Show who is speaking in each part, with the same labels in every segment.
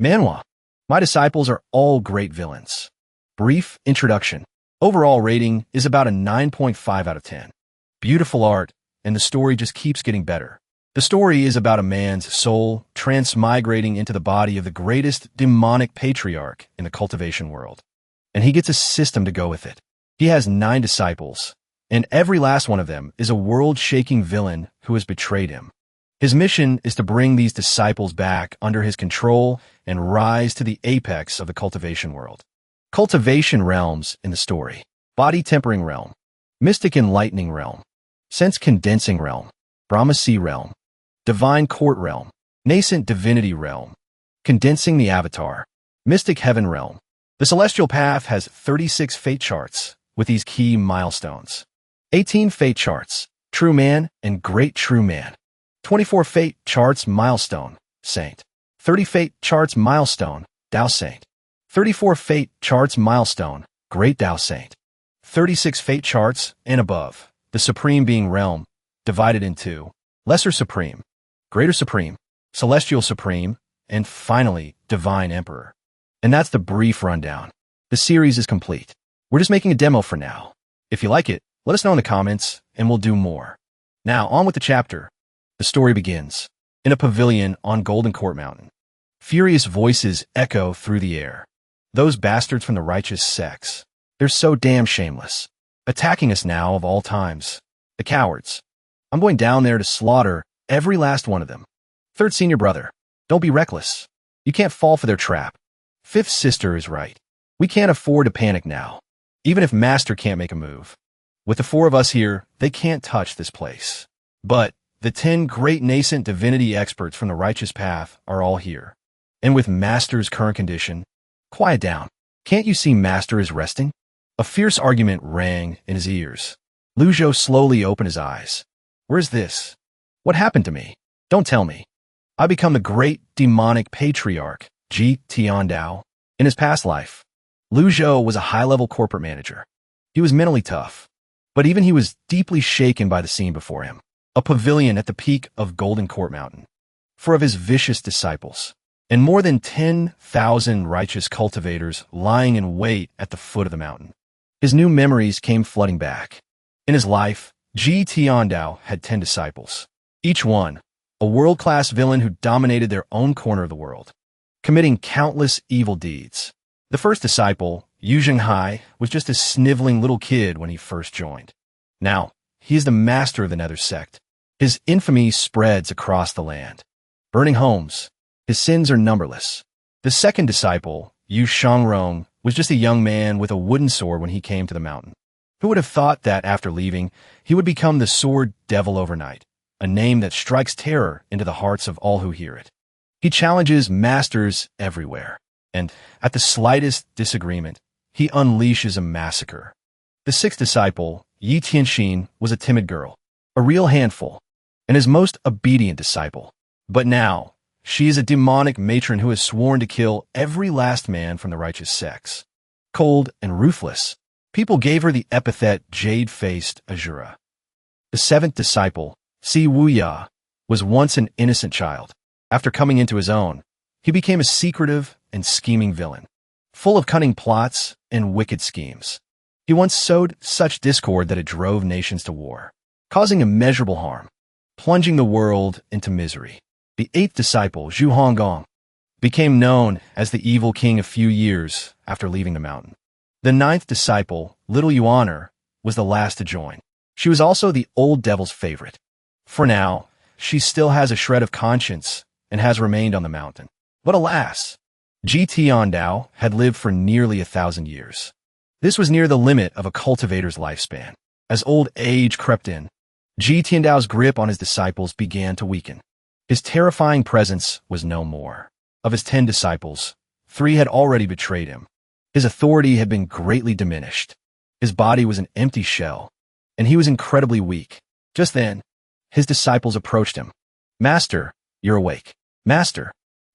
Speaker 1: Manhwa. My disciples are all great villains. Brief introduction. Overall rating is about a 9.5 out of 10. Beautiful art, and the story just keeps getting better. The story is about a man's soul transmigrating into the body of the greatest demonic patriarch in the cultivation world. And he gets a system to go with it. He has 9 disciples, and every last one of them is a world-shaking villain who has betrayed him. His mission is to bring these disciples back under his control and rise to the apex of the cultivation world. Cultivation realms in the story: body tempering realm, mystic enlightening realm, sense condensing realm, Brahmasi realm, divine court realm, nascent divinity realm, condensing the avatar, mystic heaven realm. The celestial path has 36 fate charts with these key milestones: 18 fate charts, true man and great true man; 24 fate charts milestone, saint; 30 fate charts milestone, Tao saint; 34 fate charts milestone, great Tao saint; 36 fate charts and above, the supreme being realm, divided into lesser supreme, greater supreme, celestial supreme, and finally, divine emperor. And that's the brief rundown. The series is complete. We're just making a demo for now. If you like it, let us know in the comments, and we'll do more. Now, on with the chapter. The story begins in a pavilion on Golden Court Mountain. Furious voices echo through the air. Those bastards from the righteous sects. They're so damn shameless. Attacking us now of all times. The cowards. I'm going down there to slaughter every last one of them. Third senior brother. Don't be reckless. You can't fall for their trap. Fifth sister is right. We can't afford to panic now. Even if Master can't make a move. With the 4 of us here, they can't touch this place. But the 10 great nascent divinity experts from the righteous path are all here. And with Master's current condition, quiet down. Can't you see Master is resting? A fierce argument rang in his ears. Lu Zhou slowly opened his eyes. Where's this? What happened to me? Don't tell me. I become the great demonic patriarch, Ji Tiandao. In his past life, Lu Zhou was a high-level corporate manager. He was mentally tough, but even he was deeply shaken by the scene before him. A pavilion at the peak of Golden Court Mountain. 4 of his vicious disciples, and more than 10,000 righteous cultivators lying in wait at the foot of the mountain. His new memories came flooding back. In his life, Ji Tiandao had 10 disciples. Each one, a world-class villain who dominated their own corner of the world, committing countless evil deeds. The first disciple, Yu Zhenghai, was just a sniveling little kid when he first joined. Now, he is the master of the Nether sect. His infamy spreads across the land, burning homes. His sins are numberless. The second disciple, Yu Shangrong, was just a young man with a wooden sword when he came to the mountain. Who would have thought that after leaving, he would become the Sword Devil overnight, a name that strikes terror into the hearts of all who hear it. He challenges masters everywhere, and at the slightest disagreement, he unleashes a massacre. The sixth disciple, Yi Tianxin, was a timid girl, a real handful, and his most obedient disciple. But now, she is a demonic matron who has sworn to kill every last man from the righteous sects. Cold and ruthless, people gave her the epithet Jade-Faced Azura. The seventh disciple, Si Wuya, was once an innocent child. After coming into his own, he became a secretive and scheming villain, full of cunning plots and wicked schemes. He once sowed such discord that it drove nations to war, causing immeasurable harm, plunging the world into misery. The eighth disciple, Zhu Honggong, became known as the evil king a few years after leaving the mountain. The ninth disciple, Little Yuaner, was the last to join. She was also the old devil's favorite. For now, she still has a shred of conscience and has remained on the mountain. But alas, Ji Tiandao had lived for nearly 1,000 years. This was near the limit of a cultivator's lifespan. As old age crept in, Ji Tiandao's grip on his disciples began to weaken. His terrifying presence was no more. Of his 10 disciples, 3 had already betrayed him. His authority had been greatly diminished. His body was an empty shell, and he was incredibly weak. Just then, his disciples approached him. Master, you're awake. Master,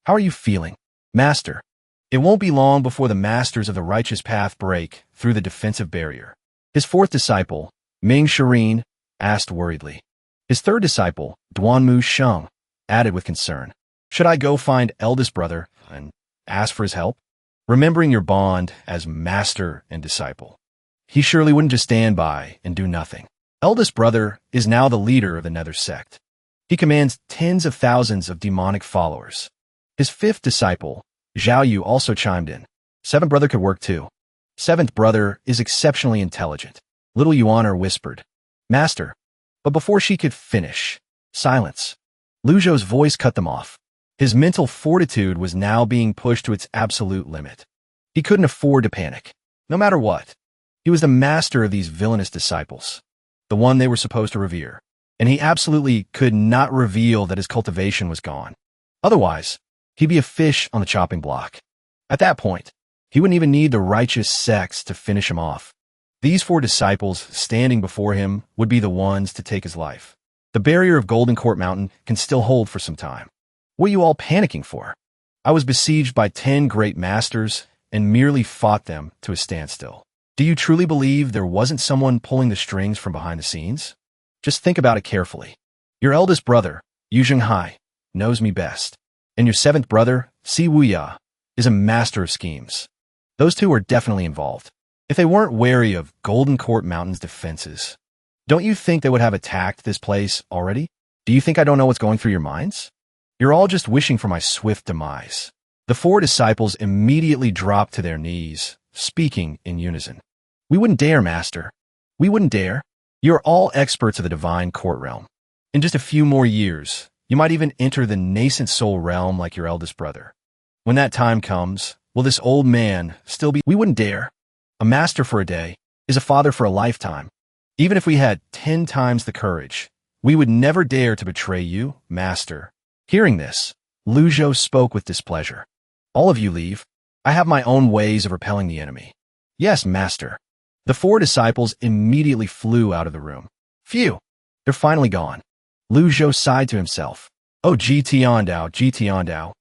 Speaker 1: how are you feeling? Master. It won't be long before the masters of the righteous path break through the defensive barrier. His fourth disciple, Ming Shirin, asked worriedly. His third disciple, Duanmu Sheng, added with concern. Should I go find eldest brother and ask for his help? Remembering your bond as master and disciple, he surely wouldn't just stand by and do nothing. Eldest brother is now the leader of the Nether sect. He commands tens of thousands of demonic followers. His fifth disciple, Xiaoyu, also chimed in. Seventh brother could work too. Seventh brother is exceptionally intelligent. Little Yuaner whispered, Master. But before she could finish, silence. Lu Zhou's voice cut them off. His mental fortitude was now being pushed to its absolute limit. He couldn't afford to panic, no matter what. He was the master of these villainous disciples, the one they were supposed to revere, and he absolutely could not reveal that his cultivation was gone. Otherwise, he'd be a fish on the chopping block. At that point, he wouldn't even need the righteous sects to finish him off. These 4 disciples standing before him would be the ones to take his life. The barrier of Golden Court Mountain can still hold for some time. What are you all panicking for? I was besieged by 10 great masters and merely fought them to a standstill. Do you truly believe there wasn't someone pulling the strings from behind the scenes? Just think about it carefully. Your eldest brother, Yu Zhenghai, knows me best, and your 7th brother, Si Wuya, is a master of schemes. Those 2 are definitely involved. If they weren't wary of Golden Court Mountain's defenses, don't you think they would have attacked this place already? Do you think I don't know what's going through your minds? You're all just wishing for my swift demise. The 4 disciples immediately dropped to their knees, speaking in unison. We wouldn't dare, Master. We wouldn't dare. You're all experts of the divine court realm. In just a few more years, you might even enter the nascent soul realm like your eldest brother. When that time comes, will this old man still be? We wouldn't dare. A master for a day is a father for a lifetime. Even if we had 10 times the courage, we would never dare to betray you, Master. Hearing this, Lu Zhou spoke with displeasure. All of you leave. I have my own ways of repelling the enemy. Yes, Master. The 4 disciples immediately flew out of the room. Phew, they're finally gone. Lu Zhou sighed to himself. Oh, Ji Tiandao,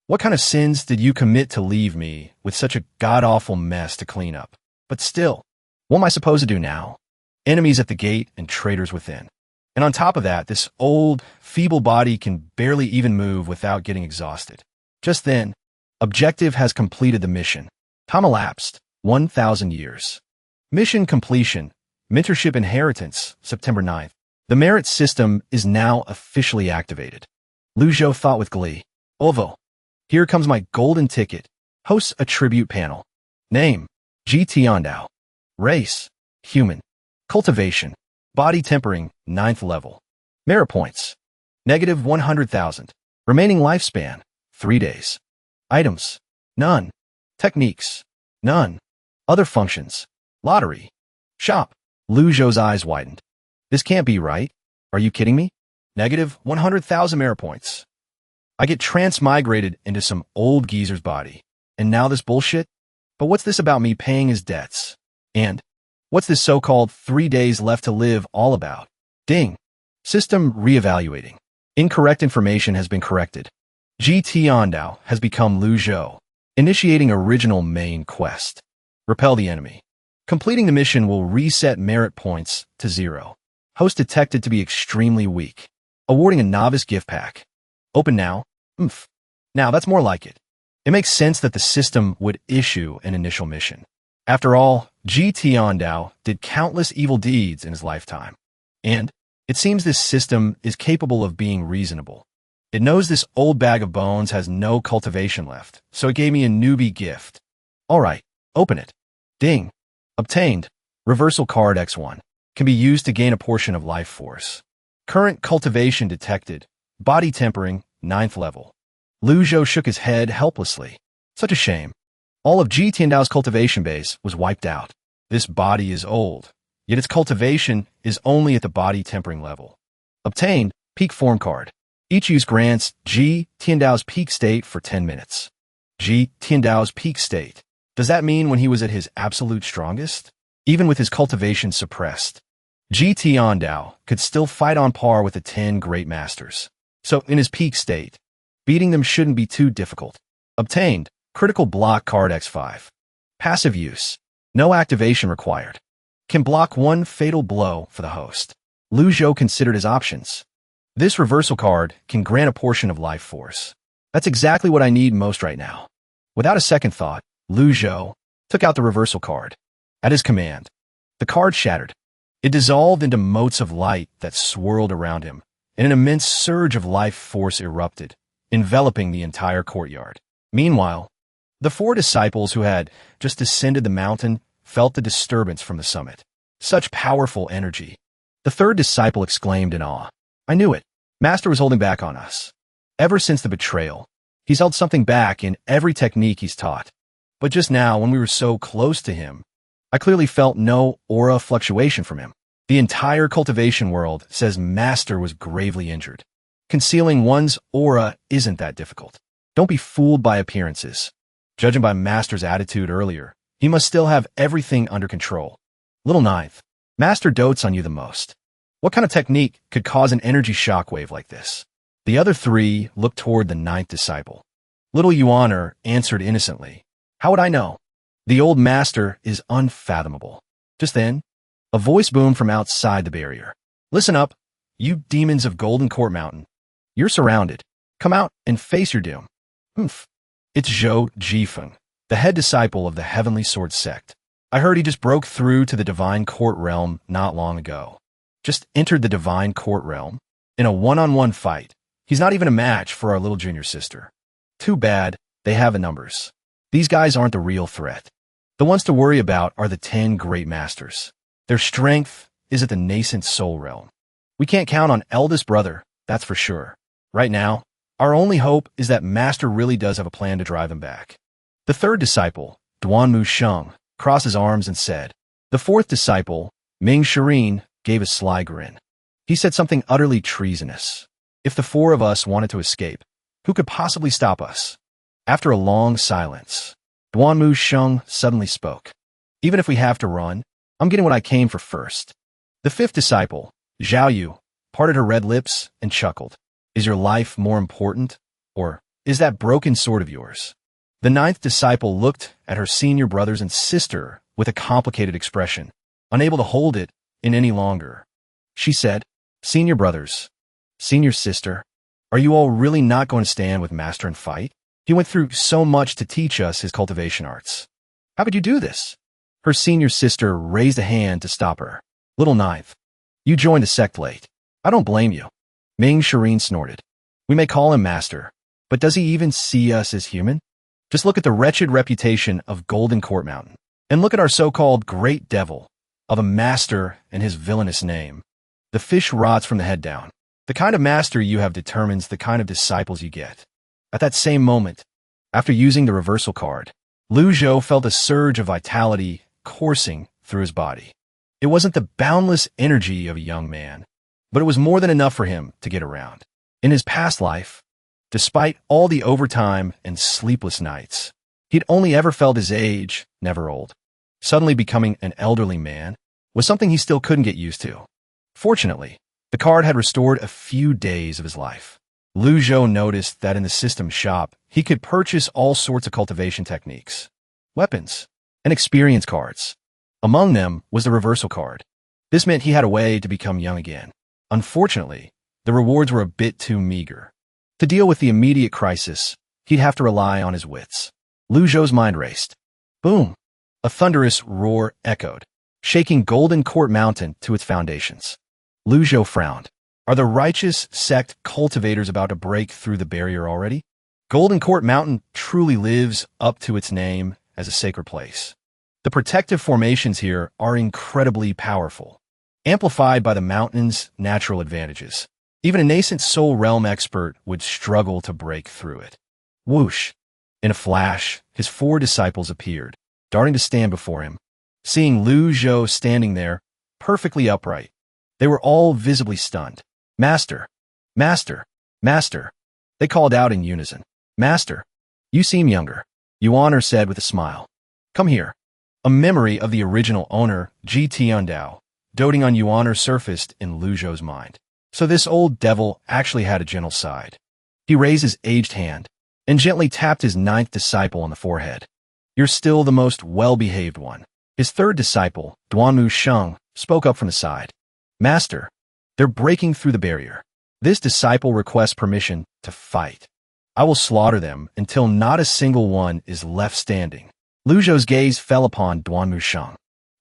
Speaker 1: what kind of sins did you commit to leave me with such a god-awful mess to clean up? But still, what am I supposed to do now? Enemies at the gate and traitors within. And on top of that, this old, feeble body can barely even move without getting exhausted. Just then, Objective has completed the mission. Time elapsed, 1,000 years. Mission completion, Mentorship Inheritance, September 9th. The merit system is now officially activated. Lu Zhou thought with glee. Ovo, here comes my golden ticket. Hosts a tribute panel. Name, Ji Tiandao. Race, human. Cultivation, body tempering, 9th level. Merit points, negative 100,000. Remaining lifespan, 3 days. Items, none. Techniques, none. Other functions, lottery. Shop. Lu Zhou's eyes widened. This can't be right. Are you kidding me? Negative 100,000 merit points. I get transmigrated into some old geezer's body. And now this bullshit? But what's this about me paying his debts? And what's this so-called 3 days left to live all about? Ding. System reevaluating. Incorrect information has been corrected. Ji Tiandao has become Lu Zhou. Initiating original main quest. Repel the enemy. Completing the mission will reset merit points to 0. Host detected to be extremely weak. Awarding a novice gift pack. Open now. Oomph. Now that's more like it. It makes sense that the system would issue an initial mission. After all, Ji Tiandao did countless evil deeds in his lifetime. And it seems this system is capable of being reasonable. It knows this old bag of bones has no cultivation left, so it gave me a newbie gift. All right, open it. Ding. Obtained. Reversal card X1. Can be used to gain a portion of life force. Current cultivation detected. Body tempering, 9th level. Lu Zhou shook his head helplessly. Such a shame. All of Ji Tiandao's cultivation base was wiped out. This body is old, yet its cultivation is only at the body tempering level. Obtained. Peak form card. Each use grants Ji Tiandao's peak state for 10 minutes. Ji Tiandao's peak state. Does that mean when he was at his absolute strongest? Even with his cultivation suppressed, Ji Tiandao could still fight on par with the 10 great masters. So in his peak state, beating them shouldn't be too difficult. Obtained. Critical block card X5. Passive use. No activation required. Can block 1 fatal blow for the host. Lu Zhou considered his options. This reversal card can grant a portion of life force. That's exactly what I need most right now. Without a second thought, Lu Zhou took out the reversal card. At his command, the card shattered. It dissolved into motes of light that swirled around him, and an immense surge of life force erupted, enveloping the entire courtyard. Meanwhile, the four disciples who had just descended the mountain felt the disturbance from the summit. Such powerful energy. The third disciple exclaimed in awe. I knew it. Master was holding back on us. Ever since the betrayal, he's held something back in every technique he's taught. But just now, when we were so close to him, I clearly felt no aura fluctuation from him. The entire cultivation world says Master was gravely injured. Concealing one's aura isn't that difficult. Don't be fooled by appearances. Judging by Master's attitude earlier, he must still have everything under control. Little Ninth, Master dotes on you the most. What kind of technique could cause an energy shockwave like this? The other three looked toward the ninth disciple. Little Yuaner answered innocently. How would I know? The old master is unfathomable. Just then, a voice boomed from outside the barrier. Listen up, you demons of Golden Court Mountain. You're surrounded. Come out and face your doom. Humph. It's Zhou Jifeng, the head disciple of the Heavenly Sword sect. I heard he just broke through to the Divine Court realm not long ago. Just entered the Divine Court realm in a one-on-one fight. He's not even a match for our little junior sister. Too bad, they have the numbers. These guys aren't the real threat. The ones to worry about are the 10 great masters. Their strength is at the nascent soul realm. We can't count on eldest brother, that's for sure. Right now, our only hope is that Master really does have a plan to drive him back. The third disciple, Duanmu Sheng, crossed his arms and said. The fourth disciple, Ming Shirin, gave a sly grin. He said something utterly treasonous. If the four of us wanted to escape, who could possibly stop us? After a long silence, Duanmu Sheng suddenly spoke. Even if we have to run, I'm getting what I came for first. The fifth disciple, Zhao Yu, parted her red lips and chuckled. Is your life more important, or is that broken sword of yours? The ninth disciple looked at her senior brothers and sister with a complicated expression, unable to hold it in any longer. She said, Senior brothers, senior sister, are you all really not going to stand with Master and fight? He went through so much to teach us his cultivation arts. How could you do this? Her senior sister raised a hand to stop her. Little ninth, you joined the sect late. I don't blame you. Ming Shirin snorted. We may call him Master, but does he even see us as human? Just look at the wretched reputation of Golden Court Mountain, and look at our so-called Great Devil of a Master and his villainous name. The fish rots from the head down. The kind of master you have determines the kind of disciples you get. At that same moment, after using the reversal card, Lu Zhou felt a surge of vitality coursing through his body. It wasn't the boundless energy of a young man, but it was more than enough for him to get around. In his past life, despite all the overtime and sleepless nights, he'd only ever felt his age, never old. Suddenly becoming an elderly man was something he still couldn't get used to. Fortunately, the card had restored a few days of his life. Lu Zhou noticed that in the system shop, he could purchase all sorts of cultivation techniques, weapons, and experience cards. Among them was the reversal card. This meant he had a way to become young again. Unfortunately, the rewards were a bit too meager. To deal with the immediate crisis, he'd have to rely on his wits. Lu Zhou's mind raced. Boom! A thunderous roar echoed, shaking Golden Court Mountain to its foundations. Lu Zhou frowned. Are the righteous sect cultivators about to break through the barrier already? Golden Court Mountain truly lives up to its name as a sacred place. The protective formations here are incredibly powerful, amplified by the mountain's natural advantages. Even a nascent soul realm expert would struggle to break through it. Whoosh! In a flash, his four disciples appeared, darting to stand before him. Seeing Lu Zhou standing there, perfectly upright, they were all visibly stunned. Master! Master! Master! They called out in unison. Master! You seem younger, Yuaner said with a smile. Come here. A memory of the original owner, Ji Tiandao, doting on Yuaner surfaced in Lu Zhou's mind. So this old devil actually had a gentle side. He raised his aged hand and gently tapped his ninth disciple on the forehead. You're still the most well-behaved one. His third disciple, Duanmu Sheng, spoke up from the side. Master, they're breaking through the barrier. This disciple requests permission to fight. I will slaughter them until not a single one is left standing. Lu Zhou's gaze fell upon Duan Musheng.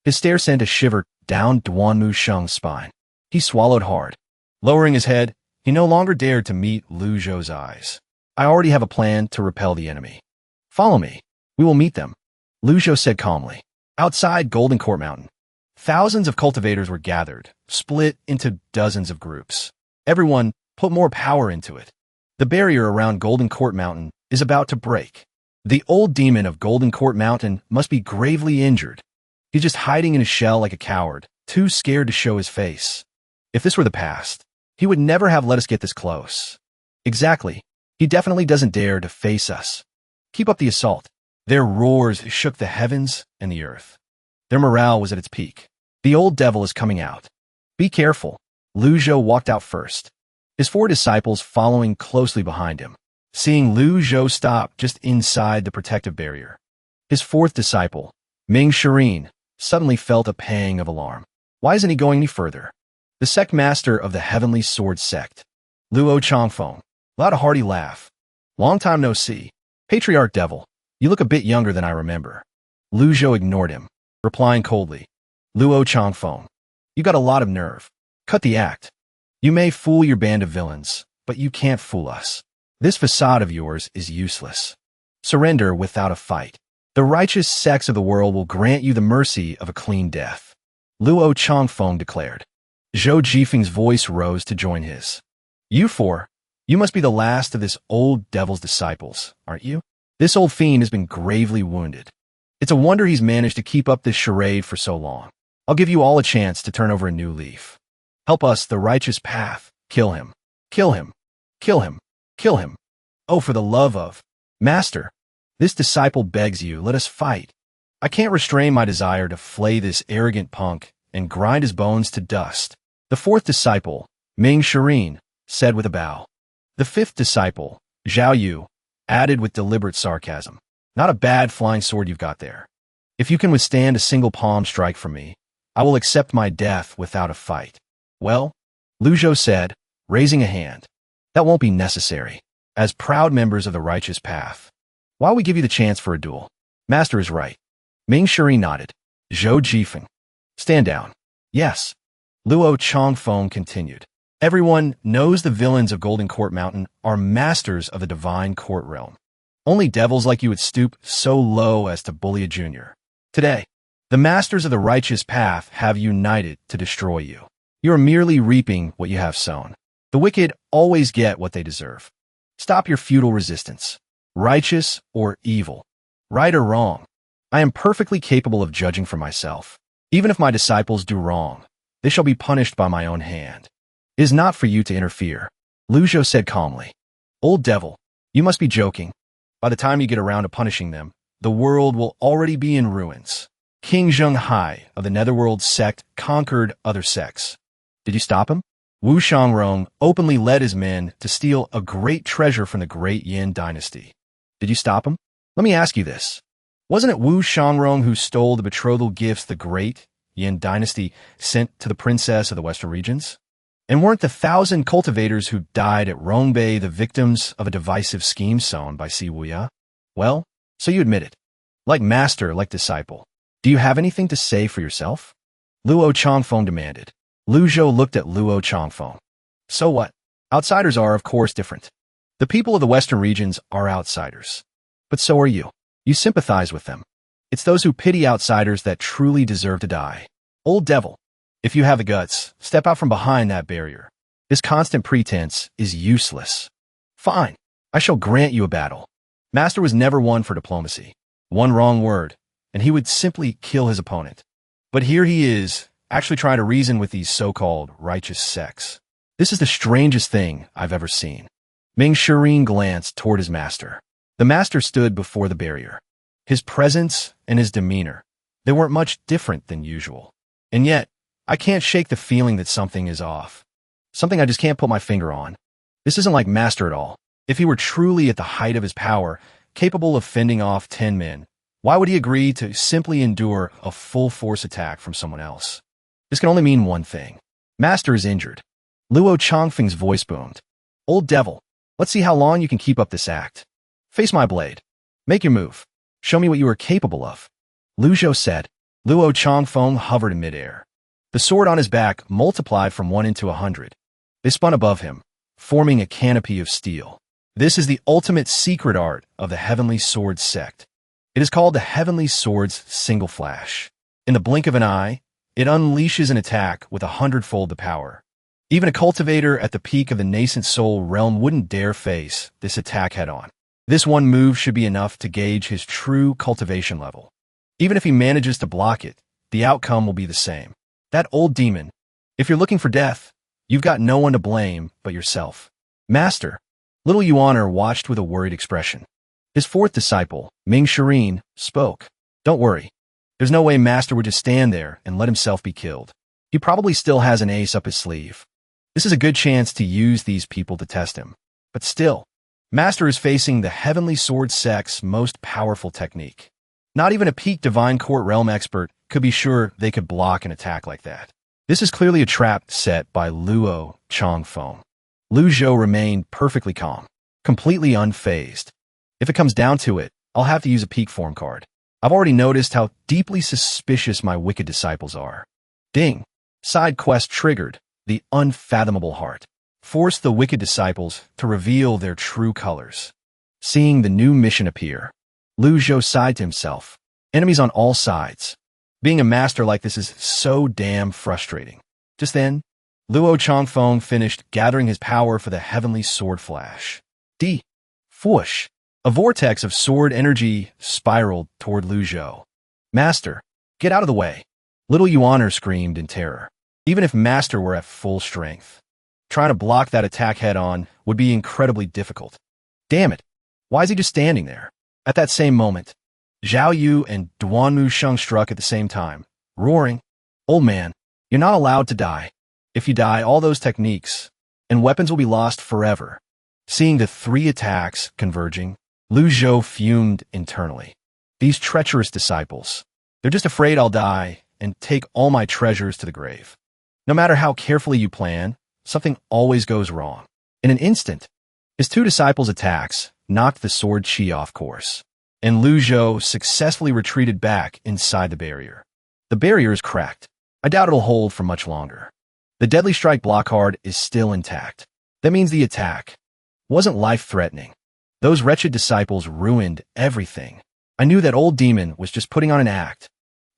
Speaker 1: His stare sent a shiver down Duan Musheng's spine. He swallowed hard. Lowering his head, he no longer dared to meet Lu Zhou's eyes. I already have a plan to repel the enemy. Follow me. We will meet them, Lu Zhou said calmly. Outside Golden Court Mountain, thousands of cultivators were gathered, split into dozens of groups. Everyone put more power into it. The barrier around Golden Court Mountain is about to break. The old demon of Golden Court Mountain must be gravely injured. He's just hiding in his shell like a coward, too scared to show his face. If this were the past, he would never have let us get this close. Exactly. He definitely doesn't dare to face us. Keep up the assault. Their roars shook the heavens and the earth. Their morale was at its peak. The old devil is coming out. Be careful. Lu Zhou walked out first, his 4 disciples following closely behind him. Seeing Lu Zhou stop just inside the protective barrier, his 4th disciple, Ming Shirin, suddenly felt a pang of alarm. Why isn't he going any further? The sect master of the Heavenly Sword sect, Luo Changfeng, allowed a hearty laugh. Long time no see. Patriarch Devil, you look a bit younger than I remember. Lu Zhou ignored him, replying coldly. Luo Changfeng, you got a lot of nerve. Cut the act. You may fool your band of villains, but you can't fool us. This facade of yours is useless. Surrender without a fight. The righteous sects of the world will grant you the mercy of a clean death, Luo Changfeng declared. Zhou Jifeng's voice rose to join his. You 4, you must be the last of this old devil's disciples, aren't you? This old fiend has been gravely wounded. It's a wonder he's managed to keep up this charade for so long. I'll give you all a chance to turn over a new leaf. Help us the righteous path. Kill him. Kill him. Kill him. Kill him. Oh, for the love of... Master, this disciple begs you, let us fight. I can't restrain my desire to flay this arrogant punk and grind his bones to dust. The 4th disciple, Ming Shirin, said with a bow. The 5th disciple, Zhao Yu, added with deliberate sarcasm. Not a bad flying sword you've got there. If you can withstand a single palm strike from me, I will accept my death without a fight. Well, Lu Zhou said, raising a hand. That won't be necessary. As proud members of the righteous path, while we give you the chance for a duel. Master is right. Ming Shirin nodded. Zhou Jifeng. Stand down. Yes. Luo Changfeng continued. Everyone knows the villains of Golden Court Mountain are masters of the divine court realm. Only devils like you would stoop so low as to bully a junior. Today, the masters of the righteous path have united to destroy you. You are merely reaping what you have sown. The wicked always get what they deserve. Stop your futile resistance. Righteous or evil, right or wrong, I am perfectly capable of judging for myself. Even if my disciples do wrong, they shall be punished by my own hand. It is not for you to interfere, Lu Zhou said calmly. Old devil, you must be joking. By the time you get around to punishing them, the world will already be in ruins. King Zhenghai of the Netherworld sect conquered other sects. Did you stop him? Wu Shangrong openly led his men to steal a great treasure from the great Yin dynasty. Did you stop him? Let me ask you this. Wasn't it Wu Shangrong who stole the betrothal gifts the great Yin dynasty sent to the princess of the western regions? And weren't the 1,000 cultivators who died at Rongbei the victims of a divisive scheme sown by Si Wuya? Well, so you admit it. Like master, like disciple. Do you have anything to say for yourself? Luo Changfeng demanded. Lu Zhou looked at Luo Changfeng. So what? Outsiders are, of course, different. The people of the western regions are outsiders. But so are you. You sympathize with them. It's those who pity outsiders that truly deserve to die. Old devil, if you have the guts, step out from behind that barrier. This constant pretense is useless. Fine, I shall grant you a battle. Master was never one for diplomacy. One wrong word, and he would simply kill his opponent. But here he is, actually trying to reason with these so-called righteous sects. This is the strangest thing I've ever seen. Ming Shirin glanced toward his master. The master stood before the barrier. His presence and his demeanor, they weren't much different than usual. And yet, I can't shake the feeling that something is off. Something I just can't put my finger on. This isn't like master at all. If he were truly at the height of his power, capable of fending off 10 men, why would he agree to simply endure a full-force attack from someone else? This can only mean one thing. Master is injured. Luo Changfeng's voice boomed. Old devil, Let's see how long you can keep up this act. Face my blade. Make your move. Show me what you are capable of. Lu Zhou said. Luo Changfeng hovered in midair. The sword on his back multiplied from 1 into 100. They spun above him, forming a canopy of steel. This is the ultimate secret art of the Heavenly Sword sect. It is called the Heavenly Sword's Single Flash. In the blink of an eye, it unleashes an attack with 100-fold the power. Even a cultivator at the peak of the nascent soul realm wouldn't dare face this attack head-on. This one move should be enough to gauge his true cultivation level. Even if he manages to block it, the outcome will be the same. That old demon. If you're looking for death, you've got no one to blame but yourself. Master. Little Yuaner watched with a worried expression. His fourth disciple, Ming Shirin, spoke. Don't worry. There's no way Master would just stand there and let himself be killed. He probably still has an ace up his sleeve. This is a good chance to use these people to test him. But still, Master is facing the Heavenly Sword sect's most powerful technique. Not even a peak Divine Court realm expert could be sure they could block an attack like that. This is clearly a trap set by Luo Changfeng. Lu Zhou remained perfectly calm, completely unfazed. If it comes down to it, I'll have to use a peak form card. I've already noticed how deeply suspicious my wicked disciples are. Ding! Side quest triggered. The unfathomable heart forced the wicked disciples to reveal their true colors. Seeing the new mission appear, Lu Zhou sighed to himself. Enemies on all sides. Being a master like this is so damn frustrating. Just then, Luo Changfeng finished gathering his power for the Heavenly Sword Flash. Whoosh! A vortex of sword energy spiraled toward Lu Zhou. Master, get out of the way! Little Yuaner screamed in terror. Even if Master were at full strength, trying to block that attack head-on would be incredibly difficult. Damn it! Why is he just standing there? At that same moment, Zhao Yu and Duanmu Sheng struck at the same time, roaring, Old man, you're not allowed to die. If you die, all those techniques and weapons will be lost forever. Seeing the three attacks converging, Lu Zhou fumed internally. These treacherous disciples, they're just afraid I'll die and take all my treasures to the grave. No matter how carefully you plan, something always goes wrong. In an instant, his two disciples' attacks knocked the sword chi off course, and Lu Zhou successfully retreated back inside the barrier. The barrier is cracked. I doubt it'll hold for much longer. The Deadly Strike block card is still intact. That means the attack wasn't life-threatening. Those wretched disciples ruined everything. I knew that old demon was just putting on an act.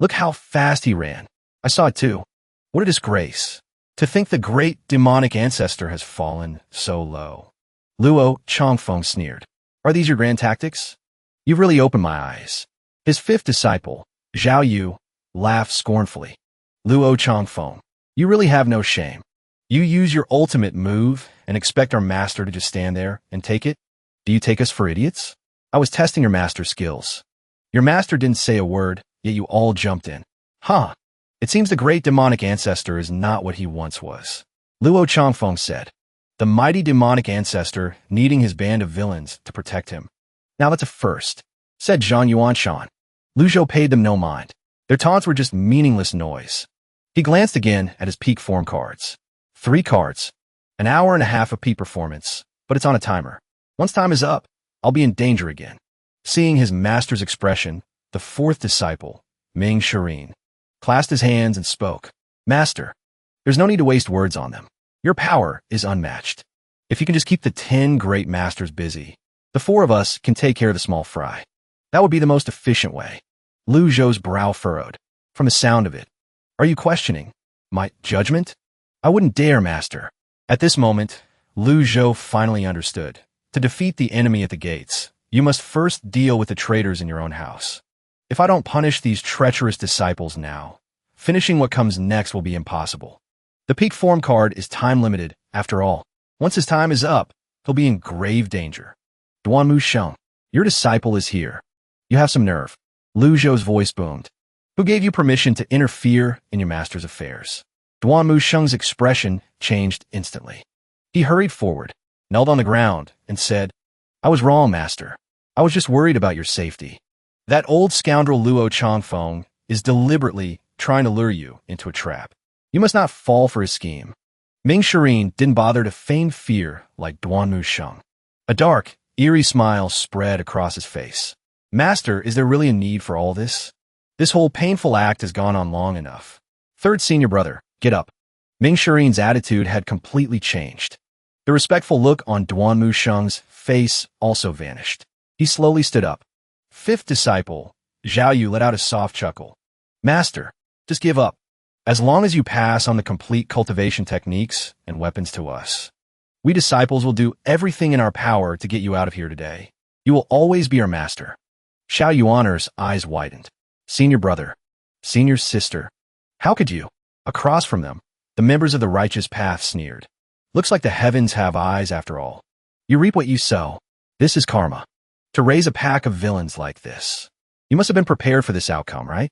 Speaker 1: Look how fast he ran. I saw it too. What a disgrace. To think the great demonic ancestor has fallen so low. Luo Changfeng sneered. Are these your grand tactics? You've really opened my eyes. His fifth disciple, Zhao Yu, laughed scornfully. Luo Changfeng, you really have no shame. You use your ultimate move and expect our master to just stand there and take it? Do you take us for idiots? I was testing your master's skills. Your master didn't say a word, yet you all jumped in. Huh. It seems the great demonic ancestor is not what he once was. Luo Changfeng said. The mighty demonic ancestor needing his band of villains to protect him. Now that's a first, said Zhang Yuanshan. Lu Zhou paid them no mind. Their taunts were just meaningless noise. He glanced again at his peak form cards. 3 cards. An hour and a half of peak performance, but it's on a timer. Once time is up, I'll be in danger again. Seeing his master's expression, the fourth disciple, Ming Shirin, clasped his hands and spoke. Master, there's no need to waste words on them. Your power is unmatched. If you can just keep the 10 great masters busy, the 4 of us can take care of the small fry. That would be the most efficient way. Lu Zhou's brow furrowed. From the sound of it, are you questioning my judgment? I wouldn't dare, Master. At this moment, Lu Zhou finally understood. To defeat the enemy at the gates, you must first deal with the traitors in your own house. If I don't punish these treacherous disciples now, finishing what comes next will be impossible. The peak form card is time-limited, after all. Once his time is up, he'll be in grave danger. Duanmu Sheng, your disciple is here. You have some nerve. Lu Zhou's voice boomed. Who gave you permission to interfere in your master's affairs? Duanmu Sheng's expression changed instantly. He hurried forward, knelt on the ground, and said, I was wrong, Master. I was just worried about your safety. That old scoundrel Luo Changfeng is deliberately trying to lure you into a trap. You must not fall for his scheme. Ming Shirin didn't bother to feign fear like Duanmu Sheng. A dark, eerie smile spread across his face. Master, is there really a need for all this? This whole painful act has gone on long enough. Third senior brother, get up. Ming Shirin's attitude had completely changed. The respectful look on Duanmu Sheng's face also vanished. He slowly stood up. Fifth disciple, Zhao Yu let out a soft chuckle. Master, just give up. As long as you pass on the complete cultivation techniques and weapons to us, we disciples will do everything in our power to get you out of here today. You will always be our master. Xiao Yuaner's eyes widened. Senior brother, senior sister, how could you? Across from them, the members of the righteous path sneered. Looks like the heavens have eyes after all. You reap what you sow. This is karma. To raise a pack of villains like this. You must have been prepared for this outcome, right?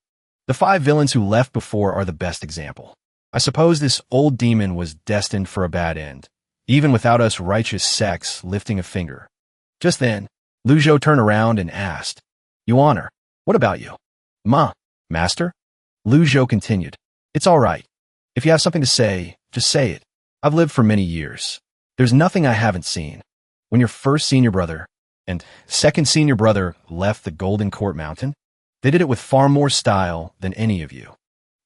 Speaker 1: The 5 villains who left before are the best example. I suppose this old demon was destined for a bad end, even without us righteous sects lifting a finger. Just then, Lu Zhou turned around and asked, Yuaner, what about you? Master? Lu Zhou continued, it's all right. If you have something to say, just say it. I've lived for many years. There's nothing I haven't seen. When your first senior brother and second senior brother left the Golden Court Mountain, they did it with far more style than any of you.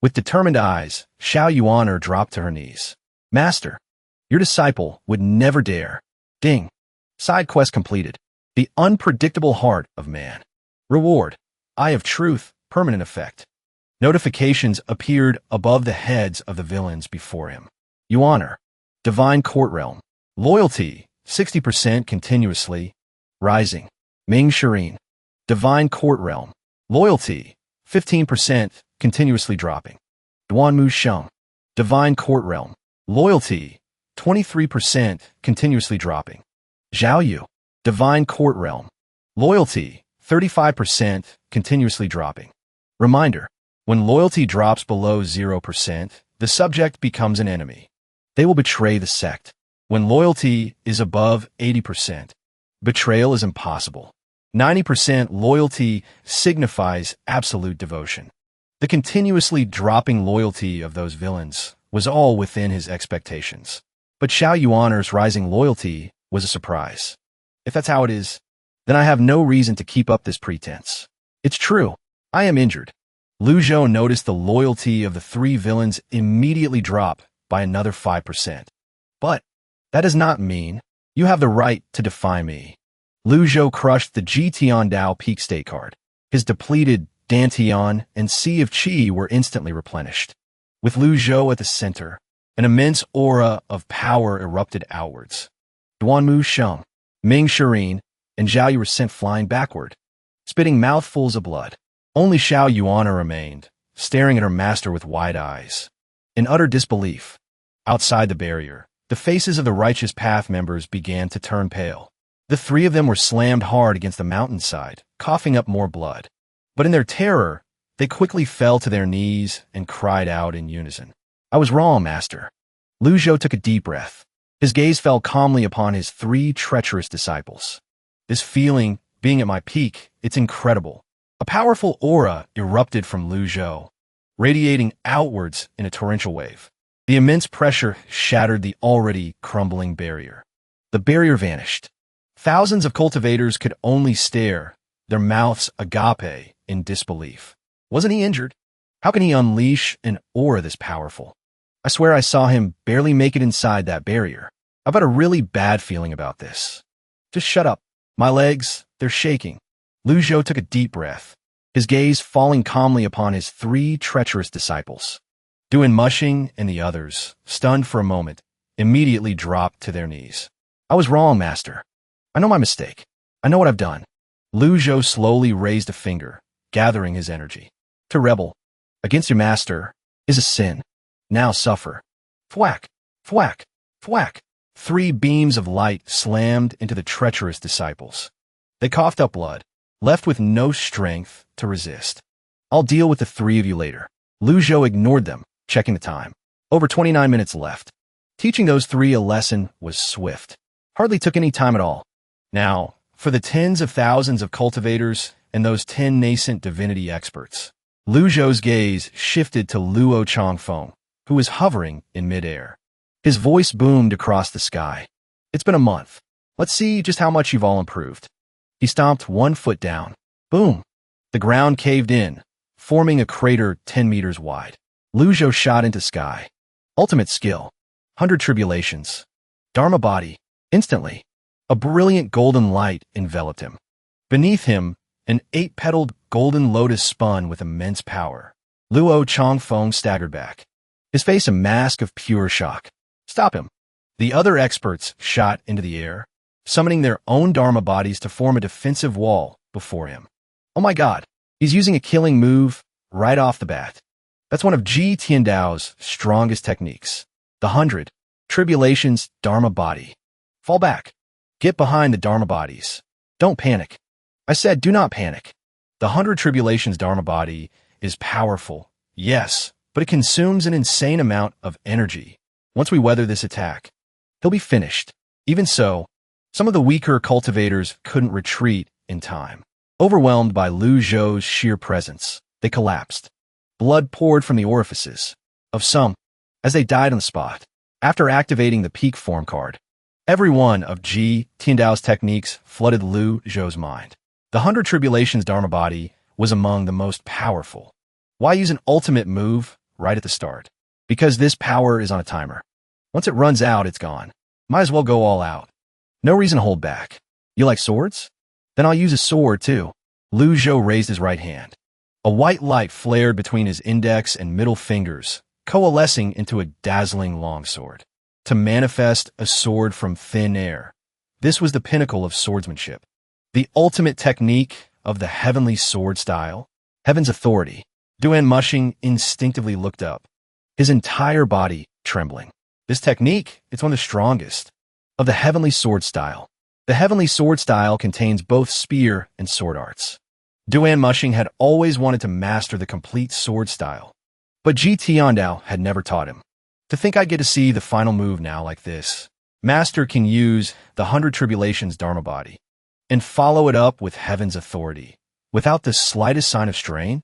Speaker 1: With determined eyes, Xiao Yuaner dropped to her knees. Master, your disciple would never dare. Ding. Side quest completed. The unpredictable heart of man. Reward. Eye of Truth, permanent effect. Notifications appeared above the heads of the villains before him. Yuaner. Divine Court Realm. Loyalty, 60% continuously. Rising. Ming Shirin. Divine Court Realm. Loyalty, 15% continuously dropping. Duanmu Sheng. Divine Court Realm. Loyalty, 23% continuously dropping. Zhao Yu. Divine Court Realm. Loyalty, 35% continuously dropping. Reminder, when loyalty drops below 0%, the subject becomes an enemy. They will betray the sect. When loyalty is above 80%, betrayal is impossible. 90% loyalty signifies absolute devotion. The continuously dropping loyalty of those villains was all within his expectations. But Xiao Yuaner's rising loyalty was a surprise. If that's how it is, then I have no reason to keep up this pretense. It's true. I am injured. Lu Zhou noticed the loyalty of the 3 villains immediately drop by another 5%. But that does not mean you have the right to defy me. Lu Zhou crushed the Jitian Dao Peak State card. His depleted Dantian and Sea of Qi were instantly replenished. With Lu Zhou at the center, an immense aura of power erupted outwards. Duanmu Sheng, Ming Shirin, and Zhao Yu were sent flying backward, spitting mouthfuls of blood. Only Xiao Yuaner remained, staring at her master with wide eyes. In utter disbelief, outside the barrier, the faces of the Righteous Path members began to turn pale. The 3 of them were slammed hard against the mountainside, coughing up more blood. But in their terror, they quickly fell to their knees and cried out in unison. I was wrong, Master. Lu Zhou took a deep breath. His gaze fell calmly upon his 3 treacherous disciples. This feeling, being at my peak, it's incredible. A powerful aura erupted from Lu Zhou, radiating outwards in a torrential wave. The immense pressure shattered the already crumbling barrier. The barrier vanished. Thousands of cultivators could only stare, their mouths agape in disbelief. Wasn't he injured? How can he unleash an aura this powerful? I swear I saw him barely make it inside that barrier. I've got a really bad feeling about this. Just shut up. My legs, they're shaking. Lu Zhou took a deep breath, his gaze falling calmly upon his 3 treacherous disciples. Duan Mushing and the others, stunned for a moment, immediately dropped to their knees. I was wrong, Master. I know my mistake. I know what I've done. Lu Zhou slowly raised a finger, gathering his energy. To rebel against your master is a sin. Now suffer. Thwack, thwack, thwack. 3 beams of light slammed into the treacherous disciples. They coughed up blood, left with no strength to resist. I'll deal with the 3 of you later. Lu Zhou ignored them, checking the time. Over 29 minutes left. Teaching those 3 a lesson was swift. Hardly took any time at all. Now, for the tens of thousands of cultivators and those 10 nascent divinity experts. Lu Zhou's gaze shifted to Luo Changfeng, who was hovering in midair. His voice boomed across the sky. It's been a month. Let's see just how much you've all improved. He stomped one foot down. Boom! The ground caved in, forming a crater 10 meters wide. Lu Zhou shot into sky. Ultimate skill. 100 tribulations. Dharma body. Instantly, a brilliant golden light enveloped him. Beneath him, an 8-petaled golden lotus spun with immense power. Luo Changfeng staggered back, his face a mask of pure shock. Stop him! The other experts shot into the air, summoning their own Dharma bodies to form a defensive wall before him. Oh my god, he's using a killing move right off the bat. That's one of Ji Tiandao's strongest techniques. The 100 Tribulations Dharma Body. Fall back. Get behind the Dharma bodies. Don't panic. I said do not panic. The 100 Tribulations Dharma Body is powerful, yes, but it consumes an insane amount of energy. Once we weather this attack, he'll be finished. Even so, some of the weaker cultivators couldn't retreat in time. Overwhelmed by Lu Zhou's sheer presence, they collapsed. Blood poured from the orifices of some as they died on the spot. After activating the peak form card, every one of Ji Tiandao's techniques flooded Lu Zhou's mind. The 100 Tribulations Dharma Body was among the most powerful. Why use an ultimate move right at the start? Because this power is on a timer. Once it runs out, it's gone. Might as well go all out. No reason to hold back. You like swords? Then I'll use a sword too. Lu Zhou raised his right hand. A white light flared between his index and middle fingers, coalescing into a dazzling longsword. To manifest a sword from thin air. This was the pinnacle of swordsmanship. The ultimate technique of the heavenly sword style. Heaven's authority. Duan Mushing instinctively looked up, his entire body trembling. This technique, it's one of the strongest of the heavenly sword style. The heavenly sword style contains both spear and sword arts. Duan Mushing had always wanted to master the complete sword style, but Ji Tiandao had never taught him. To think I get to see the final move now like this. Master can use the 100 Tribulations Dharma Body and follow it up with Heaven's authority without the slightest sign of strain.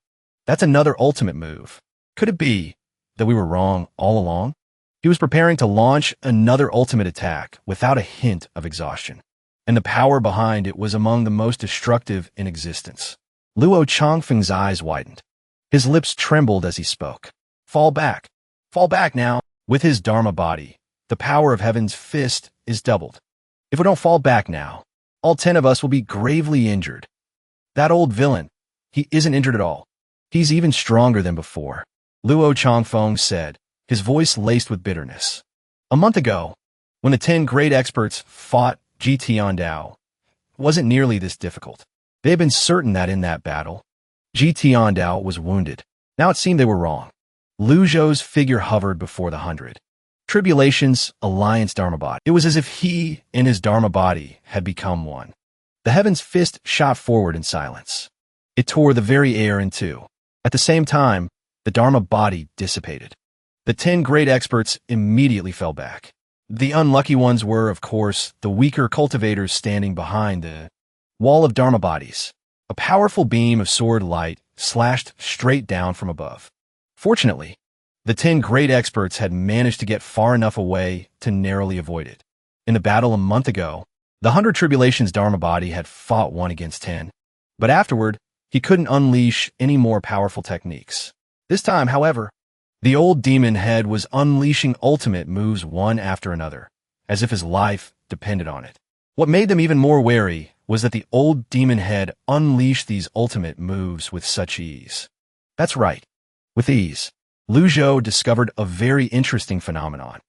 Speaker 1: That's another ultimate move. Could it be that we were wrong all along? He was preparing to launch another ultimate attack without a hint of exhaustion, and the power behind it was among the most destructive in existence. Luo Changfeng's eyes widened. His lips trembled as he spoke. Fall back. Fall back now. With his Dharma body, the power of Heaven's fist is doubled. If we don't fall back now, all 10 of us will be gravely injured. That old villain, he isn't injured at all. He's even stronger than before, Luo Changfeng said, his voice laced with bitterness. A month ago, when the 10 great experts fought Ji Tiandao, it wasn't nearly this difficult. They had been certain that in that battle, Ji Tiandao was wounded. Now it seemed they were wrong. Lu Zhou's figure hovered before the 100 Tribulations Alliance Dharma Body. It was as if he and his Dharma body had become one. The Heaven's fist shot forward in silence. It tore the very air in two. At the same time, the Dharma body dissipated. The 10 great experts immediately fell back. The unlucky ones were, of course, the weaker cultivators standing behind the wall of Dharma bodies. A powerful beam of sword light slashed straight down from above. Fortunately, the 10 great experts had managed to get far enough away to narrowly avoid it. In the battle a month ago, the 100 Tribulations Dharma body had fought 1 against 10, but afterward, he couldn't unleash any more powerful techniques. This time, however, the old demon head was unleashing ultimate moves one after another, as if his life depended on it. What made them even more wary was that the old demon head unleashed these ultimate moves with such ease. That's right. With ease, Lu Zhou discovered a very interesting phenomenon.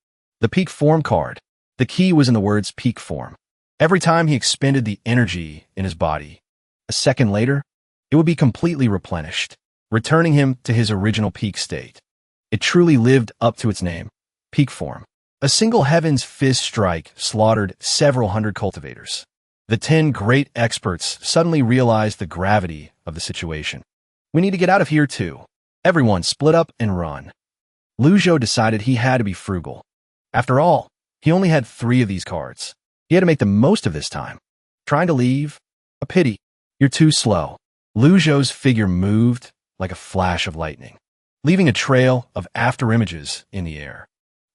Speaker 1: The peak form card. The key was in the words peak form. Every time he expended the energy in his body, a second later, it would be completely replenished, returning him to his original peak state. It truly lived up to its name, peak form. A single Heaven's fist strike slaughtered several hundred cultivators. The 10 great experts suddenly realized the gravity of the situation. We need to get out of here too. Everyone split up and run. Lu Zhou decided he had to be frugal. After all, he only had 3 of these cards. He had to make the most of this time. Trying to leave? A pity. You're too slow. Lu Zhou's figure moved like a flash of lightning, leaving a trail of afterimages in the air.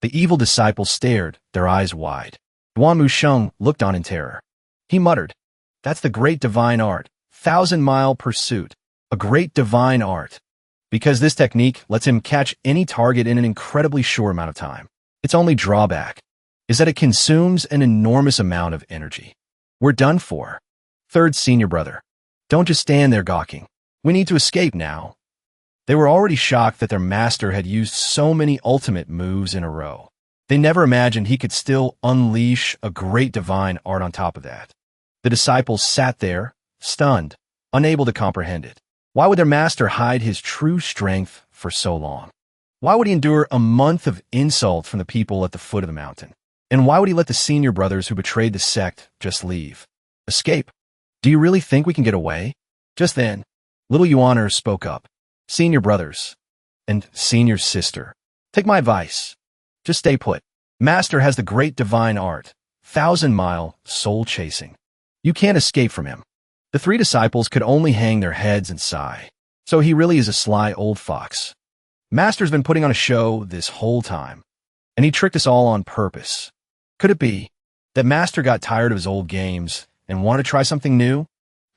Speaker 1: The evil disciples stared, their eyes wide. It Duan Musheng looked on in terror. He muttered, "That's the great divine art. 1,000-mile pursuit. A great divine art." Because this technique lets him catch any target in an incredibly short amount of time. Its only drawback is that it consumes an enormous amount of energy. We're done for. Third senior brother. Don't just stand there gawking. We need to escape now. They were already shocked that their master had used so many ultimate moves in a row. They never imagined he could still unleash a great divine art on top of that. The disciples sat there, stunned, unable to comprehend it. Why would their master hide his true strength for so long? Why would he endure a month of insult from the people at the foot of the mountain? And why would he let the senior brothers who betrayed the sect just leave? Escape? Do you really think we can get away? Just then, little Yuaner spoke up. Senior brothers and senior sister, take my advice. Just stay put. Master has the great divine art, 1,000-mile soul chasing. You can't escape from him. The three disciples could only hang their heads and sigh. So he really is a sly old fox. Master's been putting on a show this whole time, and he tricked us all on purpose. Could it be that Master got tired of his old games and wanted to try something new?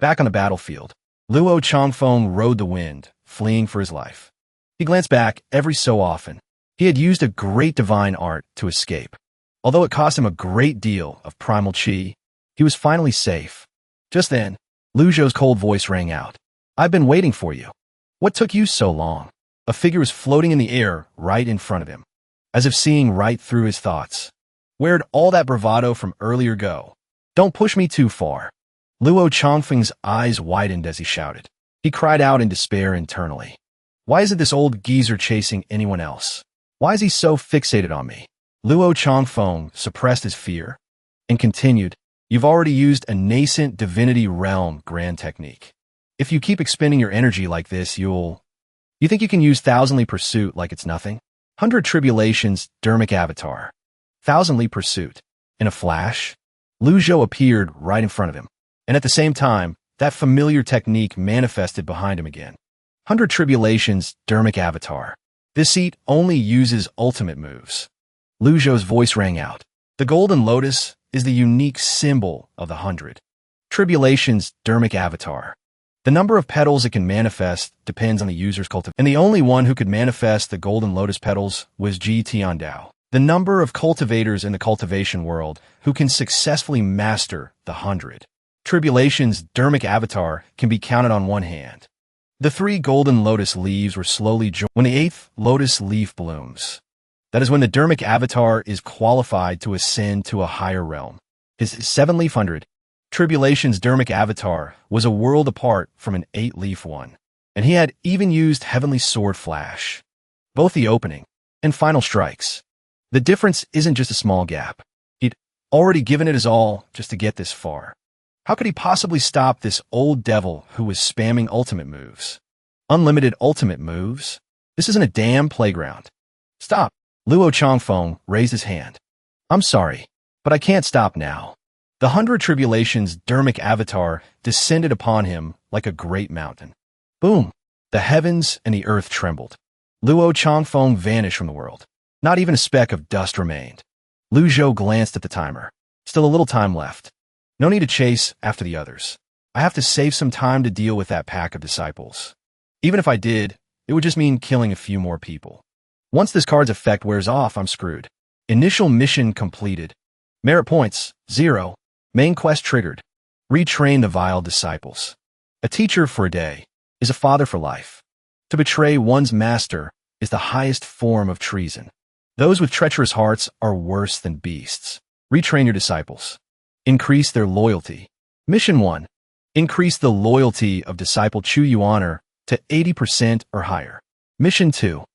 Speaker 1: Back on the battlefield, Luo Changfeng rode the wind, fleeing for his life. He glanced back every so often. He had used a great divine art to escape. Although it cost him a great deal of primal chi, he was finally safe. Just then, Lu Zhou's cold voice rang out. I've been waiting for you. What took you so long? A figure was floating in the air right in front of him, as if seeing right through his thoughts. Where'd all that bravado from earlier go? Don't push me too far. Luo Changfeng's eyes widened as he shouted. He cried out in despair internally. Why isn't this old geezer chasing anyone else? Why is he so fixated on me? Luo Changfeng suppressed his fear and continued, You've already used a nascent divinity realm grand technique. If you keep expending your energy like this, You think you can use thousandly pursuit like it's nothing? 100 tribulations, dermic avatar. Thousandly pursuit. In a flash, Lu Zhou appeared right in front of him. And at the same time, that familiar technique manifested behind him again. 100 tribulations, dermic avatar. This seat only uses ultimate moves. Lu Zhou's voice rang out. The golden lotus is the unique symbol of the 100. Tribulations, dermic avatar. The number of petals it can manifest depends on the user's cultivation, and the only one who could manifest the golden lotus petals was Ji Tiandao. The number of cultivators in the cultivation world who can successfully master the 100. Tribulations, dermic avatar can be counted on one hand. The 3 golden lotus leaves were slowly joined when the 8th lotus leaf blooms. That is when the dermic avatar is qualified to ascend to a higher realm. His 7-leaf 100. Tribulation's dermic avatar was a world apart from an 8-leaf one, and he had even used Heavenly Sword Flash. Both the opening and final strikes. The difference isn't just a small gap. He'd already given it his all just to get this far. How could he possibly stop this old devil who was spamming ultimate moves? Unlimited ultimate moves? This isn't a damn playground. Stop. Luo Changfeng raised his hand. I'm sorry, but I can't stop now. The 100 tribulations dermic avatar descended upon him like a great mountain. Boom! The heavens and the earth trembled. Luo Changfeng vanished from the world. Not even a speck of dust remained. Lu Zhou glanced at the timer. Still a little time left. No need to chase after the others. I have to save some time to deal with that pack of disciples. Even if I did, it would just mean killing a few more people. Once this card's effect wears off, I'm screwed. Initial mission completed. Merit points, 0. Main quest triggered. Retrain the vile disciples. A teacher for a day is a father for life. To betray one's master is the highest form of treason. Those with treacherous hearts are worse than beasts. Retrain your disciples. Increase their loyalty. Mission 1. Increase the loyalty of disciple Chu Yuaner to 80% or higher. Mission 2.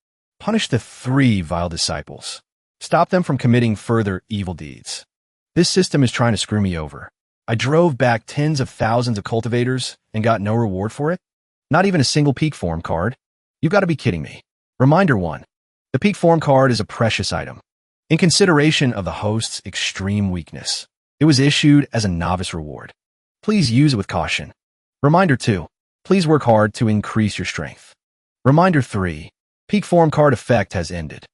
Speaker 1: Punish the 3 vile disciples. Stop them from committing further evil deeds. This system is trying to screw me over. I drove back tens of thousands of cultivators and got no reward for it? Not even a single peak form card? You've got to be kidding me. Reminder 1. The peak form card is a precious item. In consideration of the host's extreme weakness, it was issued as a novice reward. Please use it with caution. Reminder 2. Please work hard to increase your strength. Reminder 3. Peak form card effect has ended.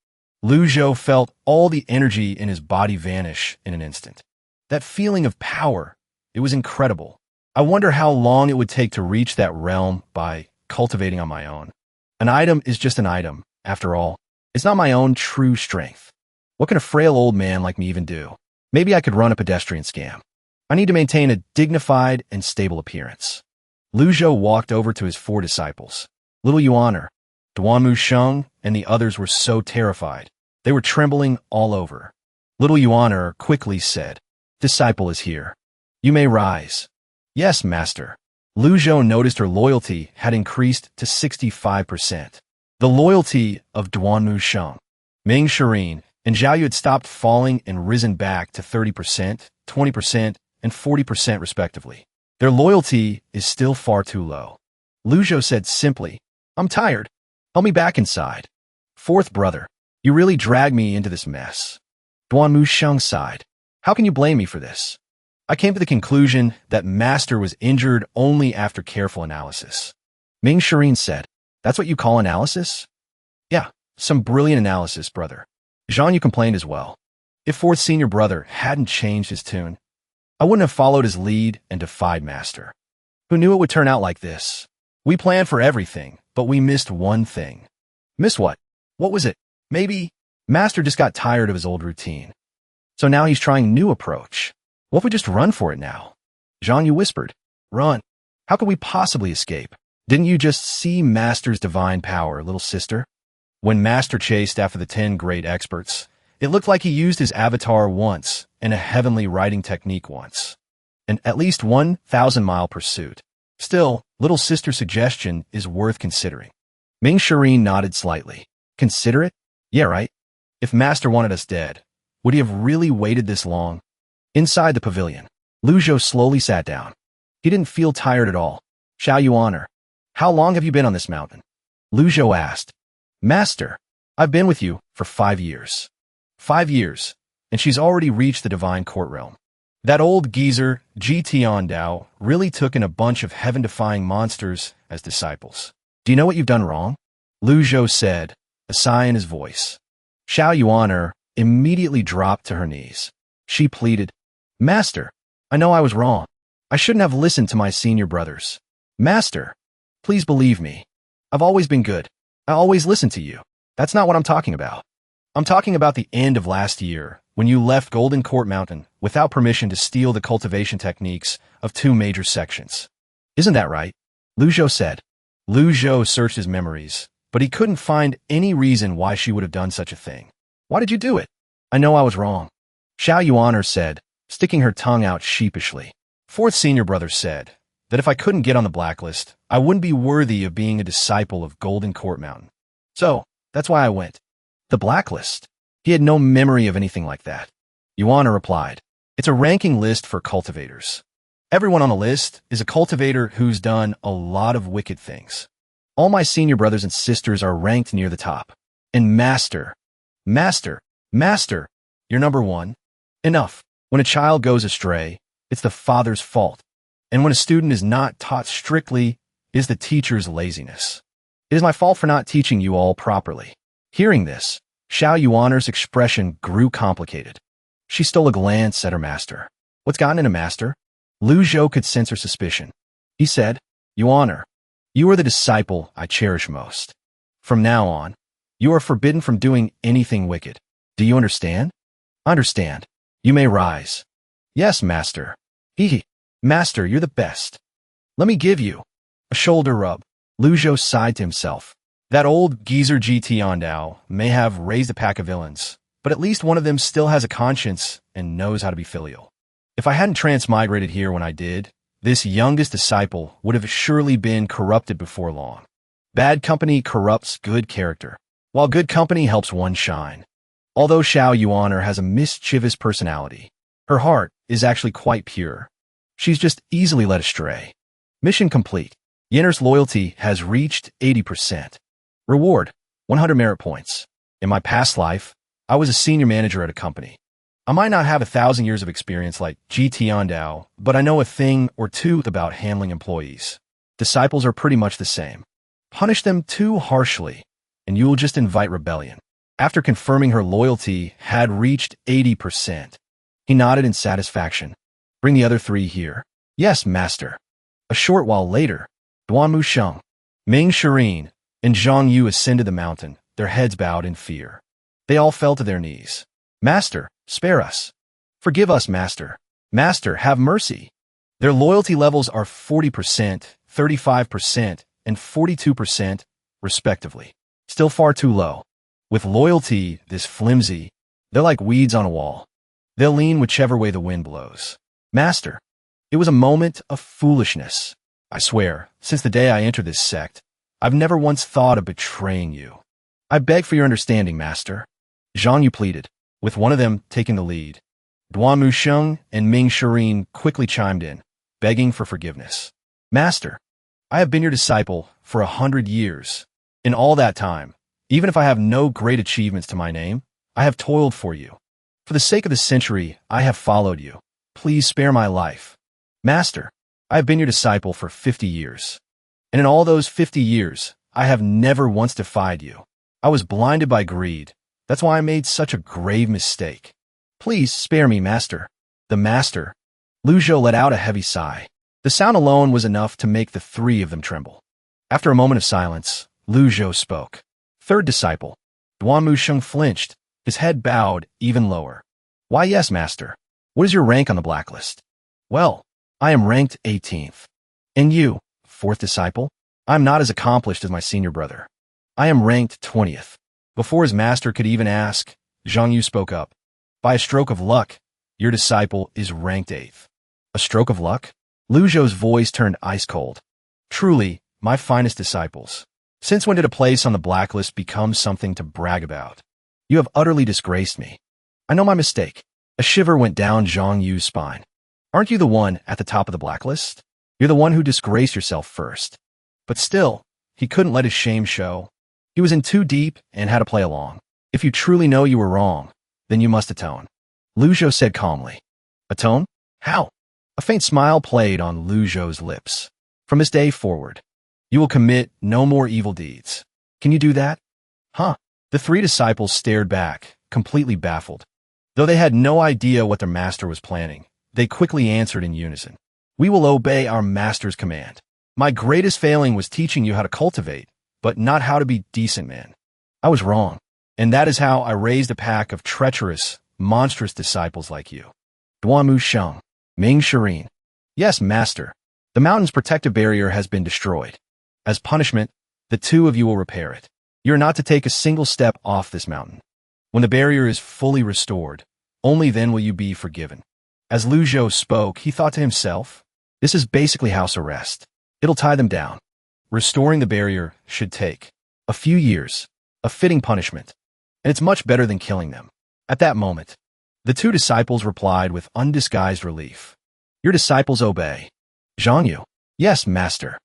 Speaker 1: Lu Zhou felt all the energy in his body vanish in an instant. That feeling of power, it was incredible. I wonder how long it would take to reach that realm by cultivating on my own. An item is just an item, after all. It's not my own true strength. What can a frail old man like me even do? Maybe I could run a pedestrian scam. I need to maintain a dignified and stable appearance. Lu Zhou walked over to his 4 disciples. Little Yuaner, Duanmu Sheng, and the others were so terrified. They were trembling all over. Little Yuaner quickly said, "Disciple is here. You may rise." "Yes, master." Lu Zhou noticed her loyalty had increased to 65%. The loyalty of Duanmu Sheng, Ming Shireen, and Zhao Yu had stopped falling and risen back to 30%, 20%, and 40% respectively. Their loyalty is still far too low. Lu Zhou said simply, "I'm tired. Help me back inside." "Fourth brother, you really dragged me into this mess." Duanmu Sheng sighed. "How can you blame me for this? I came to the conclusion that Master was injured only after careful analysis." Ming Shireen said, "That's what you call analysis?" "Yeah, some brilliant analysis, brother." Zhang Yu complained as well. If fourth senior brother hadn't changed his tune, I wouldn't have followed his lead and defied Master. Who knew it would turn out like this? We planned for everything, but we missed one thing. Missed what? What was it? Maybe Master just got tired of his old routine. So now he's trying a new approach. What if we just run for it now? Zhang Yu whispered. Run. How could we possibly escape? Didn't you just see Master's divine power, little sister? When Master chased after the 10 great experts, it looked like he used his avatar once and a heavenly riding technique once. And at least 1,000-mile pursuit. Still, little sister's suggestion is worth considering. Ming Shireen nodded slightly. Consider it? Yeah, right. If Master wanted us dead, would he have really waited this long? Inside the pavilion, Lu Zhou slowly sat down. He didn't feel tired at all. Xiao Yuaner, how long have you been on this mountain? Lu Zhou asked. Master, I've been with you for 5 years. 5 years, and she's already reached the divine court realm. That old geezer, Ji Tiandao, really took in a bunch of heaven-defying monsters as disciples. Do you know what you've done wrong? Lu Zhou said, a sigh in his voice. Xiao Yuaner immediately dropped to her knees. She pleaded, Master, I know I was wrong. I shouldn't have listened to my senior brothers. Master, please believe me. I've always been good. I always listen to you. That's not what I'm talking about. I'm talking about the end of last year, when you left Golden Court Mountain without permission to steal the cultivation techniques of 2 major sections. Isn't that right? Lu Zhou said. Lu Zhou searched his memories, but he couldn't find any reason why she would have done such a thing. Why did you do it? I know I was wrong. Xiao Yuaner said, sticking her tongue out sheepishly. Fourth senior brother said that if I couldn't get on the blacklist, I wouldn't be worthy of being a disciple of Golden Court Mountain. So, that's why I went. The blacklist? He had no memory of anything like that. Yuaner replied, it's a ranking list for cultivators. Everyone on the list is a cultivator who's done a lot of wicked things. All my senior brothers and sisters are ranked near the top. And Master, you're number 1. Enough. When a child goes astray, it's the father's fault. And when a student is not taught strictly, it is the teacher's laziness. It is my fault for not teaching you all properly. Hearing this, Xiao Yuaner's expression grew complicated. She stole a glance at her master. What's gotten into Master? Lu Zhou could sense her suspicion. He said, Yuaner, you are the disciple I cherish most. From now on, you are forbidden from doing anything wicked. Do you understand? Understand. You may rise. Yes, Master. Master, you're the best. Let me give you a shoulder rub. Lu Zhou sighed to himself. That old geezer Ji Tiandao may have raised a pack of villains, but at least one of them still has a conscience and knows how to be filial. If I hadn't transmigrated here when I did, this youngest disciple would have surely been corrupted before long. Bad company corrupts good character, while good company helps one shine. Although Xiao Yuaner has a mischievous personality, her heart is actually quite pure. She's just easily led astray. Mission complete. Yenner's loyalty has reached 80%. Reward, 100 merit points. In my past life, I was a senior manager at a company. I might not have 1,000 years of experience like Ji Tiandao, but I know a thing or two about handling employees. Disciples are pretty much the same. Punish them too harshly, and you will just invite rebellion. After confirming her loyalty had reached 80%, He nodded in satisfaction. Bring the other three here. Yes, master. A short while later, Duan Musheng, Ming Shireen, and Zhang Yu ascended the mountain, their heads bowed in fear. They all fell to their knees. Master, spare us. Forgive us, master. Master, have mercy. Their loyalty levels are 40%, 35%, and 42%, respectively. Still far too low. With loyalty this flimsy, they're like weeds on a wall. They'll lean whichever way the wind blows. Master, it was a moment of foolishness. I swear, since the day I entered this sect, I've never once thought of betraying you. I beg for your understanding, master. Zhang Yu pleaded, with one of them taking the lead. Duan Musheng and Ming Shireen quickly chimed in, begging for forgiveness. Master, I have been your disciple for 100 years. In all that time, even if I have no great achievements to my name, I have toiled for you. For the sake of the century, I have followed you. Please spare my life. Master, I have been your disciple for 50 years. And in all those 50 years, I have never once defied you. I was blinded by greed. That's why I made such a grave mistake. Please spare me, master. The master. Lu Zhou let out a heavy sigh. The sound alone was enough to make the three of them tremble. After a moment of silence, Lu Zhou spoke. Third disciple. Duan Musheng flinched, his head bowed even lower. Why, yes, master. What is your rank on the blacklist? Well, I am ranked 18th. And you, fourth disciple? I am not as accomplished as my senior brother. I am ranked 20th. Before his master could even ask, Zhang Yu spoke up. By a stroke of luck, your disciple is ranked 8th. A stroke of luck? Lu Zhou's voice turned ice cold. Truly, my finest disciples. Since when did a place on the blacklist become something to brag about? You have utterly disgraced me. I know my mistake. A shiver went down Zhang Yu's spine. Aren't you the one at the top of the blacklist? You're the one who disgraced yourself first. But still, he couldn't let his shame show. He was in too deep and had to play along. If you truly know you were wrong, then you must atone. Lu Zhou said calmly. Atone? How? A faint smile played on Lu Zhou's lips. From this day forward, you will commit no more evil deeds. Can you do that? Huh? The three disciples stared back, completely baffled. Though they had no idea what their master was planning, they quickly answered in unison. We will obey our master's command. My greatest failing was teaching you how to cultivate, but not how to be decent men. I was wrong, and that is how I raised a pack of treacherous, monstrous disciples like you. Duan Musheng, Ming Shireen. Yes, master. The mountain's protective barrier has been destroyed. As punishment, the two of you will repair it. You are not to take a single step off this mountain. When the barrier is fully restored, only then will you be forgiven. As Lu Zhou spoke, he thought to himself, this is basically house arrest. It'll tie them down. Restoring the barrier should take a few years, a fitting punishment, and it's much better than killing them. At that moment, the two disciples replied with undisguised relief. Your disciples obey. Zhang Yu. Yes, master.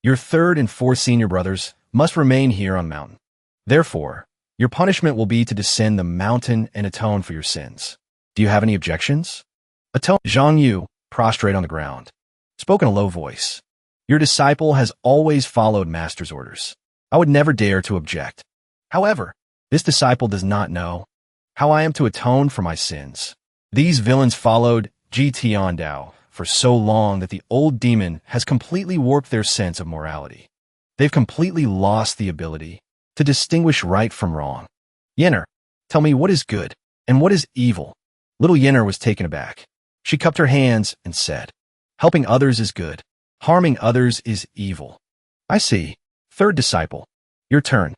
Speaker 1: Your third and fourth senior brothers must remain here on mountain. Therefore, your punishment will be to descend the mountain and atone for your sins. Do you have any objections? Atone. Zhang Yu, prostrate on the ground, spoke in a low voice. Your disciple has always followed master's orders. I would never dare to object. However, this disciple does not know how I am to atone for my sins. These villains followed Ji Tiandao for so long that the old demon has completely warped their sense of morality. They've completely lost the ability to distinguish right from wrong. Yenner, tell me what is good and what is evil. Little Yenner was taken aback. She cupped her hands and said, helping others is good. Harming others is evil. I see. Third disciple. Your turn.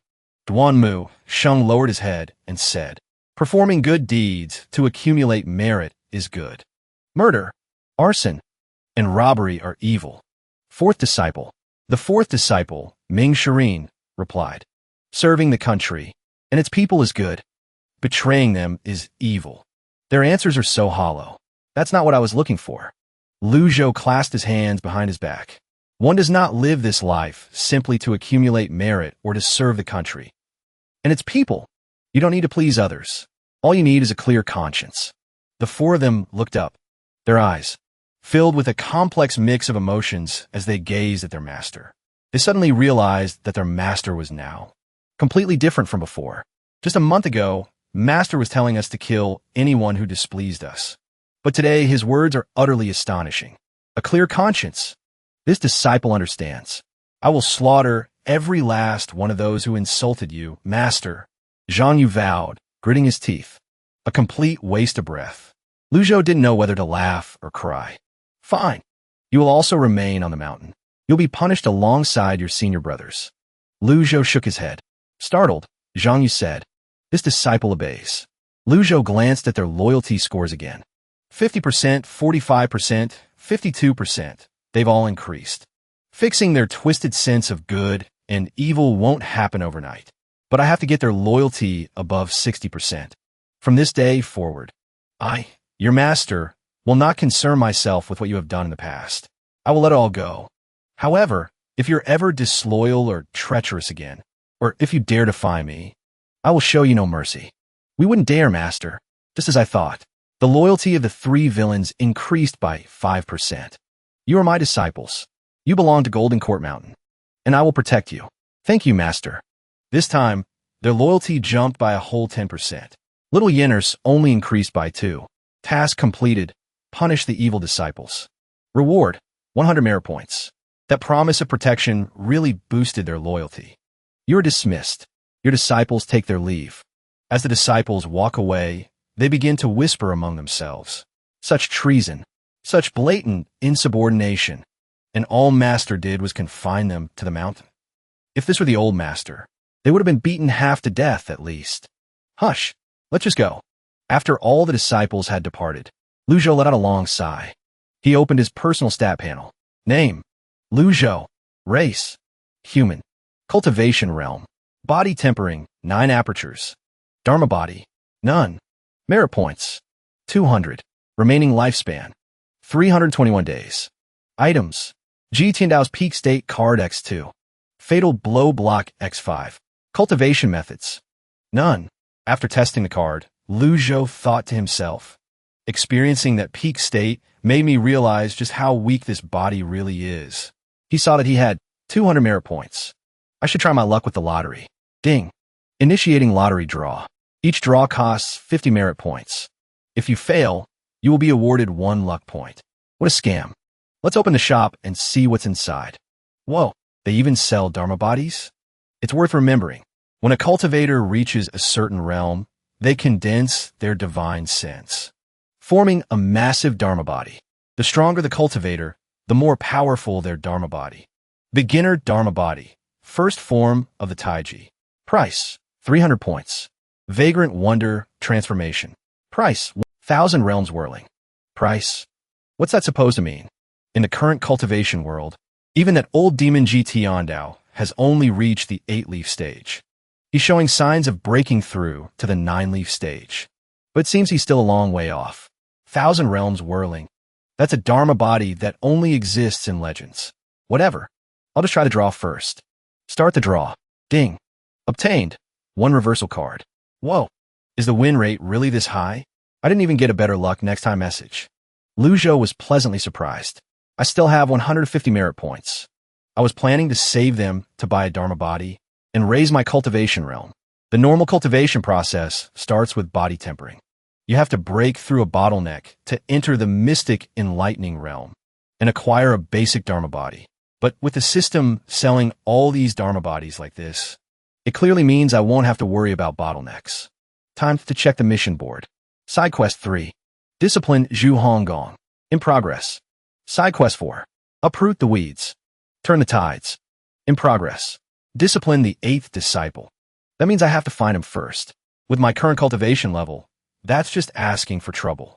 Speaker 1: Duan Musheng lowered his head and said, performing good deeds to accumulate merit is good. Murder, arson, and robbery are evil. Fourth disciple. The fourth disciple, Ming Shireen, replied, serving the country and its people is good. Betraying them is evil. Their answers are so hollow. That's not what I was looking for. Lu Zhou clasped his hands behind his back. One does not live this life simply to accumulate merit or to serve the country. And its people. You don't need to please others. All you need is a clear conscience. The four of them looked up, their eyes filled with a complex mix of emotions as they gazed at their master. They suddenly realized that their master was now completely different from before. Just a month ago, master was telling us to kill anyone who displeased us. But today his words are utterly astonishing. A clear conscience. This disciple understands. I will slaughter every last one of those who insulted you, master. Zhang Yu vowed, gritting his teeth. A complete waste of breath. Lu Zhou didn't know whether to laugh or cry. Fine. You will also remain on the mountain. You'll be punished alongside your senior brothers. Lu Zhou shook his head. Startled, Zhang Yu said, this disciple obeys. Lu Zhou glanced at their loyalty scores again. 50%, 45%, 52%. They've all increased. Fixing their twisted sense of good and evil won't happen overnight. But I have to get their loyalty above 60%. From this day forward, I, your master, will not concern myself with what you have done in the past. I will let it all go. However, if you're ever disloyal or treacherous again, or if you dare defy me, I will show you no mercy. We wouldn't dare, master. Just as I thought. The loyalty of the three villains increased by 5%. You are my disciples. You belong to Golden Court Mountain, and I will protect you. Thank you, master. This time, their loyalty jumped by a whole 10%. Little Yenners only increased by 2. Task completed. Punish the evil disciples. Reward, 100 merit points. That promise of protection really boosted their loyalty. You are dismissed. Your disciples take their leave. As the disciples walk away, they begin to whisper among themselves. Such treason, such blatant insubordination, and all master did was confine them to the mountain. If this were the old master, they would have been beaten half to death at least. Hush, let's just go. After all the disciples had departed, Lu Zhou let out a long sigh. He opened his personal stat panel. Name, Lu Zhou. Race, human. Cultivation realm. Body tempering, 9 apertures. Dharma body, none. Merit points, 200. Remaining lifespan, 321 days. Items, Ji Tiandao's Peak State Card X2. Fatal Blow Block X5. Cultivation methods, none. After testing the card, Lu Zhou thought to himself, experiencing that peak state made me realize just how weak this body really is. He saw that he had 200 merit points. I should try my luck with the lottery. Ding. Initiating lottery draw. Each draw costs 50 merit points. If you fail, you will be awarded 1 luck point. What a scam. Let's open the shop and see what's inside. Whoa, they even sell Dharma bodies? It's worth remembering. When a cultivator reaches a certain realm, they condense their divine sense, forming a massive Dharma body. The stronger the cultivator, the more powerful their Dharma body. Beginner Dharma body. First form of the Taiji. Price, 300 points. Vagrant Wonder Transformation. Price, 1,000 realms whirling. Price. What's that supposed to mean? In the current cultivation world, even that old demon Ji Tiandao has only reached the 8-leaf stage. He's showing signs of breaking through to the 9-leaf stage. But it seems he's still a long way off. 1,000 realms whirling. That's a Dharma body that only exists in legends. Whatever. I'll just try to draw first. Start the draw. Ding. Obtained. 1 reversal card. Whoa. Is the win rate really this high? I didn't even get a better luck next time message. Lu Zhou was pleasantly surprised. I still have 150 merit points. I was planning to save them to buy a Dharma body and raise my cultivation realm. The normal cultivation process starts with body tempering. You have to break through a bottleneck to enter the mystic enlightening realm and acquire a basic Dharma body. But with the system selling all these Dharma bodies like this, it clearly means I won't have to worry about bottlenecks. Time to check the mission board. Side Quest 3. Discipline Zhu Honggong. In progress. Side Quest 4. Uproot the weeds. Turn the tides. In progress. Discipline the 8th disciple. That means I have to find him first. With my current cultivation level, that's just asking for trouble.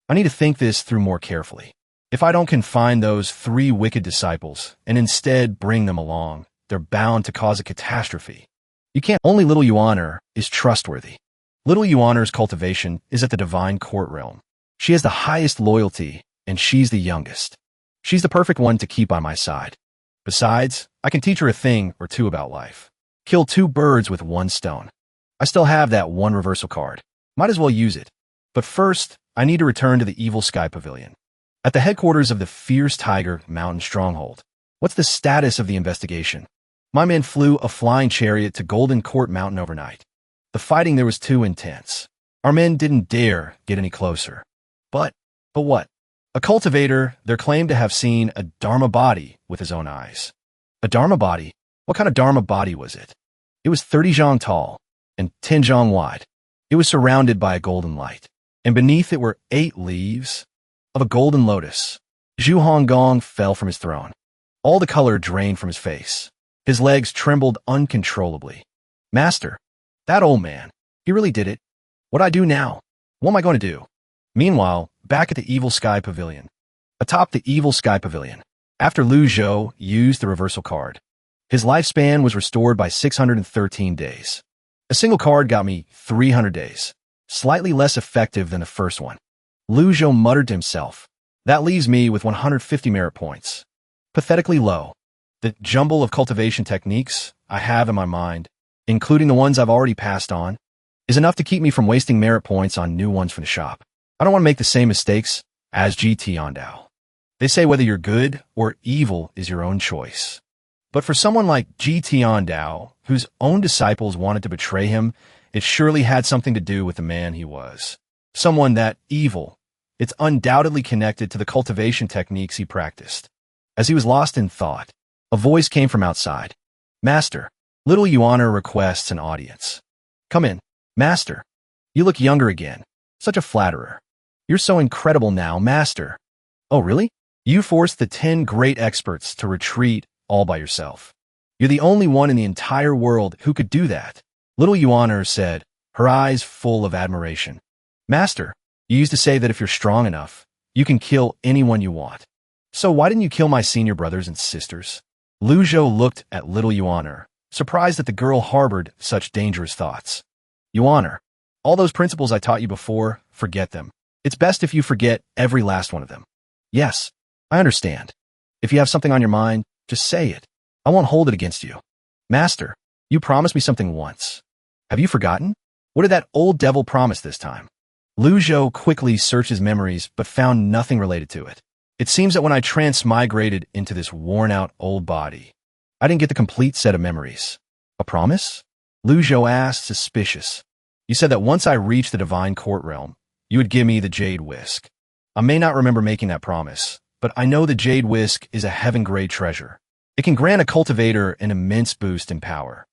Speaker 1: I need to think this through more carefully. If I don't confine those 3 wicked disciples and instead bring them along, they're bound to cause a catastrophe. You can't. Only Little Yuaner is trustworthy. Little Yuaner's cultivation is at the Divine Court realm. She has the highest loyalty, and she's the youngest. She's the perfect one to keep on my side. Besides, I can teach her a thing or two about life. Kill 2 birds with 1 stone. I still have that 1 reversal card. Might as well use it. But first, I need to return to the Evil Sky Pavilion. At the headquarters of the Fierce Tiger Mountain Stronghold. What's the status of the investigation? My men flew a flying chariot to Golden Court Mountain overnight. The fighting there was too intense. Our men didn't dare get any closer. But But what? A cultivator, they're claimed to have seen a Dharma body with his own eyes. A Dharma body? What kind of Dharma body was it? It was 30 zhang tall and 10 zhang wide. It was surrounded by a golden light, and beneath it were 8 leaves of a golden lotus. Zhu Honggong fell from his throne. All the color drained from his face. His legs trembled uncontrollably. Master, that old man, he really did it. What do I do now? What am I going to do? Meanwhile, back at the Evil Sky Pavilion. Atop the Evil Sky Pavilion, after Lu Zhou used the reversal card, his lifespan was restored by 613 days. A single card got me 300 days, slightly less effective than the first one. Lu Zhou muttered to himself, that leaves me with 150 merit points. Pathetically low. The jumble of cultivation techniques I have in my mind, including the ones I've already passed on, is enough to keep me from wasting merit points on new ones from the shop. I don't want to make the same mistakes as GT Ondao. They say whether you're good or evil is your own choice. But for someone like GT Ondao, whose own disciples wanted to betray him, it surely had something to do with the man he was. Someone that evil. It's undoubtedly connected to the cultivation techniques he practiced. As he was lost in thought, a voice came from outside. Master, little Yuaner requests an audience. Come in. Master, you look younger again. Such a flatterer. You're so incredible now, Master. Oh, really? You forced the 10 great experts to retreat all by yourself. You're the only one in the entire world who could do that. Little Yuaner said, her eyes full of admiration. Master, you used to say that if you're strong enough, you can kill anyone you want. So why didn't you kill my senior brothers and sisters? Lu Zhou looked at little Yuaner, surprised that the girl harbored such dangerous thoughts. Yuaner, all those principles I taught you before, forget them. It's best if you forget every last one of them. Yes, I understand. If you have something on your mind, just say it. I won't hold it against you. Master, you promised me something once. Have you forgotten? What did that old devil promise this time? Lu Zhou quickly searched his memories but found nothing related to it. It seems that when I transmigrated into this worn-out old body, I didn't get the complete set of memories. A promise? Lu Zhou asked, suspicious. You said that once I reached the divine court realm, you would give me the Jade Whisk. I may not remember making that promise, but I know the Jade Whisk is a heaven-grade treasure. It can grant a cultivator an immense boost in power.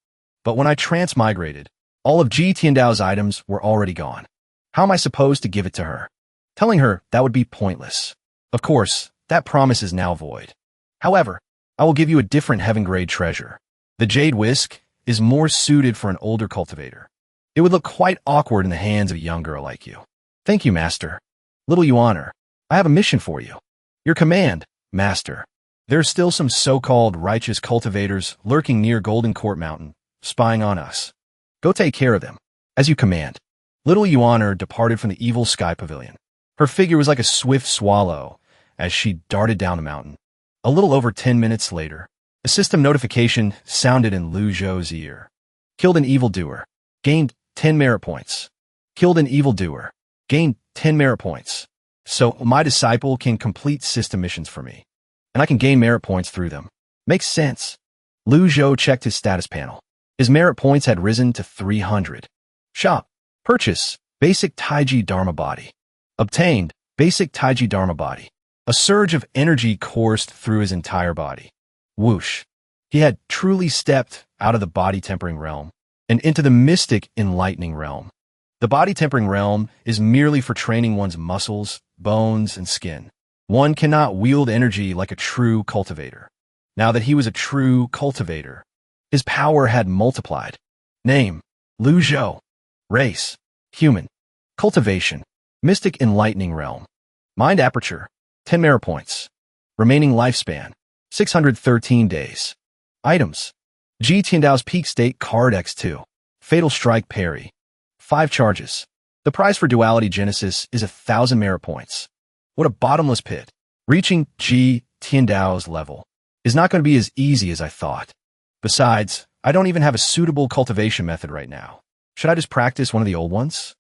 Speaker 1: But when I transmigrated, all of Ji Tiandao's items were already gone. How am I supposed to give it to her? Telling her that would be pointless. Of course, that promise is now void. However, I will give you a different heaven-grade treasure. The Jade Whisk is more suited for an older cultivator. It would look quite awkward in the hands of a young girl like you. Thank you, Master. Little Yuaner, I have a mission for you. Your command, Master. There are still some so-called righteous cultivators lurking near Golden Court Mountain, spying on us. Go take care of them, as you command. Little Yuaner departed from the Evil Sky Pavilion. Her figure was like a swift swallow as she darted down the mountain. A little over 10 minutes later, a system notification sounded in Lu Zhou's ear. Killed an evildoer. Gained 10 merit points. Killed an evildoer. Gained 10 merit points. So my disciple can complete system missions for me, and I can gain merit points through them. Makes sense. Lu Zhou checked his status panel. His merit points had risen to 300. Shop. Purchase. Basic Taiji Dharma Body. Obtained. Basic Taiji Dharma Body. A surge of energy coursed through his entire body. Whoosh. He had truly stepped out of the body-tempering realm and into the mystic enlightening realm. The body-tempering realm is merely for training one's muscles, bones, and skin. One cannot wield energy like a true cultivator. Now that he was a true cultivator, his power had multiplied. Name, Lu Zhou. Race, human. Cultivation, mystic enlightening realm. Mind aperture, 10 merit points. Remaining lifespan, 613 days. Items, Ji Tiandao's Peak State Card X2. Fatal Strike Parry. 5 charges. The price for Duality Genesis is 1,000 merit points. What a bottomless pit. Reaching Ji Tiandao's level is not going to be as easy as I thought. Besides, I don't even have a suitable cultivation method right now. Should I just practice one of the old ones?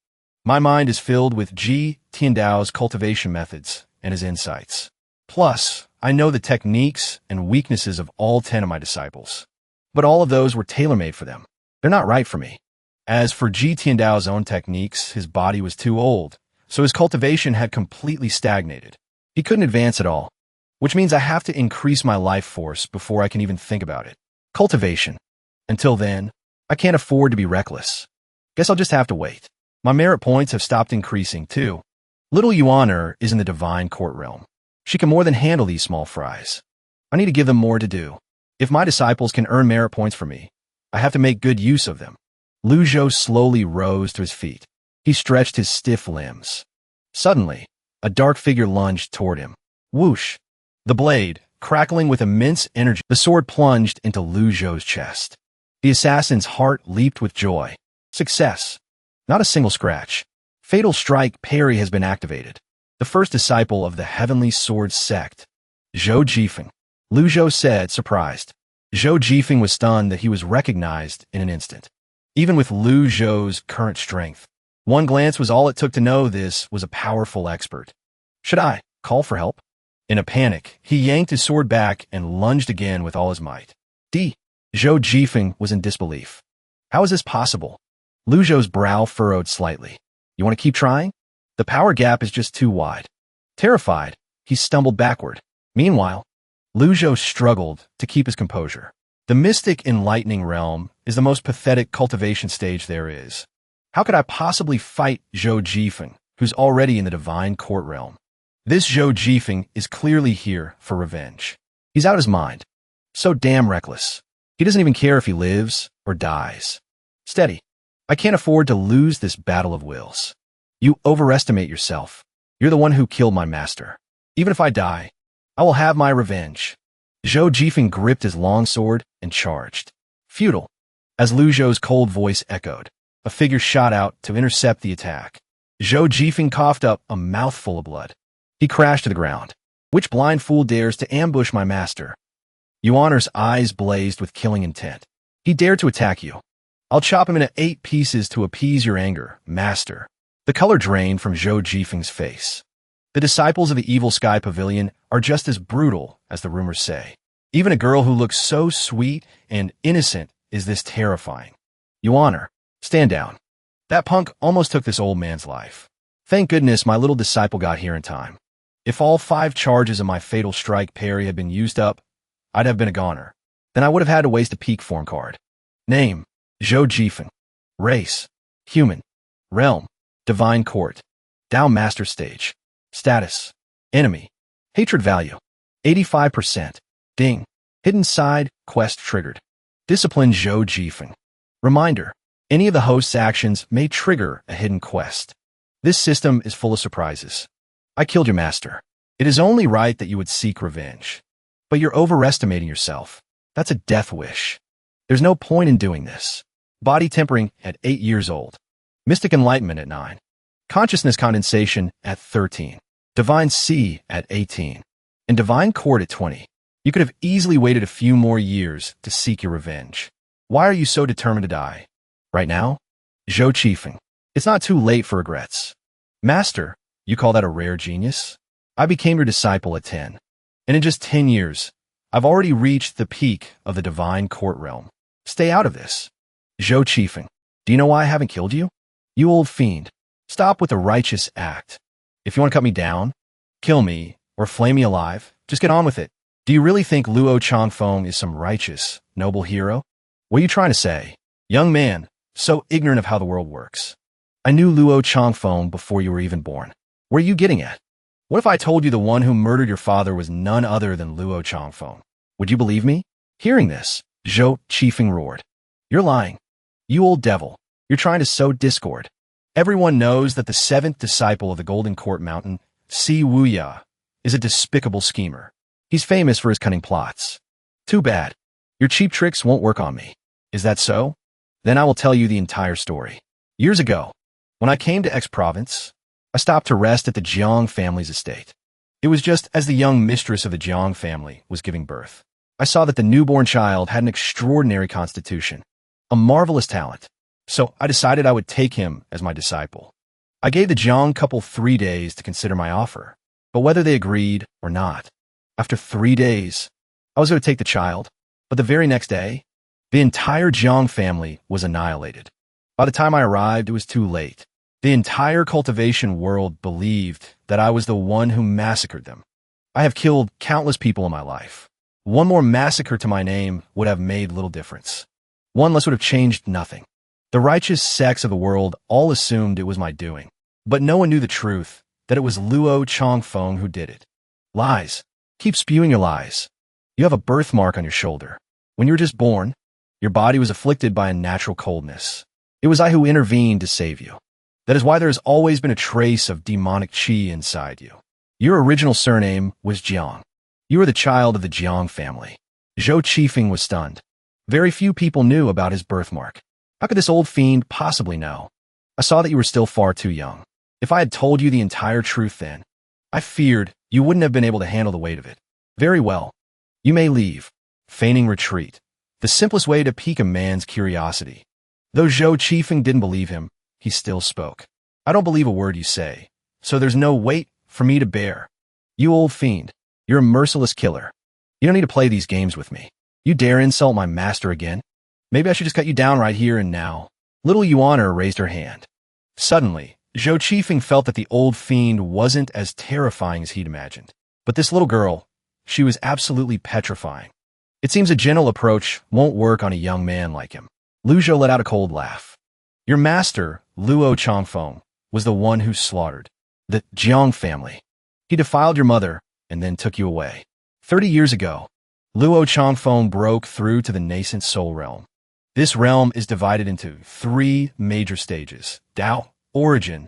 Speaker 1: My mind is filled with Ji Tiandao's cultivation methods and his insights. Plus, I know the techniques and weaknesses of all 10 of my disciples. But all of those were tailor-made for them. They're not right for me. As for Ji Tiandao's own techniques, his body was too old. so his cultivation had completely stagnated. He couldn't advance at all, which means I have to increase my life force before I can even think about it. Cultivation. Until then, I can't afford to be reckless. Guess I'll just have to wait. My merit points have stopped increasing, too. Little Yuaner is in the divine court realm. She can more than handle these small fries. I need to give them more to do. If my disciples can earn merit points for me, I have to make good use of them. Lu Zhou slowly rose to his feet. He stretched his stiff limbs. Suddenly, a dark figure lunged toward him. Whoosh! The blade, crackling with immense energy, the sword plunged into Lu Zhou's chest. The assassin's heart leaped with joy. Success. Not a single scratch. Fatal Strike Parry has been activated. The first disciple of the Heavenly Sword Sect. Zhou Jifeng. Lu Zhou said, surprised. Zhou Jifeng was stunned that he was recognized in an instant. Even with Lu Zhou's current strength, one glance was all it took to know this was a powerful expert. Should I call for help? In a panic, he yanked his sword back and lunged again with all his might. Zhou Jifeng was in disbelief. How is this possible? Lu Zhou's brow furrowed slightly. You want to keep trying? The power gap is just too wide. Terrified, he stumbled backward. Meanwhile, Lu Zhou struggled to keep his composure. The mystic enlightening realm is the most pathetic cultivation stage there is. How could I possibly fight Zhou Jifeng, who's already in the divine court realm? This Zhou Jifeng is clearly here for revenge. He's out of his mind. So damn reckless. He doesn't even care if he lives or dies. Steady. I can't afford to lose this battle of wills. You overestimate yourself. You're the one who killed my master. Even if I die, I will have my revenge. Zhou Jifeng gripped his long sword and charged. Futile. As Lu Zhou's cold voice echoed, a figure shot out to intercept the attack. Zhou Jifeng coughed up a mouthful of blood. He crashed to the ground. Which blind fool dares to ambush my master? Yuaner's eyes blazed with killing intent. He dared to attack you. I'll chop him into 8 pieces to appease your anger, master. The color drained from Zhou Jifeng's face. The disciples of the Evil Sky Pavilion are just as brutal as the rumors say. Even a girl who looks so sweet and innocent is this terrifying. Yuaner, stand down. That punk almost took this old man's life. Thank goodness my little disciple got here in time. If all 5 charges of my Fatal Strike Parry had been used up, I'd have been a goner. Then I would have had to waste a peak form card. Name, Zhou Jifeng. Race, human. Realm, divine court. Dao master stage. Status, enemy. Hatred value, 85%. Ding. Hidden side, quest triggered. Discipline Zhou Jifeng. Reminder, any of the host's actions may trigger a hidden quest. This system is full of surprises. I killed your master. It is only right that you would seek revenge. But you're overestimating yourself. That's a death wish. There's no point in doing this. Body tempering at 8 years old. Mystic enlightenment at 9. Consciousness condensation at 13. Divine C at 18. And divine court at 20. You could have easily waited a few more years to seek your revenge. Why are you so determined to die? Right now? Zhou Jifeng. It's not too late for regrets. Master, you call that a rare genius? I became your disciple at 10. And in just 10 years, I've already reached the peak of the divine court realm. Stay out of this. Zhou Jifeng. Do you know why I haven't killed you? You old fiend. Stop with the righteous act. If you want to cut me down, kill me, or flame me alive, just get on with it. Do you really think Luo Changfeng is some righteous, noble hero? What are you trying to say? Young man, so ignorant of how the world works. I knew Luo Changfeng before you were even born. Where are you getting at? What if I told you the one who murdered your father was none other than Luo Changfeng? Would you believe me? Hearing this, Zhou Jifeng roared. You're lying. You old devil. You're trying to sow discord. Everyone knows that the 7th disciple of the Golden Court Mountain, Si Wuya, is a despicable schemer. He's famous for his cunning plots. Too bad. Your cheap tricks won't work on me. Is that so? Then I will tell you the entire story. Years ago, when I came to X Province, I stopped to rest at the Jiang family's estate. It was just as the young mistress of the Jiang family was giving birth. I saw that the newborn child had an extraordinary constitution, a marvelous talent. So I decided I would take him as my disciple. I gave the Jiang couple 3 days to consider my offer, but whether they agreed or not, after 3 days, I was going to take the child, but the very next day, the entire Jiang family was annihilated. By the time I arrived, it was too late. The entire cultivation world believed that I was the one who massacred them. I have killed countless people in my life. One more massacre to my name would have made little difference. One less would have changed nothing. The righteous sects of the world all assumed it was my doing, but no one knew the truth, that it was Luo Changfeng who did it. Lies. Keep spewing your lies. You have a birthmark on your shoulder. When you were just born, your body was afflicted by a natural coldness. It was I who intervened to save you. That is why there has always been a trace of demonic qi inside you. Your original surname was Jiang. You were the child of the Jiang family. Zhou Qifeng was stunned. Very few people knew about his birthmark. How could this old fiend possibly know? I saw that you were still far too young. If I had told you the entire truth then, I feared you wouldn't have been able to handle the weight of it. Very well. You may leave. Feigning retreat. The simplest way to pique a man's curiosity. Though Zhou Qifeng didn't believe him, he still spoke. I don't believe a word you say, so there's no weight for me to bear. You old fiend. You're a merciless killer. You don't need to play these games with me. You dare insult my master again? Maybe I should just cut you down right here and now. Little Yuana raised her hand. Suddenly, Zhou Qifeng felt that the old fiend wasn't as terrifying as he'd imagined. But this little girl, she was absolutely petrifying. It seems a gentle approach won't work on a young man like him. Lu Zhou let out a cold laugh. Your master, Luo Changfeng, was the one who slaughtered the Jiang family. He defiled your mother and then took you away. 30 years ago, Luo Changfeng broke through to the nascent soul realm. This realm is divided into 3 major stages: Dao, Origin,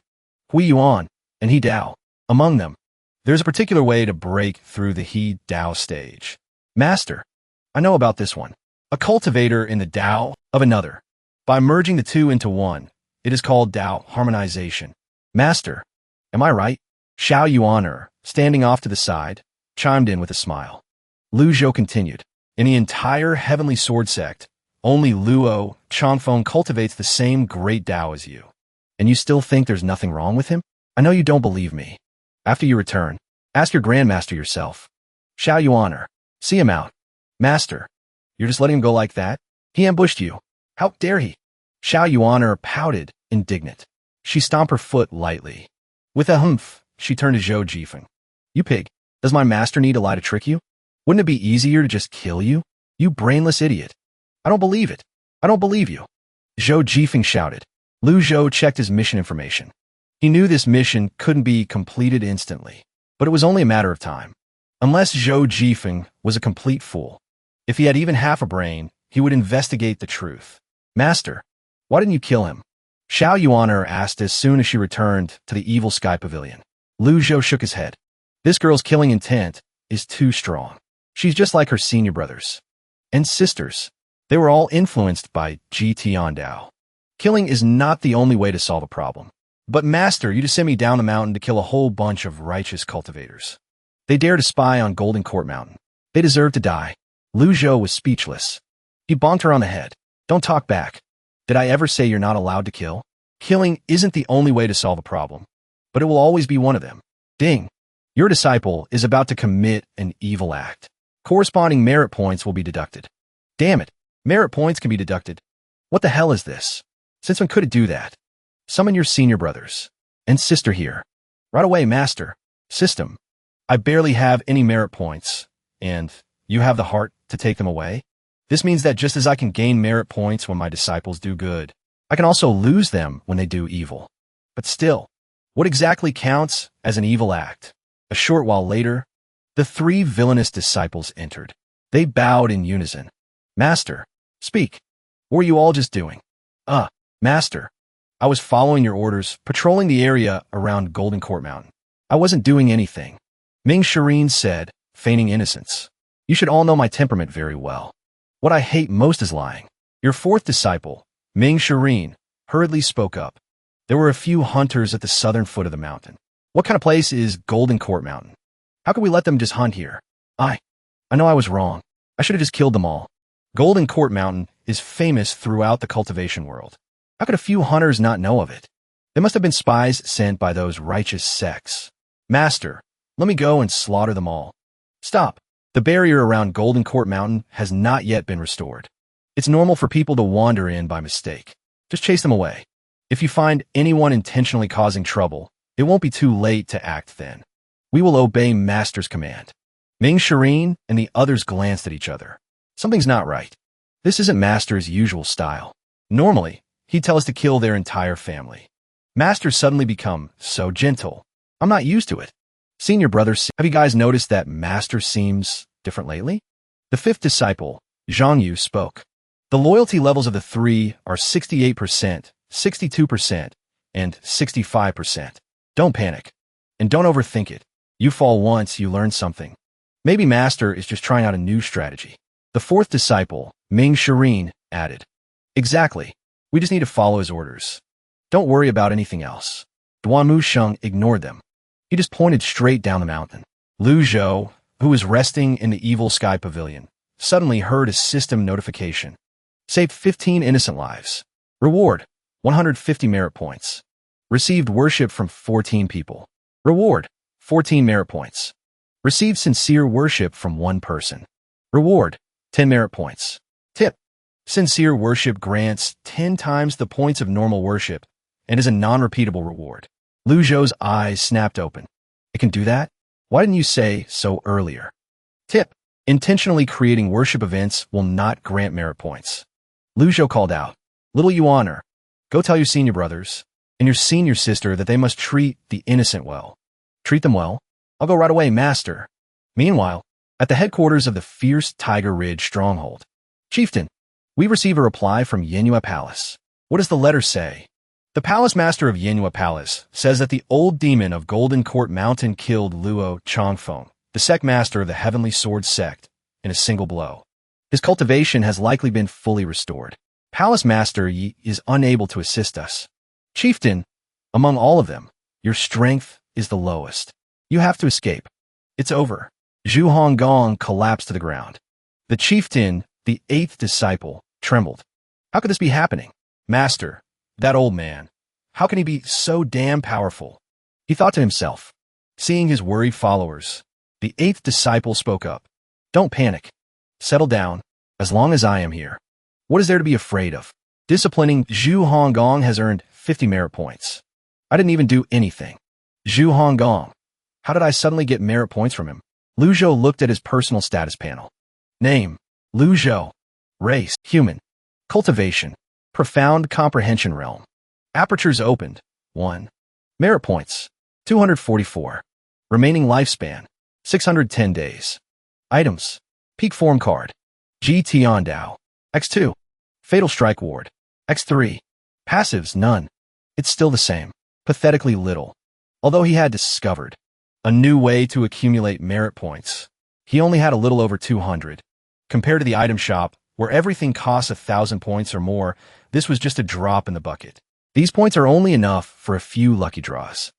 Speaker 1: Hui Yuan, and He Dao. Among them, there's a particular way to break through the He Dao stage. Master, I know about this one. A cultivator in the Dao of another. By merging the two into one, it is called Dao harmonization. Master, am I right? Xiao Yuaner, standing off to the side, chimed in with a smile. Lu Zhou continued. In the entire heavenly sword sect, only Luo Changfeng cultivates the same great Dao as you. And you still think there's nothing wrong with him? I know you don't believe me. After you return, ask your grandmaster yourself. Xiao Yuaner, see him out. Master, you're just letting him go like that? He ambushed you. How dare he? Xiao Yuaner pouted, indignant. She stomped her foot lightly. With a humph, she turned to Zhou Qifeng. You pig, does my master need a lie to trick you? Wouldn't it be easier to just kill you? You brainless idiot. I don't believe it. I don't believe you. Zhou Qifeng shouted. Lu Zhou checked his mission information. He knew this mission couldn't be completed instantly, but it was only a matter of time. Unless Zhou Qifeng was a complete fool. If he had even half a brain, he would investigate the truth. Master, why didn't you kill him? Xiao Yuaner asked as soon as she returned to the evil sky pavilion. Lu Zhou shook his head. This girl's killing intent is too strong. She's just like her senior brothers and sisters. They were all influenced by Tian Dao. Killing is not the only way to solve a problem. But master, you just sent me down the mountain to kill a whole bunch of righteous cultivators. They dare to spy on Golden Court Mountain. They deserve to die. Lu Zhou was speechless. He bonked her on the head. Don't talk back. Did I ever say you're not allowed to kill? Killing isn't the only way to solve a problem, but it will always be one of them. Ding. Your disciple is about to commit an evil act. Corresponding merit points will be deducted. Damn it. Merit points can be deducted. What the hell is this? Since when could it do that? Summon your senior brothers and sister here. Right away, master. System. I barely have any merit points, and you have the heart to take them away? This means that just as I can gain merit points when my disciples do good, I can also lose them when they do evil. But still, what exactly counts as an evil act? A short while later, the 3 villainous disciples entered. They bowed in unison. Master, speak. What were you all just doing? Master. I was following your orders, patrolling the area around Golden Court Mountain. I wasn't doing anything. Ming Shireen said, feigning innocence. You should all know my temperament very well. What I hate most is lying. Your 4th disciple, Ming Shireen, hurriedly spoke up. There were a few hunters at the southern foot of the mountain. What kind of place is Golden Court Mountain? How could we let them just hunt here? I know I was wrong. I should have just killed them all. Golden Court Mountain is famous throughout the cultivation world. How could a few hunters not know of it? They must have been spies sent by those righteous sects. Master, let me go and slaughter them all. Stop. The barrier around Golden Court Mountain has not yet been restored. It's normal for people to wander in by mistake. Just chase them away. If you find anyone intentionally causing trouble, it won't be too late to act then. We will obey Master's command. Ming Shireen and the others glanced at each other. Something's not right. This isn't Master's usual style. Normally, he'd tell us to kill their entire family. Master's suddenly become so gentle. I'm not used to it. Senior brothers, have you guys noticed that Master seems different lately? The fifth disciple, Zhang Yu, spoke. The loyalty levels of the three are 68%, 62%, and 65%. Don't panic. And don't overthink it. You fall once, you learn something. Maybe Master is just trying out a new strategy. The fourth disciple, Ming Shireen, added. Exactly. We just need to follow his orders. Don't worry about anything else. Duanmu Sheng ignored them. He just pointed straight down the mountain. Lu Zhou, who was resting in the evil sky pavilion, suddenly heard a system notification. Saved 15 innocent lives. Reward, 150 merit points. Received worship from 14 people. Reward, 14 merit points. Received sincere worship from 1 person. Reward, 10 merit points. Tip. Sincere worship grants 10 times the points of normal worship and is a non-repeatable reward. Lu Zhou's eyes snapped open. It can do that? Why didn't you say so earlier? Tip. Intentionally creating worship events will not grant merit points. Lu Zhou called out. Little Yuaner, go tell your senior brothers and your senior sister that they must treat the innocent well. Treat them well? I'll go right away, Master. Meanwhile, at the headquarters of the fierce Tiger Ridge stronghold. Chieftain, we receive a reply from Yanhua Palace. What does the letter say? The palace master of Yanhua Palace says that the old demon of Golden Court Mountain killed Luo Changfeng, the sect master of the Heavenly Sword sect, in a single blow. His cultivation has likely been fully restored. Palace Master Yi is unable to assist us. Chieftain, among all of them, your strength is the lowest. You have to escape. It's over. Zhu Honggong collapsed to the ground. The chieftain, the 8th disciple, trembled. How could this be happening? Master, that old man. How can he be so damn powerful? He thought to himself. Seeing his worried followers, the 8th disciple spoke up. Don't panic. Settle down, as long as I am here. What is there to be afraid of? Disciplining Zhu Honggong has earned 50 merit points. I didn't even do anything. Zhu Honggong. How did I suddenly get merit points from him? Lu Zhou looked at his personal status panel. Name, Lu Zhou. Race, human. Cultivation, profound comprehension realm. Apertures opened, 1. Merit points, 244. Remaining lifespan, 610 days. Items, peak form card. Ji Tiandao, X2. Fatal strike ward, X3. Passives, none. It's still the same, pathetically little. Although he had discovered a new way to accumulate merit points, he only had a little over 200. Compared to the item shop, where everything costs 1,000 points or more, this was just a drop in the bucket. These points are only enough for a few lucky draws.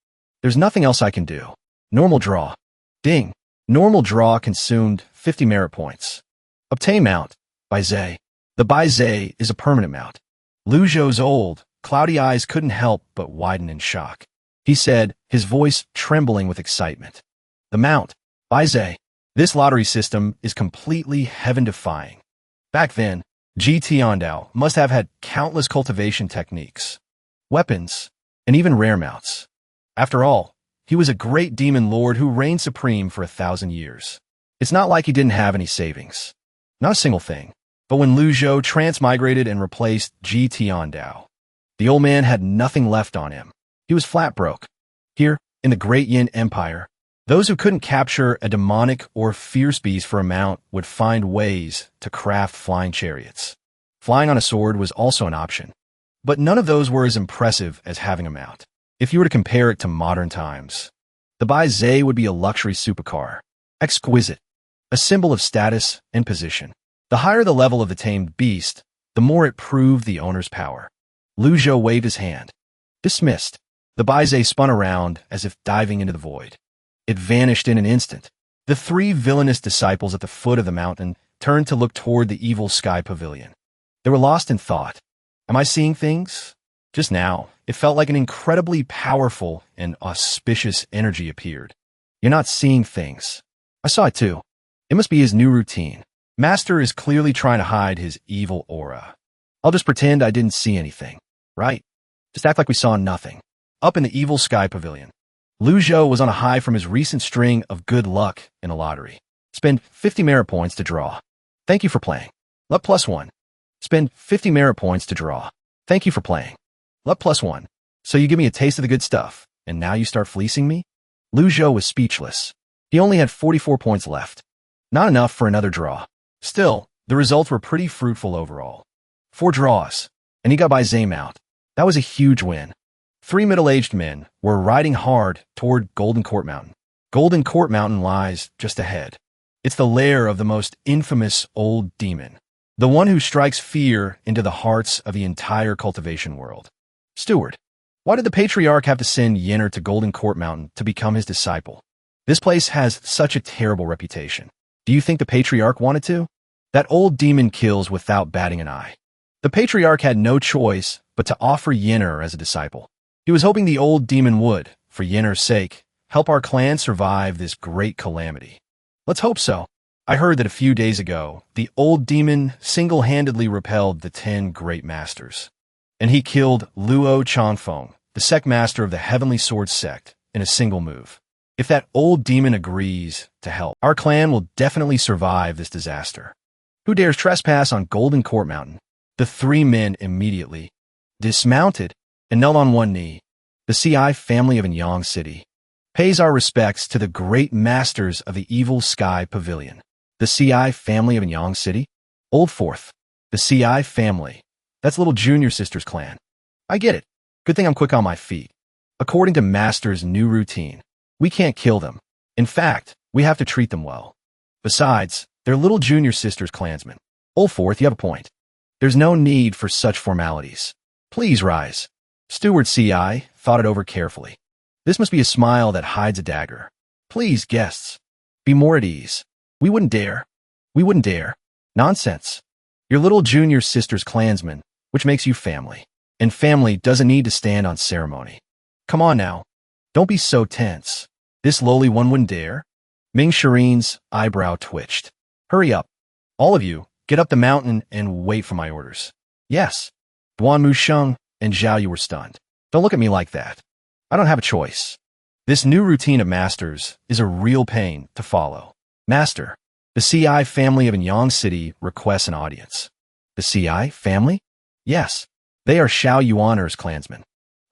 Speaker 1: There's nothing else I can do. Normal draw. Ding. Normal draw consumed 50 merit points. Obtain mount. Baizhe. The Baizhe is a permanent mount. Lu Zhou's old, cloudy eyes couldn't help but widen in shock. He said, his voice trembling with excitement. The mount. Baizhe. This lottery system is completely heaven-defying. Back then, Ji Tiandao must have had countless cultivation techniques, weapons, and even rare mounts. After all, he was a great demon lord who reigned supreme for 1,000 years. It's not like he didn't have any savings. Not a single thing. But when Lu Zhou transmigrated and replaced Ji Tiandao, the old man had nothing left on him. He was flat broke. Here, in the Great Yin Empire, those who couldn't capture a demonic or fierce beast for a mount would find ways to craft flying chariots. Flying on a sword was also an option. But none of those were as impressive as having a mount. If you were to compare it to modern times, the Baizhe would be a luxury supercar. Exquisite. A symbol of status and position. The higher the level of the tamed beast, the more it proved the owner's power. Lu Zhou waved his hand. Dismissed. The Baizhe spun around as if diving into the void. It vanished in an instant. The 3 villainous disciples at the foot of the mountain turned to look toward the evil sky pavilion. They were lost in thought. Am I seeing things? Just now, it felt like an incredibly powerful and auspicious energy appeared. You're not seeing things. I saw it too. It must be his new routine. Master is clearly trying to hide his evil aura. I'll just pretend I didn't see anything, right? Just act like we saw nothing. Up in the evil sky pavilion, Lu Zhou was on a high from his recent string of good luck in a lottery. Spend 50 merit points to draw. Thank you for playing. Luck +1. Spend 50 merit points to draw. Thank you for playing. Luck +1. So you give me a taste of the good stuff, and now you start fleecing me? Lu Zhou was speechless. He only had 44 points left. Not enough for another draw. Still, the results were pretty fruitful overall. 4 draws, and he got by Zame out. That was a huge win. 3 middle-aged men were riding hard toward Golden Court Mountain. Golden Court Mountain lies just ahead. It's the lair of the most infamous old demon, the one who strikes fear into the hearts of the entire cultivation world. Steward, why did the Patriarch have to send Yenner to Golden Court Mountain to become his disciple? This place has such a terrible reputation. Do you think the Patriarch wanted to? That old demon kills without batting an eye. The Patriarch had no choice but to offer Yenner as a disciple. He was hoping the old demon would, for Yenner's sake, help our clan survive this great calamity. Let's hope so. I heard that a few days ago, the old demon single-handedly repelled the 10 great masters. And he killed Luo Changfeng, the sect master of the Heavenly Sword sect, in a single move. If that old demon agrees to help, our clan will definitely survive this disaster. Who dares trespass on Golden Court Mountain? The 3 men immediately dismounted and knelt on one knee. The CI family of Anyang City pays our respects to the great masters of the Evil Sky Pavilion. The CI family of Anyang City? Old Fourth. The CI family. That's little junior sister's clan. I get it. Good thing I'm quick on my feet. According to Master's new routine, we can't kill them. In fact, we have to treat them well. Besides, they're little junior sister's clansmen. Old Fourth, you have a point. There's no need for such formalities. Please rise. Steward CI thought it over carefully. This must be a smile that hides a dagger. Please, guests, be more at ease. We wouldn't dare. We wouldn't dare. Nonsense. Your little junior sister's clansman, which makes you family. And family doesn't need to stand on ceremony. Come on now. Don't be so tense. This lowly one wouldn't dare? Ming Shirin's eyebrow twitched. Hurry up. All of you, get up the mountain and wait for my orders. Yes. Duan Musheng and Zhao Yu were stunned. Don't look at me like that. I don't have a choice. This new routine of Masters is a real pain to follow. Master, the CI family of Anyang City requests an audience. The CI family? Yes. They are Xiao Yuaner's clansmen.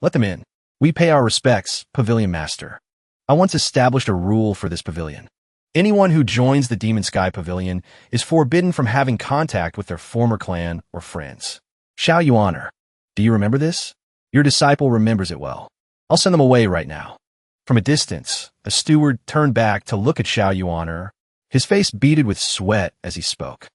Speaker 1: Let them in. We pay our respects, Pavilion Master. I once established a rule for this pavilion. Anyone who joins the Demon Sky Pavilion is forbidden from having contact with their former clan or friends. Xiao Yuaner, do you remember this? Your disciple remembers it well. I'll send them away right now. From a distance, a steward turned back to look at Xiao Yuaner, his face beaded with sweat as he spoke.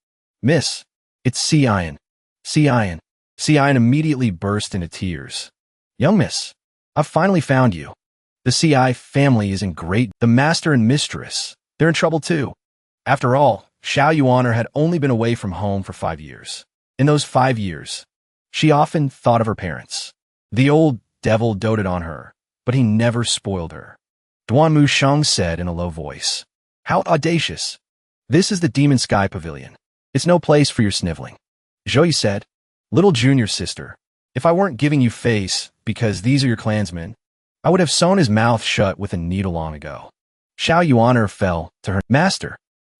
Speaker 1: Miss, it's Cian. Cian. Cian immediately burst into tears. Young miss, I've finally found you. The CI family is in great. The master and mistress, they're in trouble too. After all, Xiao Yuaner had only been away from home for 5 years. In those 5 years, she often thought of her parents. The old devil doted on her, but he never spoiled her. Duan Musheng said in a low voice. How audacious. This is the Demon Sky Pavilion. It's no place for your sniveling. Zhou said, Little junior sister, if I weren't giving you face because these are your clansmen, I would have sewn his mouth shut with a needle long ago. Xiao Yuaner fell to her master.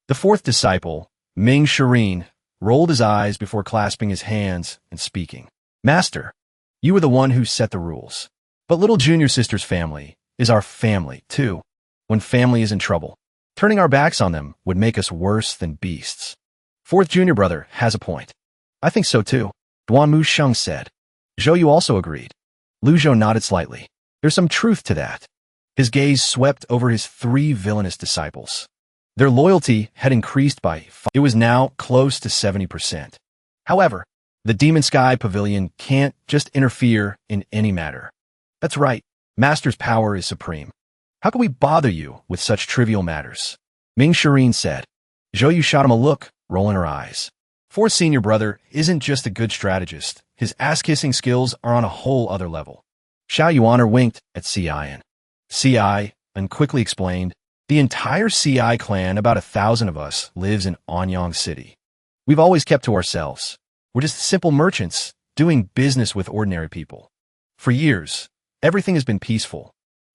Speaker 1: The 4th disciple, Ming Shirin, rolled his eyes before clasping his hands and speaking. Master, you were the one who set the rules. But little junior sister's family is our family, too. When family is in trouble, turning our backs on them would make us worse than beasts. 4th junior brother has a point. I think so, too. Duan Musheng said. Zhou Yu also agreed. Lu Zhou nodded slightly. There's some truth to that. His gaze swept over his 3 villainous disciples. Their loyalty had increased by it was now close to 70%. However, the Demon Sky Pavilion can't just interfere in any matter. That's right, Master's power is supreme. How can we bother you with such trivial matters? Ming Shirin said. Zhou Yu shot him a look, rolling her eyes. 4th senior brother isn't just a good strategist. His ass-kissing skills are on a whole other level. Xiao Yuaner winked at Cian. Ci, and quickly explained, the entire Ci clan, about 1,000 of us, lives in Anyang City. We've always kept to ourselves. We're just simple merchants, doing business with ordinary people. For years, everything has been peaceful.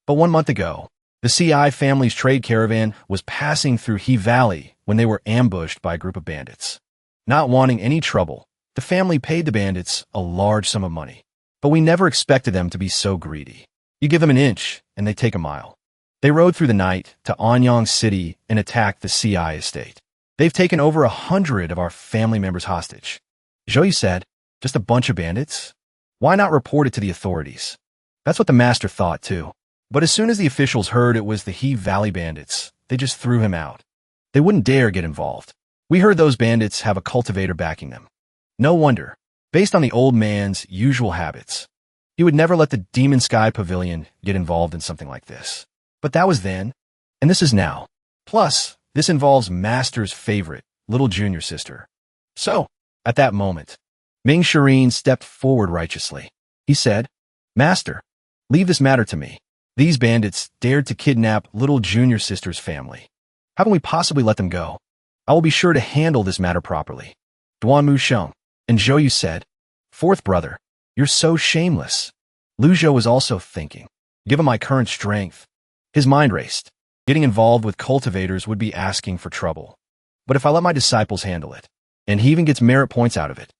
Speaker 1: But 1 month ago, the CI family's trade caravan was passing through He Valley when they were ambushed by a group of bandits. Not wanting any trouble, the family paid the bandits a large sum of money. But we never expected them to be so greedy. You give them an inch, and they take a mile. They rode through the night to Anyang City and attacked the CI estate. They've taken over 100 of our family members hostage. Zhou said, just a bunch of bandits? Why not report it to the authorities? That's what the master thought, too. But as soon as the officials heard it was the He Valley bandits, they just threw him out. They wouldn't dare get involved. We heard those bandits have a cultivator backing them. No wonder, based on the old man's usual habits. He would never let the Demon Sky Pavilion get involved in something like this. But that was then, and this is now. Plus, this involves Master's favorite, little junior sister. So, at that moment, Ming Shireen stepped forward righteously. He said, Master, leave this matter to me. These bandits dared to kidnap little junior sister's family. How can we possibly let them go? I will be sure to handle this matter properly. Duanmu Sheng and Zhou Yu said, Fourth brother, you're so shameless. Lu Zhou was also thinking, given my current strength. His mind raced. Getting involved with cultivators would be asking for trouble. But if I let my disciples handle it, and he even gets merit points out of it,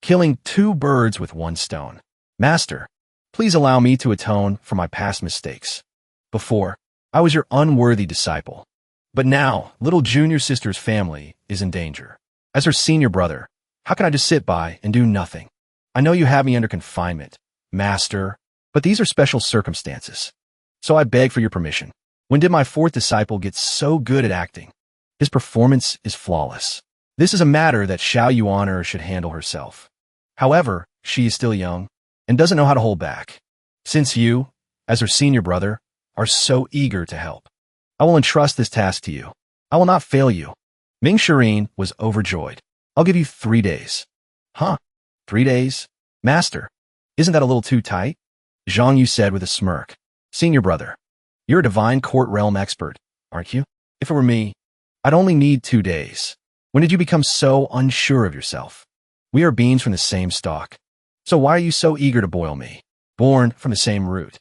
Speaker 1: killing 2 birds with 1 stone. Master, please allow me to atone for my past mistakes. Before, I was your unworthy disciple. But now, little junior sister's family is in danger. As her senior brother, how can I just sit by and do nothing? I know you have me under confinement, Master, but these are special circumstances. So I beg for your permission. When did my 4th disciple get so good at acting? His performance is flawless. This is a matter that Xiao Yuaner should handle herself. However, she is still young and doesn't know how to hold back. Since you, as her senior brother, are so eager to help, I will entrust this task to you. I will not fail you. Ming Shireen was overjoyed. I'll give you 3 days. Huh? 3 days? Master, isn't that a little too tight? Zhang Yu said with a smirk. Senior brother, you're a divine court realm expert, aren't you? If it were me, I'd only need 2 days. When did you become so unsure of yourself? We are beings from the same stock. So why are you so eager to boil me? Born from the same root.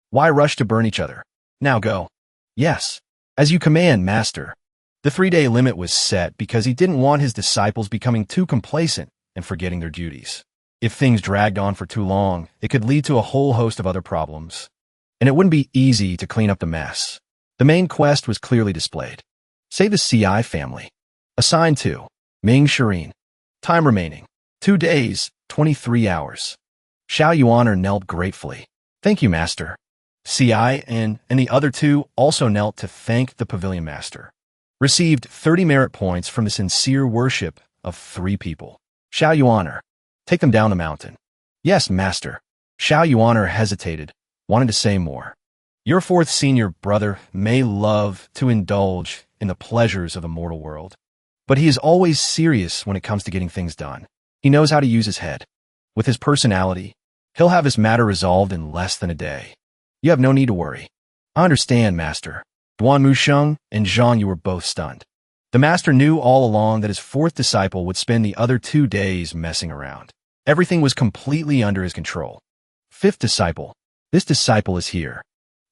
Speaker 1: Why rush to burn each other? Now go. Yes, as you command, Master. The 3-day limit was set because he didn't want his disciples becoming too complacent and forgetting their duties. If things dragged on for too long, it could lead to a whole host of other problems. And it wouldn't be easy to clean up the mess. The main quest was clearly displayed. Save the CI family. Assigned to Ming Shireen. Time remaining 2 days, 23 hours. Xiao Yuaner knelt gratefully. Thank you, Master. CI and the other 2 also knelt to thank the Pavilion Master. Received 30 merit points from the sincere worship of 3 people. Xiao Yuaner, take them down the mountain. Yes, Master. Xiao Yuaner hesitated, wanted to say more. Your 4th senior brother may love to indulge in the pleasures of the mortal world, but he is always serious when it comes to getting things done. He knows how to use his head. With his personality, he'll have this matter resolved in less than a day. You have no need to worry. I understand, Master. Duanmu Sheng and Zhang Yu were both stunned. The Master knew all along that his 4th disciple would spend the other 2 days messing around. Everything was completely under his control. 5th disciple. This disciple is here.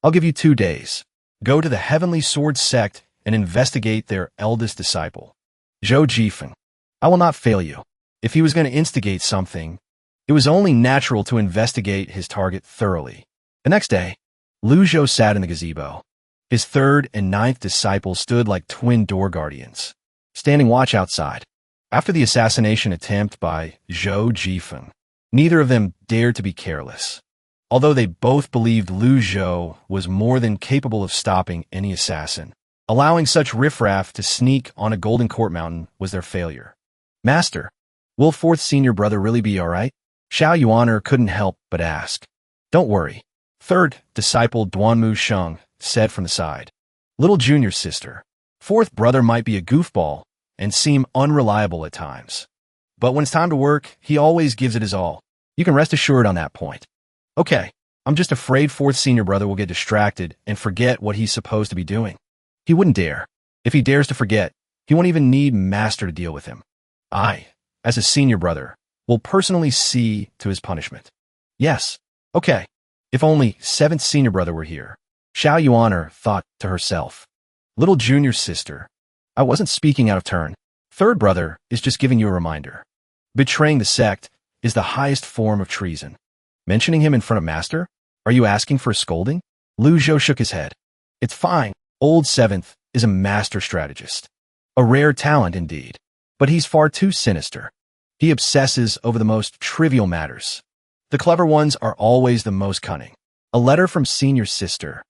Speaker 1: I'll give you 2 days. Go to the Heavenly Sword Sect and investigate their eldest disciple, Zhou Jifeng. I will not fail you. If he was going to instigate something, it was only natural to investigate his target thoroughly. The next day, Lu Zhou sat in the gazebo. His 3rd and 9th disciples stood like twin door guardians, standing watch outside. After the assassination attempt by Zhou Jifeng, neither of them dared to be careless. Although they both believed Lu Zhou was more than capable of stopping any assassin, allowing such riffraff to sneak on a Golden Court Mountain was their failure. Master, will 4th senior brother really be all right? Xiao Yuaner couldn't help but ask. Don't worry. 3rd disciple Duanmu Sheng said from the side. Little junior sister. 4th brother might be a goofball and seem unreliable at times. But when it's time to work, he always gives it his all. You can rest assured on that point. Okay, I'm just afraid 4th senior brother will get distracted and forget what he's supposed to be doing. He wouldn't dare. If he dares to forget, he won't even need Master to deal with him. I, as a senior brother, will personally see to his punishment. Yes. Okay. If only 7th senior brother were here. Xiao Yuaner thought to herself. Little junior sister. I wasn't speaking out of turn. 3rd brother is just giving you a reminder. Betraying the sect is the highest form of treason. Mentioning him in front of master? Are you asking for a scolding? Lu Zhou shook his head. It's fine. Old 7th is a master strategist. A rare talent indeed. But he's far too sinister. He obsesses over the most trivial matters. The clever ones are always the most cunning. A letter from senior sister.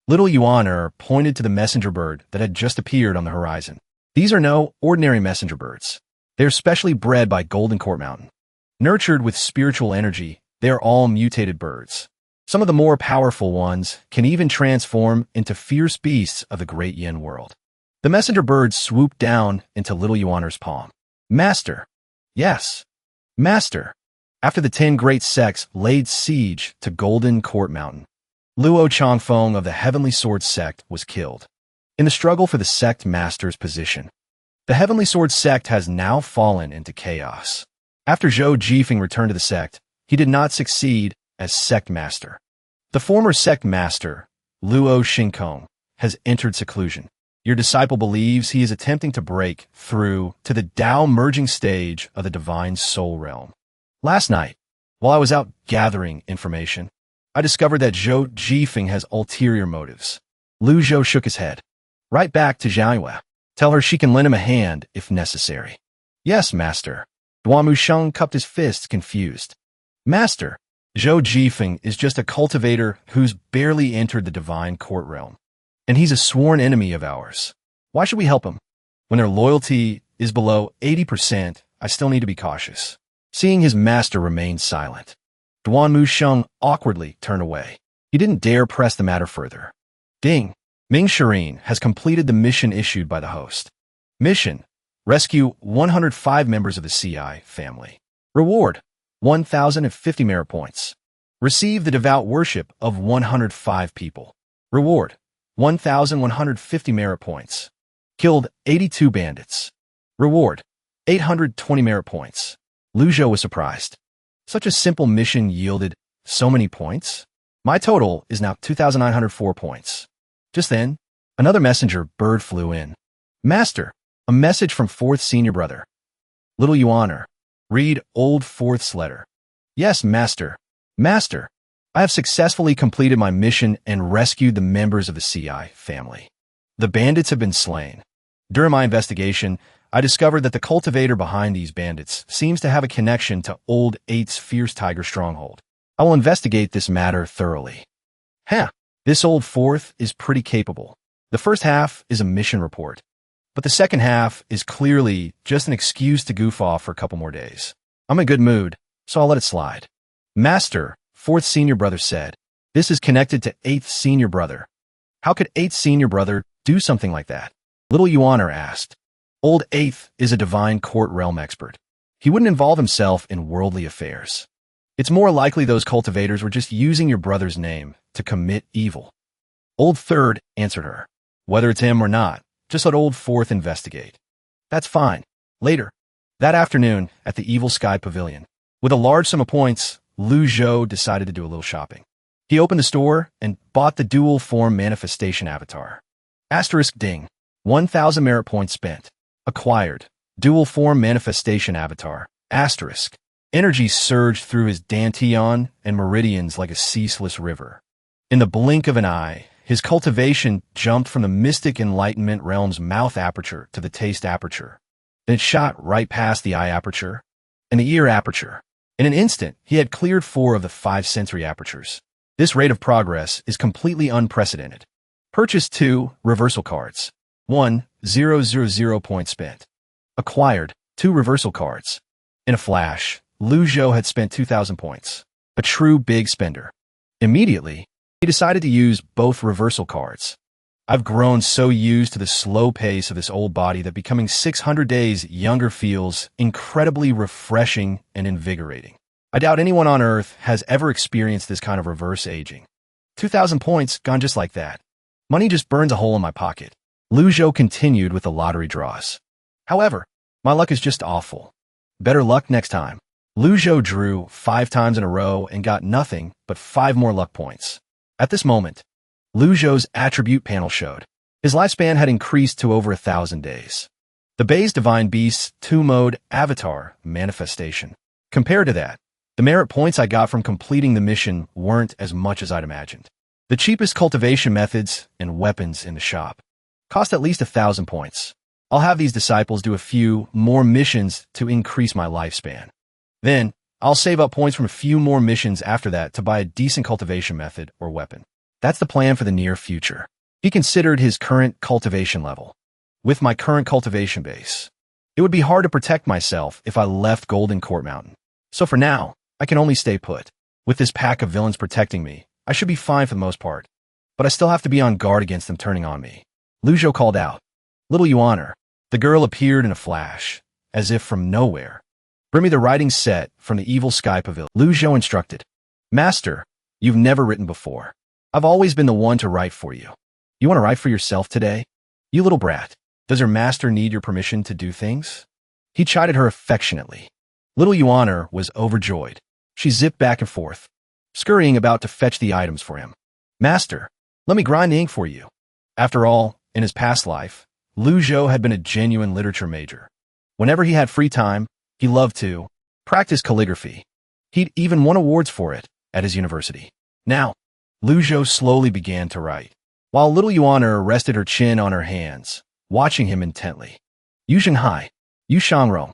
Speaker 1: Little Yuaner pointed to the messenger bird that had just appeared on the horizon. These are no ordinary messenger birds. They are specially bred by Golden Court Mountain. Nurtured with spiritual energy, they are all mutated birds. Some of the more powerful ones can even transform into fierce beasts of the great Yin world. The messenger bird swooped down into little Yuaner's palm. Master. Yes. Master. After the 10 great sects laid siege to Golden Court Mountain, Luo Changfeng of the Heavenly Sword sect was killed. In the struggle for the sect master's position, the Heavenly Sword sect has now fallen into chaos. After Zhou Jifeng returned to the sect, he did not succeed as sect master. The former sect master, Luo Xingkong, has entered seclusion. Your disciple believes he is attempting to break through to the Tao merging stage of the divine soul realm. Last night, while I was out gathering information, I discovered that Zhou Jifeng has ulterior motives. Lu Zhou shook his head. Write back to Zhao. Tell her she can lend him a hand if necessary. Yes, master. Duan Musheng cupped his fists, confused. Master, Zhou Jifeng is just a cultivator who's barely entered the divine court realm. And he's a sworn enemy of ours. Why should we help him? When their loyalty is below 80%, I still need to be cautious. Seeing his master remain silent, Duan Musheng awkwardly turned away. He didn't dare press the matter further. Ding! Ming Shireen has completed the mission issued by the host. Mission: rescue 105 members of the CI family. Reward: 1,050 merit points. Receive the devout worship of 105 people. Reward: 1,150 merit points. Killed 82 bandits. Reward: 820 merit points. Lu Zhou was surprised. Such a simple mission yielded so many points? My total is now 2,904 points. Just then, another messenger bird flew in. Master, a message from 4th senior brother. Little Yuaner, read old 4th's letter. Yes, master. Master, I have successfully completed my mission and rescued the members of the CI family. The bandits have been slain. During my investigation, I discovered that the cultivator behind these bandits seems to have a connection to Old 8's fierce tiger stronghold. I will investigate this matter thoroughly. This old 4th is pretty capable. The first half is a mission report, but the second half is clearly just an excuse to goof off for a couple more days. I'm in a good mood, so I'll let it slide. Master, 4th senior brother said, this is connected to 8th senior brother. How could 8th senior brother do something like that? Little Yuaner asked. Old 8th is a divine court realm expert. He wouldn't involve himself in worldly affairs. It's more likely those cultivators were just using your brother's name to commit evil. Old 3rd answered her. Whether it's him or not, just let Old 4th investigate. That's fine. Later, that afternoon at the Evil Sky Pavilion, with a large sum of points, Lu Zhou decided to do a little shopping. He opened the store and bought the dual form manifestation avatar. Asterisk ding. 1,000 merit points spent. Acquired. Dual form manifestation avatar. Asterisk. Energy surged through his dantian and meridians like a ceaseless river. In the blink of an eye, his cultivation jumped from the mystic enlightenment realm's mouth aperture to the taste aperture. Then it shot right past the eye aperture and the ear aperture. In an instant, he had cleared 4 of the 5 sensory apertures. This rate of progress is completely unprecedented. Purchased 2 reversal cards. 1,000 points spent. Acquired 2 reversal cards. In a flash, Lu Zhou had spent 2,000 points. A true big spender. Immediately, he decided to use both reversal cards. I've grown so used to the slow pace of this old body that becoming 600 days younger feels incredibly refreshing and invigorating. I doubt anyone on Earth has ever experienced this kind of reverse aging. 2,000 points gone just like that. Money just burns a hole in my pocket. Lu Zhou continued with the lottery draws. However, my luck is just awful. Better luck next time. Liu Zhou drew 5 times in a row and got nothing but 5 more luck points. At this moment, Liu Zhou's attribute panel showed. His lifespan had increased to over 1,000 days. The Bay's Divine Beast's 2-mode avatar manifestation. Compared to that, the merit points I got from completing the mission weren't as much as I'd imagined. The cheapest cultivation methods and weapons in the shop cost at least 1,000 points. I'll have these disciples do a few more missions to increase my lifespan. Then, I'll save up points from a few more missions after that to buy a decent cultivation method or weapon. That's the plan for the near future. He considered his current cultivation level. With my current cultivation base, it would be hard to protect myself if I left Golden Court Mountain. So for now, I can only stay put. With this pack of villains protecting me, I should be fine for the most part. But I still have to be on guard against them turning on me. Liu Zhou called out. Little Yuaner. The girl appeared in a flash, as if from nowhere. Bring me the writing set from the Evil Sky Pavilion. Liu Zhou instructed. Master, you've never written before. I've always been the one to write for you. You want to write for yourself today? You little brat. Does her master need your permission to do things? He chided her affectionately. Little Yuaner was overjoyed. She zipped back and forth, scurrying about to fetch the items for him. Master, let me grind the ink for you. After all, in his past life, Liu Zhou had been a genuine literature major. Whenever he had free time, he loved to practice calligraphy. He'd even won awards for it at his university. Now, Liu Zhou slowly began to write, while little Yuaner rested her chin on her hands, watching him intently. Yu Zhenghai, Yu Shangrong,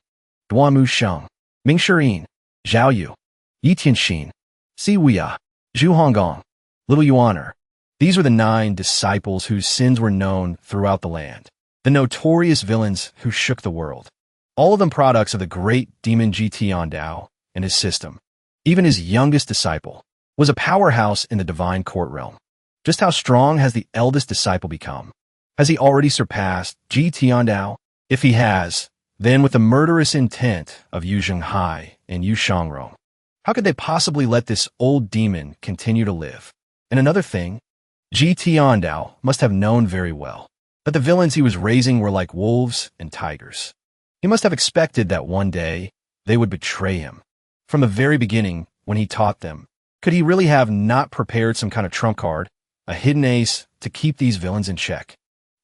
Speaker 1: Duanmu Sheng, Ming Shirin, Zhao Yu, Yi Tianxin, Si Wuya, Zhu Honggong, little Yuaner. These were the 9 disciples whose sins were known throughout the land. The notorious villains who shook the world. All of them products of the great demon Tian Dao and his system. Even his youngest disciple was a powerhouse in the divine court realm. Just how strong has the eldest disciple become? Has he already surpassed Tian Dao? If he has, then with the murderous intent of Yu Zhenghai and Yu Shangrong, how could they possibly let this old demon continue to live? And another thing, Tian Dao must have known very well that the villains he was raising were like wolves and tigers. He must have expected that one day they would betray him. From the very beginning, when he taught them, could he really have not prepared some kind of trump card, a hidden ace, to keep these villains in check?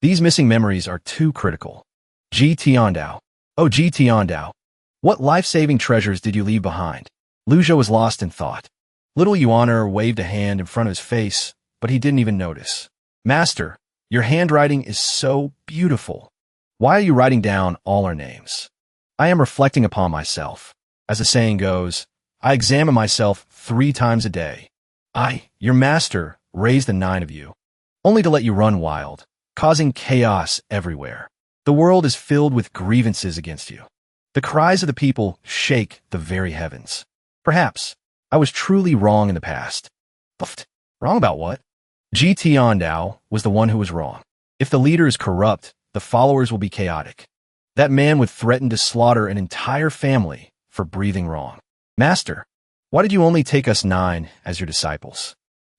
Speaker 1: These missing memories are too critical. Tian Dao. Oh, Tian Dao. What life-saving treasures did you leave behind? Liu Zhou was lost in thought. Little Yuaner waved a hand in front of his face, but he didn't even notice. Master, your handwriting is so beautiful. Why are you writing down all our names? I am reflecting upon myself. As the saying goes, I examine myself 3 times a day. I, your master, raised the 9 of you, only to let you run wild, causing chaos everywhere. The world is filled with grievances against you. The cries of the people shake the very heavens. Perhaps I was truly wrong in the past. Wrong about what? Tian Dao was the one who was wrong. If the leader is corrupt, the followers will be chaotic. That man would threaten to slaughter an entire family for breathing wrong. Master, why did you only take us 9 as your disciples?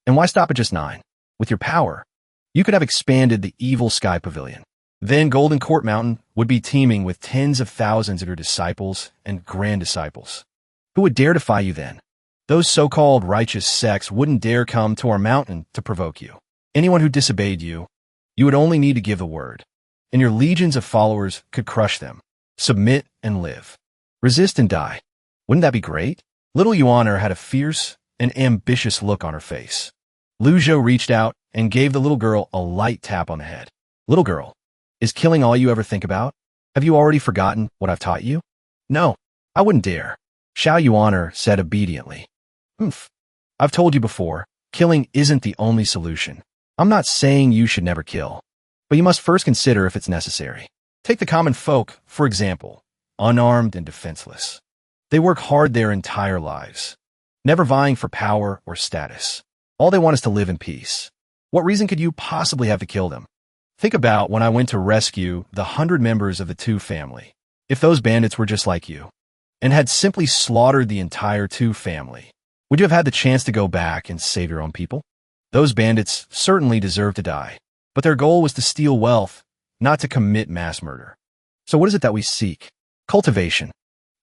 Speaker 1: And why stop at just 9? With your power, you could have expanded the Evil Sky Pavilion. Then Golden Court Mountain would be teeming with tens of thousands of your disciples and grand disciples. Who would dare defy you then? Those so-called righteous sects wouldn't dare come to our mountain to provoke you. Anyone who disobeyed you, you would only need to give the word, and your legions of followers could crush them, submit and live, resist and die. Wouldn't that be great? Little Yuaner had a fierce and ambitious look on her face. Liu Zhou reached out and gave the little girl a light tap on the head. Little girl, is killing all you ever think about? Have you already forgotten what I've taught you? No, I wouldn't dare, Xiao Yuaner said obediently. I've told you before, killing isn't the only solution. I'm not saying you should never kill, but you must first consider if it's necessary. Take the common folk, for example, unarmed and defenseless. They work hard their entire lives, never vying for power or status. All they want is to live in peace. What reason could you possibly have to kill them? Think about when I went to rescue the 100 members of the Tu family. If those bandits were just like you, and had simply slaughtered the entire Tu family, would you have had the chance to go back and save your own people? Those bandits certainly deserve to die, but their goal was to steal wealth, not to commit mass murder. So what is it that we seek? Cultivation.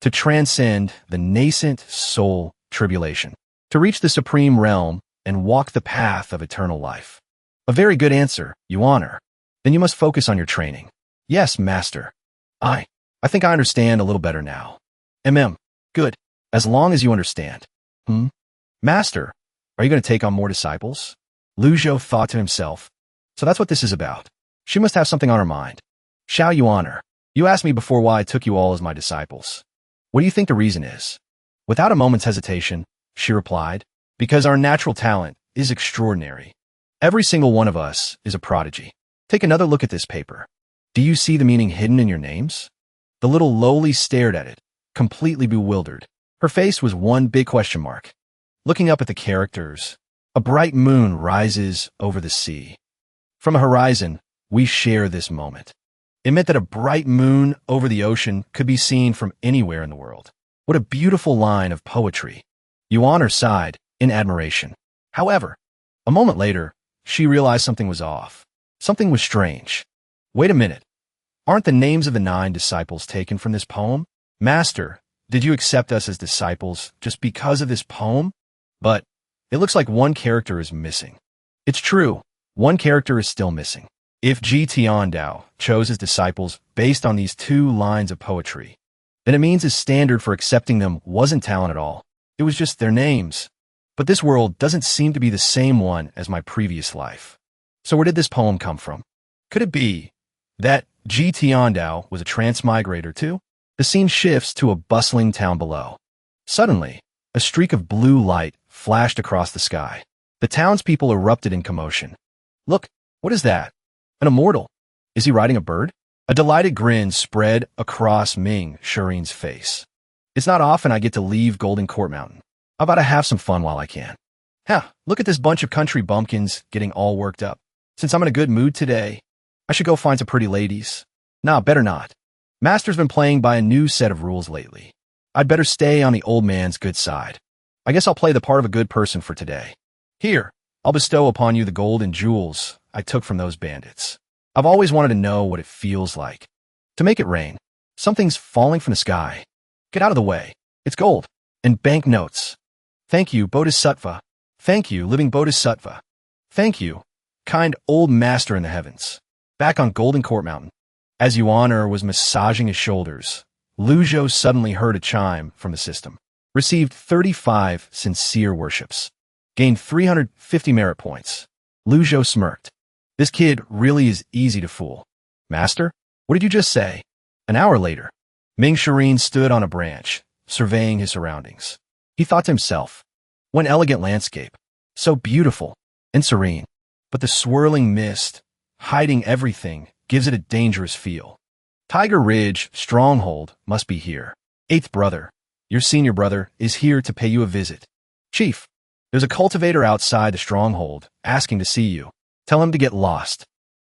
Speaker 1: to transcend the nascent soul tribulation, to reach the supreme realm and walk the path of eternal life. A very good answer, you honor. Then you must focus on your training. Yes, master. I think I understand a little better now. Good. As long as you understand. Master, are you going to take on more disciples? Lu Zhou thought to himself. So that's what this is about. She must have something on her mind. Shall you honor? You asked me before why I took you all as my disciples. What do you think the reason is? Without a moment's hesitation, she replied, because our natural talent is extraordinary. Every single one of us is a prodigy. Take another look at this paper. Do you see the meaning hidden in your names? The little lowly stared at it, completely bewildered. Her face was one big question mark. Looking up at the characters, a bright moon rises over the sea. From a horizon, we share this moment. It meant that a bright moon over the ocean could be seen from anywhere in the world. What a beautiful line of poetry. Yuan sighed in admiration. However, a moment later, she realized something was off. Something was strange. Wait a minute. Aren't the names of the 9 disciples taken from this poem? Master, did you accept us as disciples just because of this poem? But it looks like one character is missing. It's true. One character is still missing. If Ji Tiandao chose his disciples based on these 2 lines of poetry, then it means his standard for accepting them wasn't talent at all. It was just their names. But this world doesn't seem to be the same one as my previous life. So where did this poem come from? Could it be that Ji Tiandao was a transmigrator too? The scene shifts to a bustling town below. Suddenly, a streak of blue light flashed across the sky. The townspeople erupted in commotion. Look, what is that? An immortal. Is he riding a bird? A delighted grin spread across Ming Shirin's face. It's not often I get to leave Golden Court Mountain. I'm about to have some fun while I can. Look at this bunch of country bumpkins getting all worked up. Since I'm in a good mood today, I should go find some pretty ladies. Nah, better not. Master's been playing by a new set of rules lately. I'd better stay on the old man's good side. I guess I'll play the part of a good person for today. Here, I'll bestow upon you the gold and jewels I took from those bandits. I've always wanted to know what it feels like to make it rain. Something's falling from the sky. Get out of the way. It's gold and bank notes. Thank you, Bodhisattva. Thank you, living Bodhisattva. Thank you, kind old master in the heavens. Back on Golden Court Mountain, as Yuan was massaging his shoulders, Lu Zhou suddenly heard a chime from the system. Received 35 sincere worships. Gained 350 merit points. Lu Zhou smirked. This kid really is easy to fool. Master, what did you just say? An hour later, Ming Shirin stood on a branch, surveying his surroundings. He thought to himself, what an elegant landscape. So beautiful and serene. But the swirling mist, hiding everything, gives it a dangerous feel. Tiger Ridge Stronghold must be here. 8th brother, your senior brother, is here to pay you a visit. Chief, there's a cultivator outside the stronghold asking to see you. Tell him to get lost.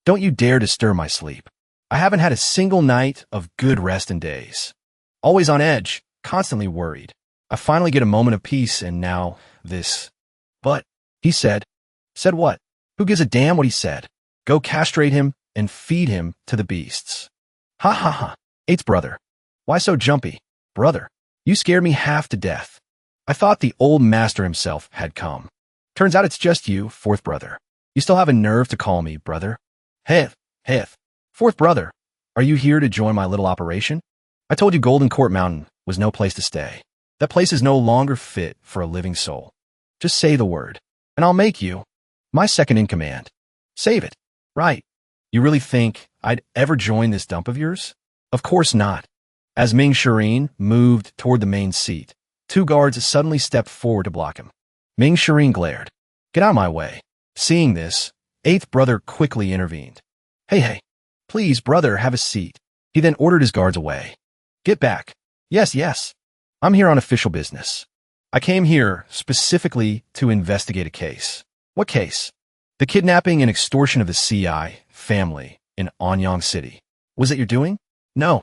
Speaker 1: Don't you dare disturb my sleep. I haven't had a single night of good rest in days. Always on edge, constantly worried. I finally get a moment of peace and now this. But, he said. Said what? Who gives a damn what he said? Go castrate him and feed him to the beasts. Ha ha ha. 8th brother. Why so jumpy? Brother, you scared me half to death. I thought the old master himself had come. Turns out it's just you, 4th brother. You still have a nerve to call me, brother. Heth. 4th brother, are you here to join my little operation? I told you Golden Court Mountain was no place to stay. That place is no longer fit for a living soul. Just say the word, and I'll make you my second in command. Save it. Right. You really think I'd ever join this dump of yours? Of course not. As Ming Shirin moved toward the main seat, 2 guards suddenly stepped forward to block him. Ming Shirin glared. Get out of my way. Seeing this, 8th brother quickly intervened. Hey, please, brother, have a seat. He then ordered his guards away. Get back. Yes. I'm here on official business. I came here specifically to investigate a case. What case? The kidnapping and extortion of the CI family in Anyang City. Was it your doing? No.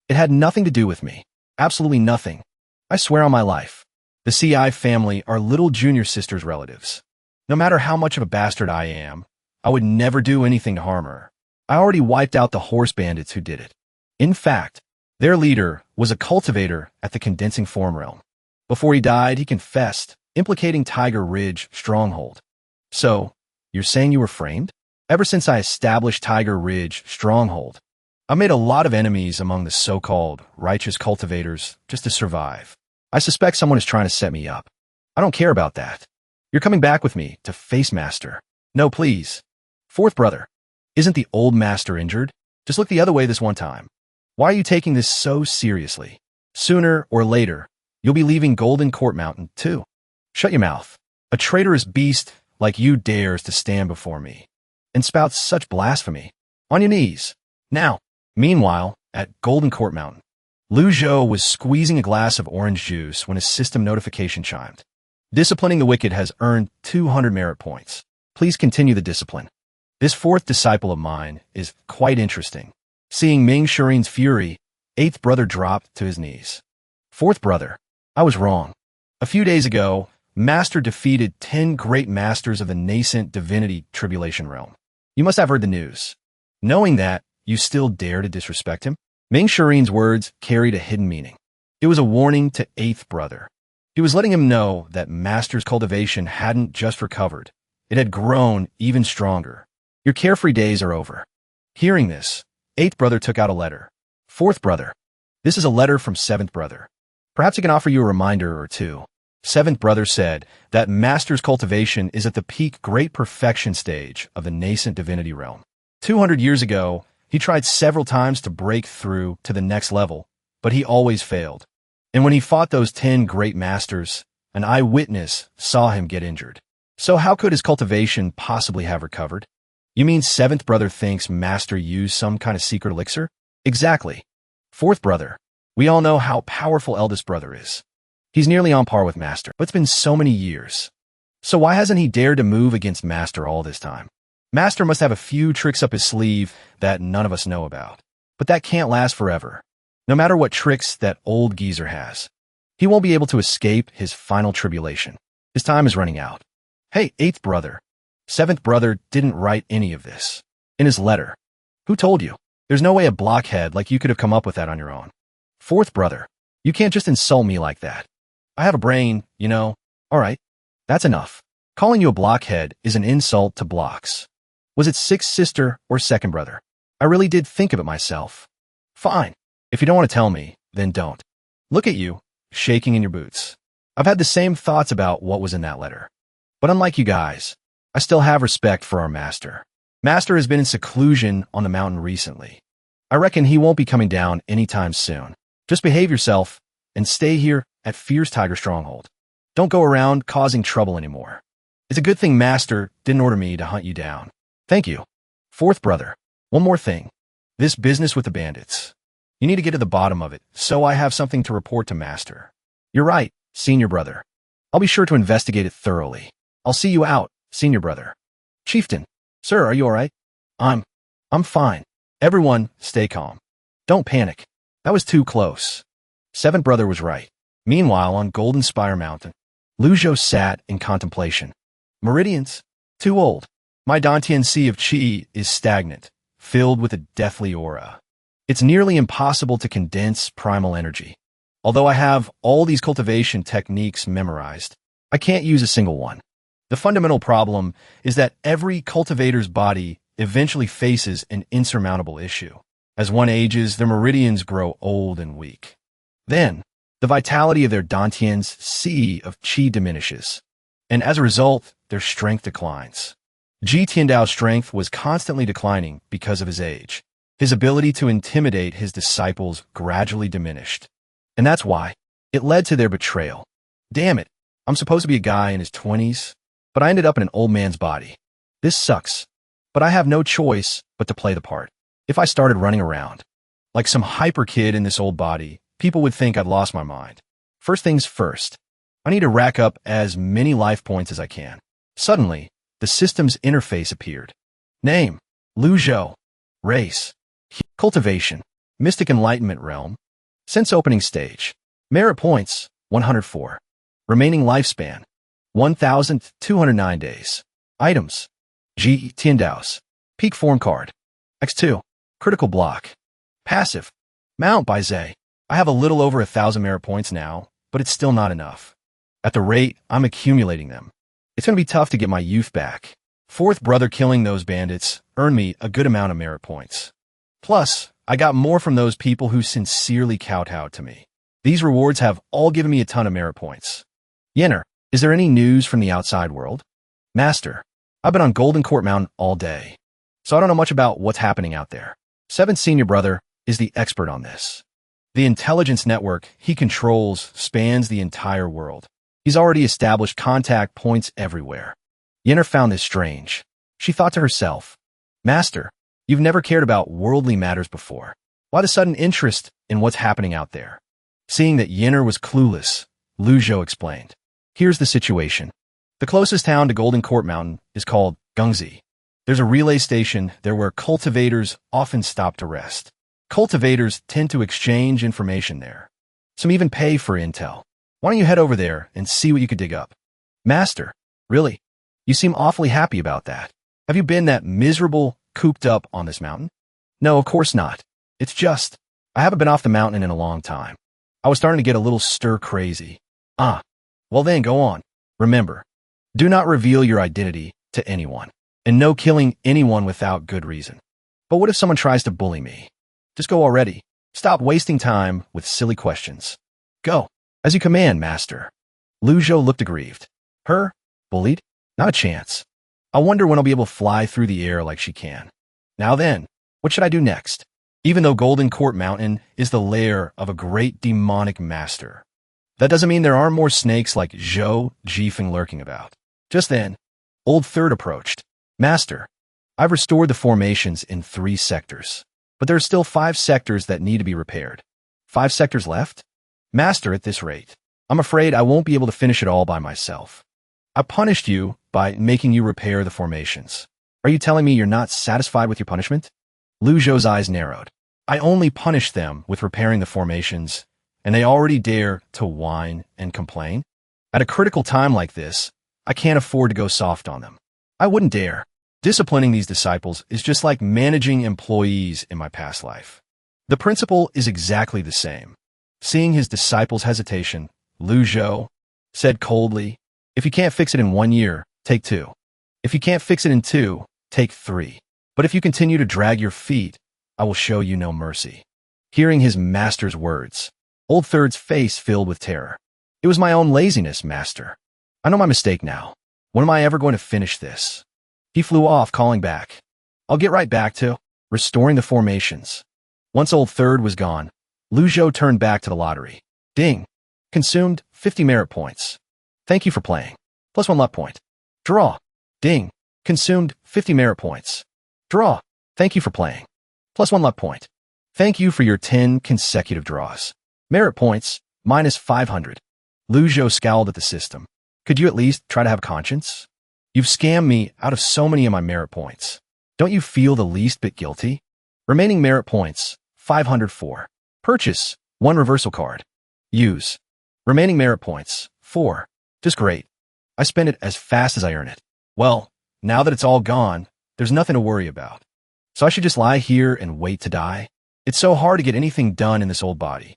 Speaker 1: It had nothing to do with me. Absolutely nothing. I swear on my life. The CI family are little junior sister's relatives. No matter how much of a bastard I am, I would never do anything to harm her. I already wiped out the horse bandits who did it. In fact, their leader was a cultivator at the condensing form realm. Before he died, he confessed, implicating Tiger Ridge Stronghold. So, you're saying you were framed? Ever since I established Tiger Ridge Stronghold, I made a lot of enemies among the so-called righteous cultivators just to survive. I suspect someone is trying to set me up. I don't care about that. You're coming back with me to face Master. No, please. Fourth brother, isn't the old Master injured? Just look the other way this one time. Why are you taking this so seriously? Sooner or later, you'll be leaving Golden Court Mountain, too. Shut your mouth. A traitorous beast like you dares to stand before me and spouts such blasphemy. On your knees. Now. Meanwhile, at Golden Court Mountain, Lu Zhou was squeezing a glass of orange juice when his system notification chimed. Disciplining the wicked has earned 200 merit points. Please continue the discipline. This fourth disciple of mine is quite interesting. Seeing Ming Shirin's fury, eighth brother dropped to his knees. Fourth brother, I was wrong. A few days ago, Master defeated 10 great masters of the nascent divinity tribulation realm. You must have heard the news. Knowing that, you still dare to disrespect him? Ming Shirin's words carried a hidden meaning. It was a warning to eighth brother. He was letting him know that Master's cultivation hadn't just recovered. It had grown even stronger. Your carefree days are over. Hearing this, eighth brother took out a letter. Fourth brother, this is a letter from seventh brother. Perhaps he can offer you a reminder or two. Seventh brother said that Master's cultivation is at the peak great perfection stage of the nascent divinity realm. 200 years ago, he tried several times to break through to the next level, but he always failed. And when he fought those 10 great masters, an eyewitness saw him get injured. So how could his cultivation possibly have recovered? You mean seventh brother thinks Master used some kind of secret elixir? Exactly. Fourth brother, we all know how powerful eldest brother is. He's nearly on par with Master, but it's been so many years. So why hasn't he dared to move against Master all this time? Master must have a few tricks up his sleeve that none of us know about. But that can't last forever. No matter what tricks that old geezer has, he won't be able to escape his final tribulation. His time is running out. Hey, eighth brother. Seventh brother didn't write any of this. In his letter. Who told you? There's no way a blockhead like you could have come up with that on your own. Fourth brother, you can't just insult me like that. I have a brain, you know. All right, that's enough. Calling you a blockhead is an insult to blocks. Was it sixth sister or second brother? I really did think of it myself. Fine. If you don't want to tell me, then don't. Look at you, shaking in your boots. I've had the same thoughts about what was in that letter. But unlike you guys, I still have respect for our Master. Master has been in seclusion on the mountain recently. I reckon he won't be coming down anytime soon. Just behave yourself and stay here at Fierce Tiger Stronghold. Don't go around causing trouble anymore. It's a good thing Master didn't order me to hunt you down. Thank you. Fourth brother, one more thing. This business with the bandits. You need to get to the bottom of it, so I have something to report to Master. You're right, senior brother. I'll be sure to investigate it thoroughly. I'll see you out, senior brother. Chieftain, sir, are you all right? I'm fine. Everyone, stay calm. Don't panic. That was too close. Seventh brother was right. Meanwhile, on Golden Spire Mountain, Lu Zhou sat in contemplation. Meridians? Too old. My Dantian Sea of Qi is stagnant, filled with a deathly aura. It's nearly impossible to condense primal energy. Although I have all these cultivation techniques memorized, I can't use a single one. The fundamental problem is that every cultivator's body eventually faces an insurmountable issue. As one ages, their meridians grow old and weak. Then, the vitality of their Dantian's Sea of Qi diminishes, and as a result, their strength declines. Ji Tiandao's strength was constantly declining because of his age. His ability to intimidate his disciples gradually diminished. And that's why it led to their betrayal. Damn it, I'm supposed to be a guy in his 20s, but I ended up in an old man's body. This sucks, but I have no choice but to play the part. If I started running around like some hyper kid in this old body, people would think I'd lost my mind. First things first, I need to rack up as many life points as I can. Suddenly, the system's interface appeared. Name, Lu Zhou. Race, cultivation, mystic enlightenment realm. Since opening stage, merit points, 104. Remaining lifespan, 1,209 days. Items, Ji Tiandao's. Peak form card. X2, critical block. Passive, Mount by Zhe. I have a little over 1,000 merit points now, but it's still not enough. At the rate I'm accumulating them, it's going to be tough to get my youth back. Fourth brother killing those bandits earned me a good amount of merit points. Plus, I got more from those people who sincerely kowtowed to me. These rewards have all given me a ton of merit points. Yenner, is there any news from the outside world? Master, I've been on Golden Court Mountain all day, so I don't know much about what's happening out there. Seventh senior brother is the expert on this. The intelligence network he controls spans the entire world. He's already established contact points everywhere. Yenner found this strange. She thought to herself, Master, you've never cared about worldly matters before. Why the sudden interest in what's happening out there? Seeing that Yenner was clueless, Lu Zhou explained. Here's the situation. The closest town to Golden Court Mountain is called Gungzi. There's a relay station there where cultivators often stop to rest. Cultivators tend to exchange information there. Some even pay for intel. Why don't you head over there and see what you could dig up? Master, really? You seem awfully happy about that. Have you been that miserable, cooped up on this mountain? No, of course not. It's just, I haven't been off the mountain in a long time. I was starting to get a little stir-crazy. Well then, go on. Remember, do not reveal your identity to anyone, and no killing anyone without good reason. But what if someone tries to bully me? Just go already. Stop wasting time with silly questions. Go. As you command, Master. Lu Zhou looked aggrieved. Her? Bullied? Not a chance. I wonder when I'll be able to fly through the air like she can. Now then, what should I do next? Even though Golden Court Mountain is the lair of a great demonic master, that doesn't mean there aren't more snakes like Zhou Jifeng lurking about. Just then, Old Third approached. Master, I've restored the formations in 3 sectors, but there are still 5 sectors that need to be repaired. 5 sectors left? Master, at this rate, I'm afraid I won't be able to finish it all by myself. I punished you by making you repair the formations. Are you telling me you're not satisfied with your punishment? Lu Zhou's eyes narrowed. I only punished them with repairing the formations, and they already dare to whine and complain? At a critical time like this, I can't afford to go soft on them. I wouldn't dare. Disciplining these disciples is just like managing employees in my past life. The principle is exactly the same. Seeing his disciples' hesitation, Lu Zhou said coldly, if you can't fix it in 1 year, take 2. If you can't fix it in 2, take 3. But if you continue to drag your feet, I will show you no mercy. Hearing his master's words, Old Third's face filled with terror. It was my own laziness, Master. I know my mistake now. When am I ever going to finish this? He flew off, calling back. I'll get right back to restoring the formations. Once Old Third was gone, Lu Zhou turned back to the lottery. Ding. Consumed 50 merit points. Thank you for playing. +1 luck point. Draw. Ding. Consumed 50 merit points. Draw. Thank you for playing. +1 luck point. Thank you for your 10 consecutive draws. Merit points, -500. Lu Zhou scowled at the system. Could you at least try to have conscience? You've scammed me out of so many of my merit points. Don't you feel the least bit guilty? Remaining merit points, 504. Purchase, 1 reversal card. Use. Remaining merit points, 4. Just great. I spend it as fast as I earn it. Well, now that it's all gone, there's nothing to worry about. So I should just lie here and wait to die? It's so hard to get anything done in this old body.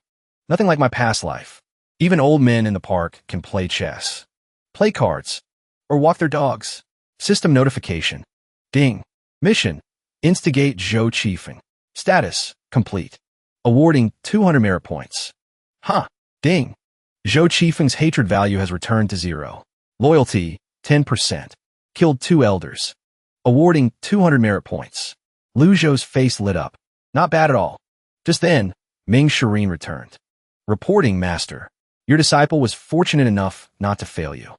Speaker 1: Nothing like my past life. Even old men in the park can play chess, play cards, or walk their dogs. System notification. Ding. Mission. Instigate Zhou Jifeng. Status. Complete. Awarding 200 merit points. Ding. Zhou Jifeng's hatred value has returned to 0. Loyalty, 10%. Killed 2 elders. Awarding 200 merit points. Lu Zhou's face lit up. Not bad at all. Just then, Ming Shireen returned. Reporting, Master. Your disciple was fortunate enough not to fail you.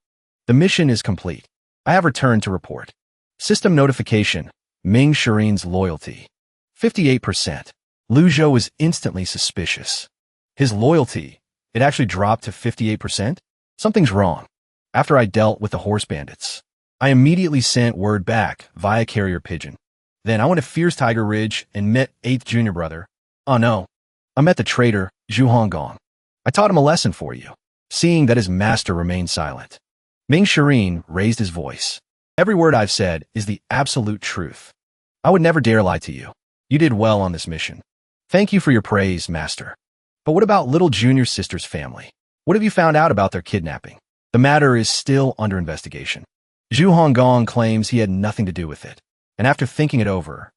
Speaker 1: The mission is complete. I have returned to report. System notification. Ming Shireen's loyalty. 58%. Lu Zhou was instantly suspicious. His loyalty, it actually dropped to 58%? Something's wrong. After I dealt with the horse bandits, I immediately sent word back via carrier pigeon. Then I went to Fierce Tiger Ridge and met 8th junior brother. Oh no. I met the traitor, Zhu Honggong. I taught him a lesson for you. Seeing that his master remained silent, Ming Shireen raised his voice. Every word I've said is the absolute truth. I would never dare lie to you. You did well on this mission. Thank you for your praise, Master. But what about little junior sister's family? What have you found out about their kidnapping? The matter is still under investigation. Zhu Honggong claims he had nothing to do with it. And after thinking it over,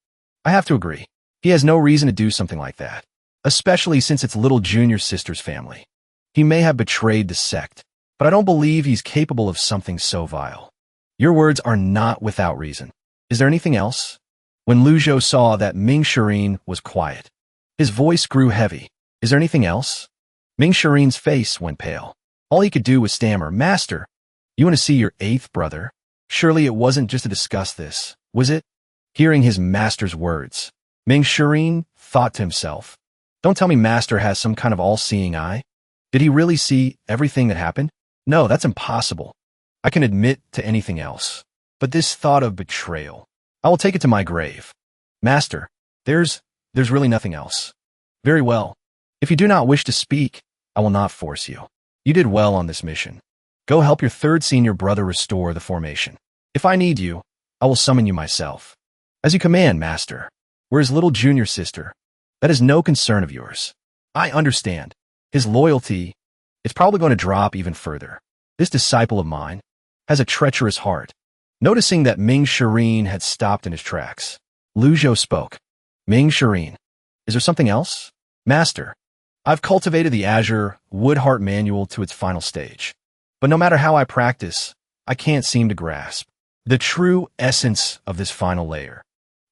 Speaker 1: I have to agree. He has no reason to do something like that, especially since it's little junior sister's family. He may have betrayed the sect, but I don't believe he's capable of something so vile. Your words are not without reason. Is there anything else? When Lu Zhou saw that Ming Shirin was quiet, his voice grew heavy. Is there anything else? Ming Shirin's face went pale. All he could do was stammer, Master, you want to see your 8th brother? Surely it wasn't just to discuss this, was it? Hearing his master's words, Ming Shirin thought to himself, don't tell me Master has some kind of all-seeing eye. Did he really see everything that happened? No, that's impossible. I can admit to anything else. But this thought of betrayal, I will take it to my grave. Master, there's really nothing else. Very well. If you do not wish to speak, I will not force you. You did well on this mission. Go help your 3rd senior brother restore the formation. If I need you, I will summon you myself. As you command, Master. Where's little junior sister? That is no concern of yours. I understand. His loyalty is probably going to drop even further. This disciple of mine has a treacherous heart. Noticing that Ming Shirin had stopped in his tracks, Lu Zhou spoke. Ming Shirin, is there something else? Master, I've cultivated the Azure Wood Heart Manual to its final stage. But no matter how I practice, I can't seem to grasp the true essence of this final layer.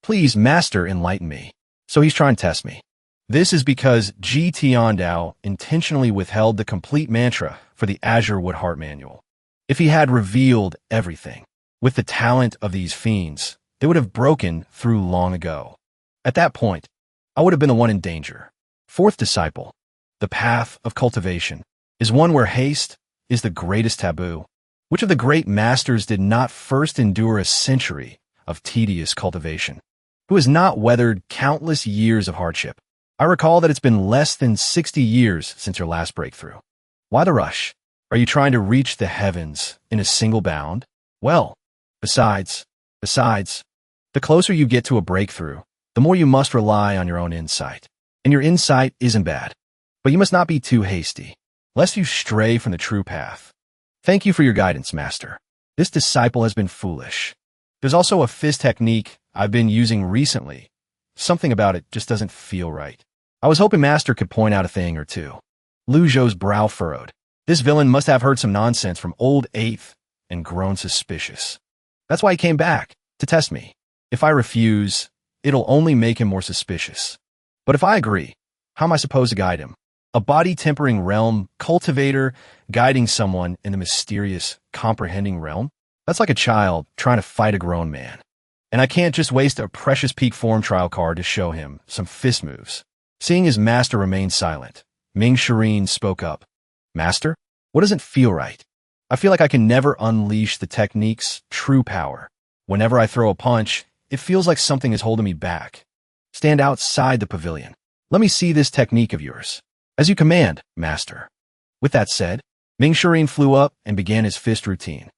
Speaker 1: Please, Master, enlighten me. So he's trying to test me. This is because Ji Tiandao intentionally withheld the complete mantra for the Azure Wood Heart Manual. If he had revealed everything, with the talent of these fiends, they would have broken through long ago. At that point, I would have been the one in danger. 4th disciple, the path of cultivation, is one where haste is the greatest taboo. Which of the great masters did not first endure a century of tedious cultivation? Who has not weathered countless years of hardship? I recall that it's been less than 60 years since your last breakthrough. Why the rush? Are you trying to reach the heavens in a single bound? Well, besides, the closer you get to a breakthrough, the more you must rely on your own insight. And your insight isn't bad. But you must not be too hasty, lest you stray from the true path. Thank you for your guidance, Master. This disciple has been foolish. There's also a fist technique I've been using recently. Something about it just doesn't feel right. I was hoping Master could point out a thing or two. Lu Zhou's brow furrowed. This villain must have heard some nonsense from old 8th and grown suspicious. That's why he came back, to test me. If I refuse, it'll only make him more suspicious. But if I agree, how am I supposed to guide him? A body-tempering realm cultivator guiding someone in the mysterious, comprehending realm? That's like a child trying to fight a grown man. And I can't just waste a precious peak form trial card to show him some fist moves. Seeing his master remain silent, Ming Shirin spoke up. Master, what doesn't feel right? I feel like I can never unleash the technique's true power. Whenever I throw a punch, it feels like something is holding me back. Stand outside the pavilion. Let me see this technique of yours. As you command, Master. With that said, Ming Shirin flew up and began his fist routine.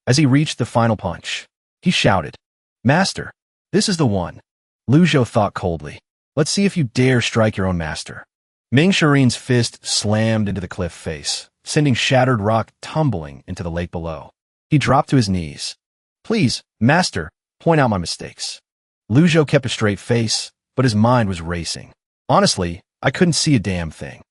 Speaker 1: As he reached the final punch, he shouted, Master, this is the one. Lu Zhou thought coldly. Let's see if you dare strike your own master. Ming Shirin's fist slammed into the cliff face, sending shattered rock tumbling into the lake below. He dropped to his knees. Please, Master, point out my mistakes. Lu Zhou kept a straight face, but his mind was racing. Honestly, I couldn't see a damn thing.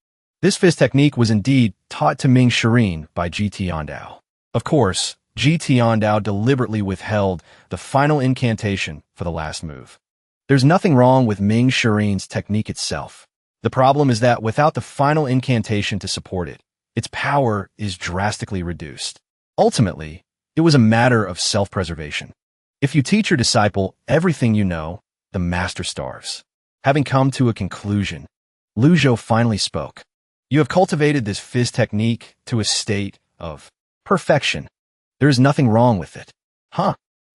Speaker 1: This fist technique was indeed taught to Ming Shirin by Ji Tiandao. Of course, Ji Tiandao deliberately withheld the final incantation for the last move. There's nothing wrong with Ming Shirin's technique itself. The problem is that without the final incantation to support it, its power is drastically reduced. Ultimately, it was a matter of self-preservation. If you teach your disciple everything you know, the master starves. Having come to a conclusion, Lu Zhou finally spoke. You have cultivated this fist technique to a state of perfection. There is nothing wrong with it. Huh?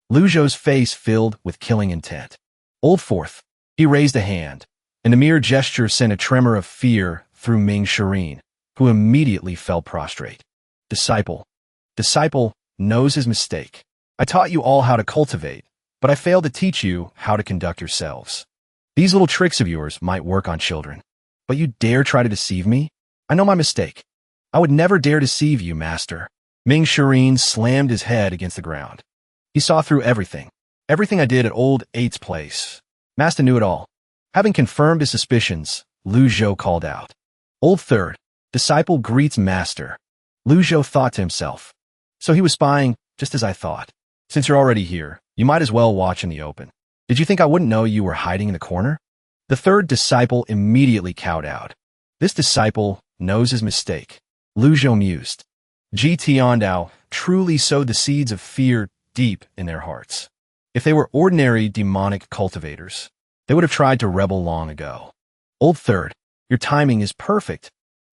Speaker 1: Lu Zhou's face filled with killing intent. Old Fourth. He raised a hand, and the mere gesture sent a tremor of fear through Ming Shirin, who immediately fell prostrate. Disciple knows his mistake. I taught you all how to cultivate, but I failed to teach you how to conduct yourselves. These little tricks of yours might work on children, But you dare try to deceive me? I know my mistake. I would never dare deceive you, master. Ming Shireen slammed his head against the ground. He saw through everything. Everything I did at old Eight's place. Master knew it all. Having confirmed his suspicions, Lu Zhou called out. Old Third, disciple greets master. Lu Zhou thought to himself. So he was spying, just as I thought. Since you're already here, you might as well watch in the open. Did you think I wouldn't know you were hiding in the corner? The third disciple immediately cowed out. This disciple knows his mistake. Lu Zhou mused. Ji Tiandao truly sowed the seeds of fear deep in their hearts. If they were ordinary demonic cultivators, they would have tried to rebel long ago. Old Third, your timing is perfect.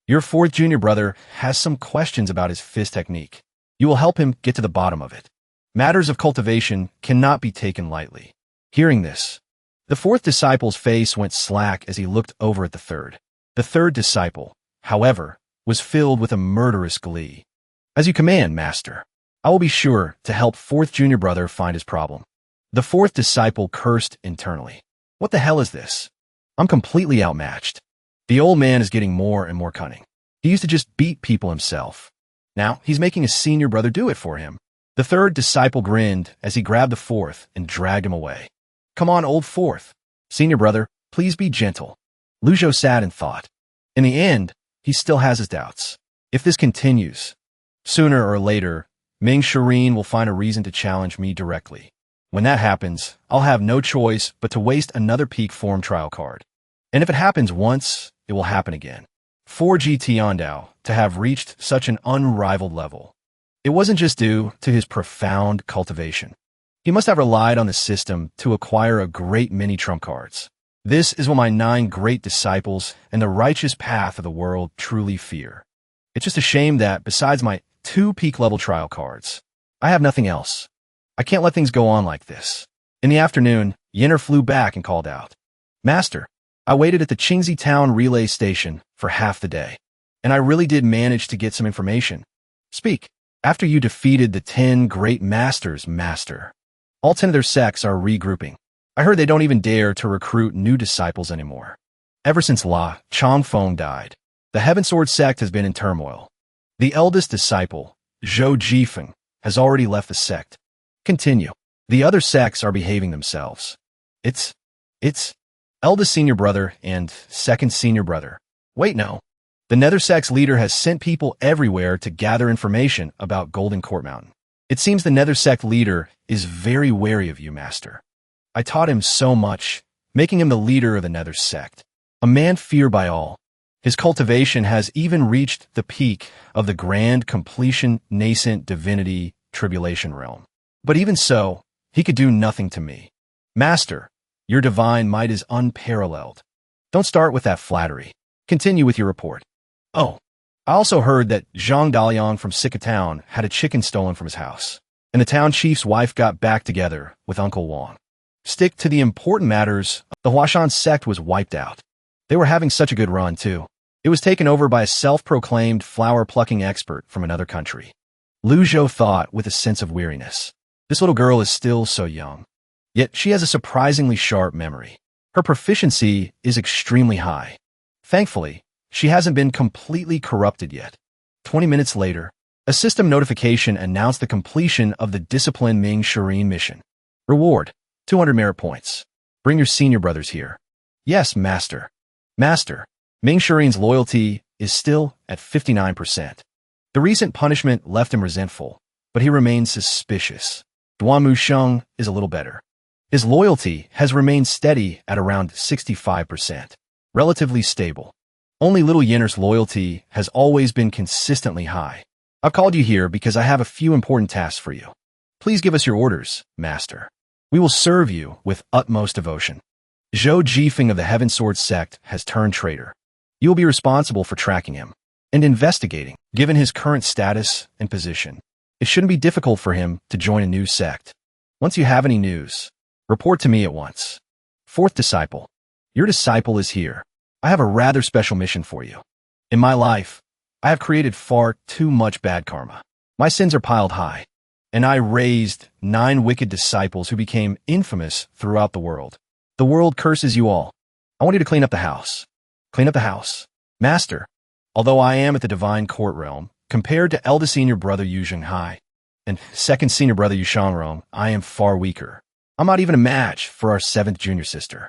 Speaker 1: Your fourth junior brother has some questions about his fizz technique. You will help him get to the bottom of it. Matters of cultivation cannot be taken lightly. Hearing this, the fourth disciple's face went slack as he looked over at the third. The third disciple, however, was filled with a murderous glee. As you command, master. I will be sure to help fourth junior brother find his problem. The fourth disciple cursed internally. What the hell is this? I'm completely outmatched. The old man is getting more and more cunning. He used to just beat people himself. Now he's making a senior brother do it for him. The third disciple grinned as he grabbed the fourth and dragged him away. Come on, old fourth. Senior brother, please be gentle. Lu Zhou sat and thought. In the end, he still has his doubts. If this continues, sooner or later, Ming Shireen will find a reason to challenge me directly. When that happens, I'll have no choice but to waste another peak form trial card. And if it happens once, it will happen again. For Ji Tiandao to have reached such an unrivaled level, it wasn't just due to his profound cultivation. He must have relied on the system to acquire a great many trump cards. This is what my 9 great disciples and the righteous path of the world truly fear. It's just a shame that, besides my 2 peak level trial cards, I have nothing else. I can't let things go on like this. In the afternoon, Yenner flew back and called out. Master, I waited at the Qingzi Town relay station for half the day, and I really did manage to get some information. Speak. After you defeated the 10 great masters, master. All 10 of their sects are regrouping. I heard they don't even dare to recruit new disciples anymore. Ever since La Chongfeng died, the Heaven Sword sect has been in turmoil. The eldest disciple, Zhou Jifeng, has already left the sect. Continue. The other sects are behaving themselves. It's eldest senior brother and second senior brother. Wait, no. The Nether sect's leader has sent people everywhere to gather information about Golden Court Mountain. It seems the Nether sect leader is very wary of you, master. I taught him so much, making him the leader of the Nether sect. A man feared by all. His cultivation has even reached the peak of the grand completion nascent divinity tribulation realm. But even so, he could do nothing to me. Master, your divine might is unparalleled. Don't start with that flattery. Continue with your report. Oh, I also heard that Zhang Daliang from Sika Town had a chicken stolen from his house, and the town chief's wife got back together with Uncle Wang. Stick to the important matters. The Huashan sect was wiped out. They were having such a good run, too. It was taken over by a self-proclaimed flower-plucking expert from another country. Lu Zhou thought with a sense of weariness. This little girl is still so young. Yet she has a surprisingly sharp memory. Her proficiency is extremely high. Thankfully, she hasn't been completely corrupted yet. 20 minutes later, a system notification announced the completion of the Discipline Ming Shireen mission. Reward, 200 merit points. Bring your senior brothers here. Yes, master. Master, Ming Shireen's loyalty is still at 59%. The recent punishment left him resentful, but he remains suspicious. Duan Musheng is a little better. His loyalty has remained steady at around 65%, relatively stable. Only little Yenner's loyalty has always been consistently high. I've called you here because I have a few important tasks for you. Please give us your orders, master. We will serve you with utmost devotion. Zhou Jifeng of the Heaven Sword sect has turned traitor. You will be responsible for tracking him and investigating. Given his current status and position, it shouldn't be difficult for him to join a new sect. Once you have any news, report to me at once. Fourth disciple, your disciple is here. I have a rather special mission for you. In my life, I have created far too much bad karma. My sins are piled high, and I raised 9 wicked disciples who became infamous throughout the world. The world curses you all. I want you to clean up the house. Clean up the house. Master, although I am at the divine court realm, compared to eldest senior brother Yu Zhenghai and second senior brother Yu Shangrong, I am far weaker. I'm not even a match for our 7th junior sister.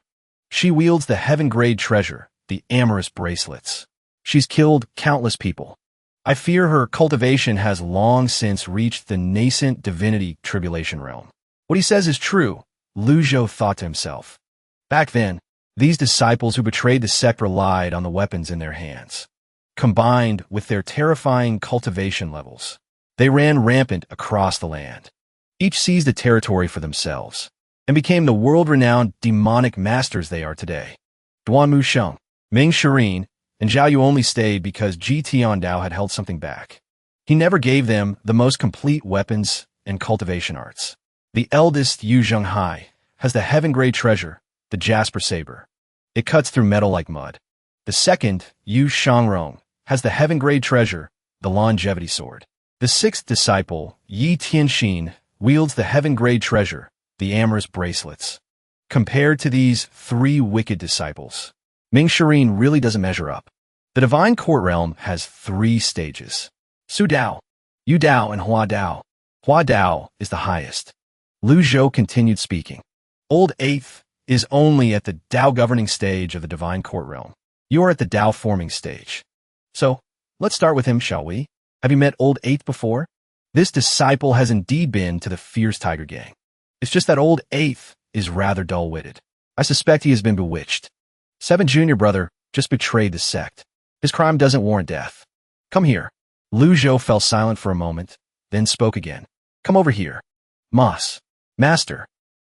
Speaker 1: She wields the heaven-grade treasure, the amorous bracelets. She's killed countless people. I fear her cultivation has long since reached the nascent divinity tribulation realm. What he says is true, Lu Zhou thought to himself. Back then, these disciples who betrayed the sect relied on the weapons in their hands. Combined with their terrifying cultivation levels, they ran rampant across the land. Each seized a territory for themselves and became the world-renowned demonic masters they are today. Duan Musheng, Ming Shirin, and Zhao Yu only stayed because Ji Tiandao had held something back. He never gave them the most complete weapons and cultivation arts. The eldest Yu Zhenghai has the heaven-grade treasure, the jasper saber. It cuts through metal like mud. The second, Yu Shangrong, has the heaven-grade treasure, the longevity sword. The 6th disciple, Yi Tianxin, wields the heaven-grade treasure, the amorous bracelets. Compared to these 3 wicked disciples, Ming Shirin really doesn't measure up. The divine court realm has 3 stages. Su Dao, Yu Dao, and Hua Dao. Hua Dao is the highest. Lu Zhou continued speaking. Old 8th is only at the Dao governing stage of the divine court realm. You are at the Dao forming stage. So, let's start with him, shall we? Have you met Old 8th before? This disciple has indeed been to the fierce tiger gang. It's just that Old 8th is rather dull-witted. I suspect he has been bewitched. 7th junior brother just betrayed the sect. His crime doesn't warrant death. Come here. Lu Zhou fell silent for a moment, then spoke again. Come over here. Moss. Master.